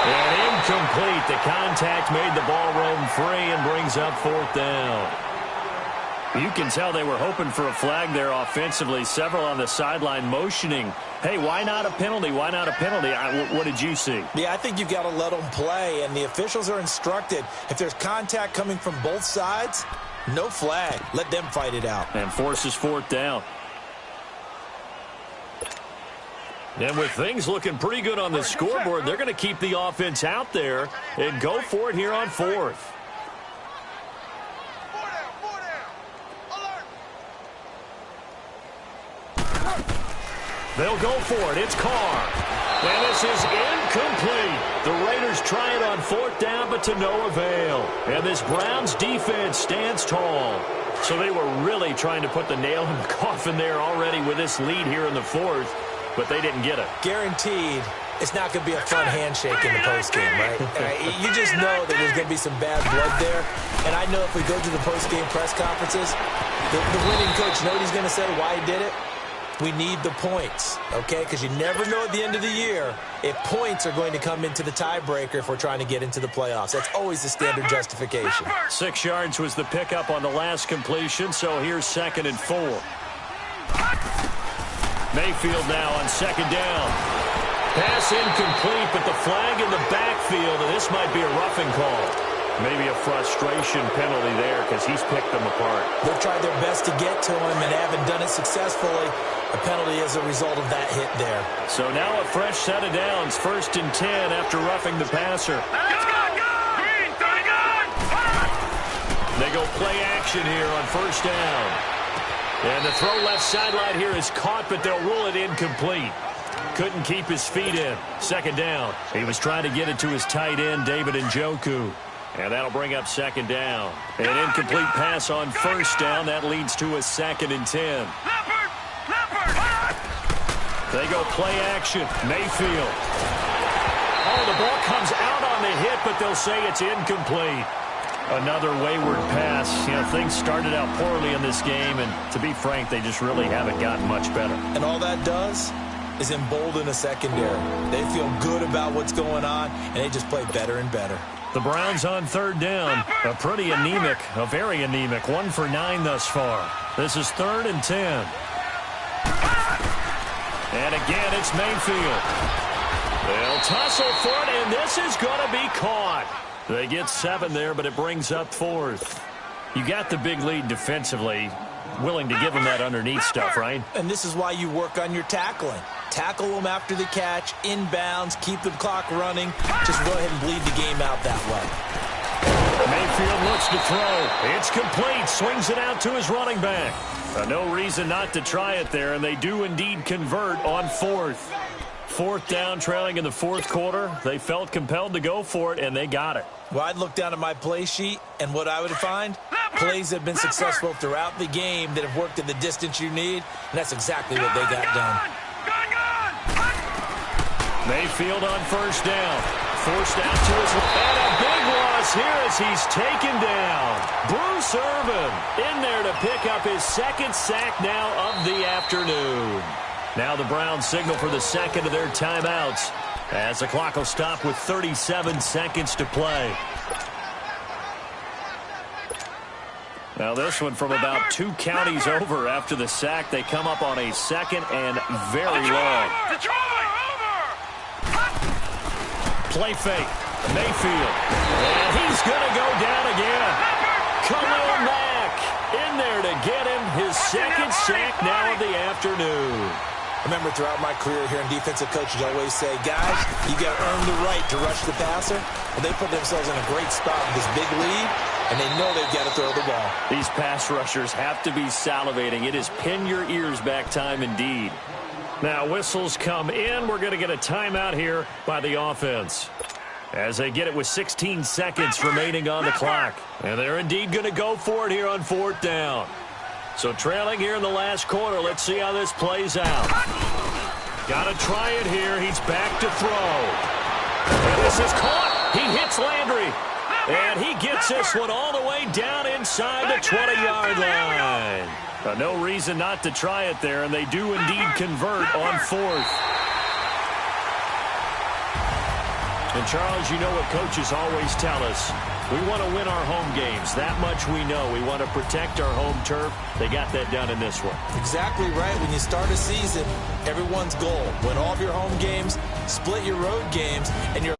And incomplete. The contact made the ball roam free and brings up 4th down. You can tell they were hoping for a flag there offensively. Several on the sideline motioning, hey, why not a penalty? Why not a penalty? What did you see? Yeah, I think you've got to let them play, and the officials are instructed. If there's contact coming from both sides, no flag. Let them fight it out. And forces 4th down. And with things looking pretty good on the scoreboard, they're going to keep the offense out there and go for it here on 4th. They'll go for it. It's Carr. And this is incomplete. The Raiders try it on 4th down, but to no avail. And this Browns defense stands tall. So they were really trying to put the nail in the coffin there already with this lead here in the 4th. But they didn't get it. Guaranteed, it's not going to be a fun handshake in the postgame, right? You just know that there's going to be some bad blood there. And I know if we go to the postgame press conferences, the winning coach, know what he's going to say, why he did it? We need the points, okay? Because you never know at the end of the year if points are going to come into the tiebreaker if we're trying to get into the playoffs. That's always the standard justification. 6 yards was the pickup on the last completion, so here's 2nd and 4. Mayfield now on 2nd down. Pass incomplete, but the flag in the backfield, and this might be a roughing call. Maybe a frustration penalty there because he's picked them apart. They've tried their best to get to him and haven't done it successfully. A penalty as a result of that hit there. So now a fresh set of downs, 1st and 10 after roughing the passer. They go play action here on 1st down. And the throw left sideline here is caught, but they'll rule it incomplete. Couldn't keep his feet in. 2nd down. He was trying to get it to his tight end, David Njoku. And that'll bring up 2nd down. An incomplete pass on 1st down. That leads to a 2nd and 10. They go play action. Mayfield. Oh, the ball comes out on the hit, but they'll say it's incomplete. Another wayward pass. You know, things started out poorly in this game, and to be frank, they just really haven't gotten much better. And all that does is embolden a secondary. They feel good about what's going on, and they just play better and better. The Browns on third down. A very anemic 1 for 9 thus far. This is 3rd and 10. And again, it's Mayfield. They'll tussle for it, and this is going to be caught. They get 7 there, but it brings up 4th. You got the big lead defensively. Willing to give them that underneath stuff, right? And this is why you work on your tackling. Tackle them after the catch, inbounds, keep the clock running. Just go ahead and bleed the game out that way. Mayfield looks to throw. It's complete. Swings it out to his running back. No reason not to try it there, and they do indeed convert on 4th. 4th down, trailing in the 4th quarter. They felt compelled to go for it, and they got it. Well, I'd look down at my play sheet, and what I would find, plays have been successful throughout the game that have worked at the distance you need, and that's exactly what they got done. Mayfield on 1st down. Forced out to his left. And a big loss here as he's taken down. Bruce Irvin in there to pick up his 2nd sack now of the afternoon. Now the Browns signal for the 2nd of their timeouts as the clock will stop with 37 seconds to play. Now this one from about 2 counties over after the sack. They come up on a 2nd and very long. Play fake. Mayfield. And he's going to go down again. Khalil Mack in there to get him his 2nd sack now of the afternoon. Remember, throughout my career here in defensive coaches, I always say, guys, you got to earn the right to rush the passer. And they put themselves in a great spot with this big lead, and they know they've got to throw the ball. These pass rushers have to be salivating. It is pin your ears back time indeed. Now whistles come in. We're going to get a timeout here by the offense as they get it with 16 seconds remaining on the clock. And they're indeed going to go for it here on 4th down. So trailing here in the last quarter. Let's see how this plays out. Got to try it here. He's back to throw. And this is caught. He hits Landry. And he gets this one all the way down inside the 20-yard line. No reason not to try it there, and they do indeed convert on 4th. And, Charles, you know what coaches always tell us. We want to win our home games. That much we know. We want to protect our home turf. They got that done in this one. Exactly right. When you start a season, everyone's goal, win all of your home games, split your road games, and you're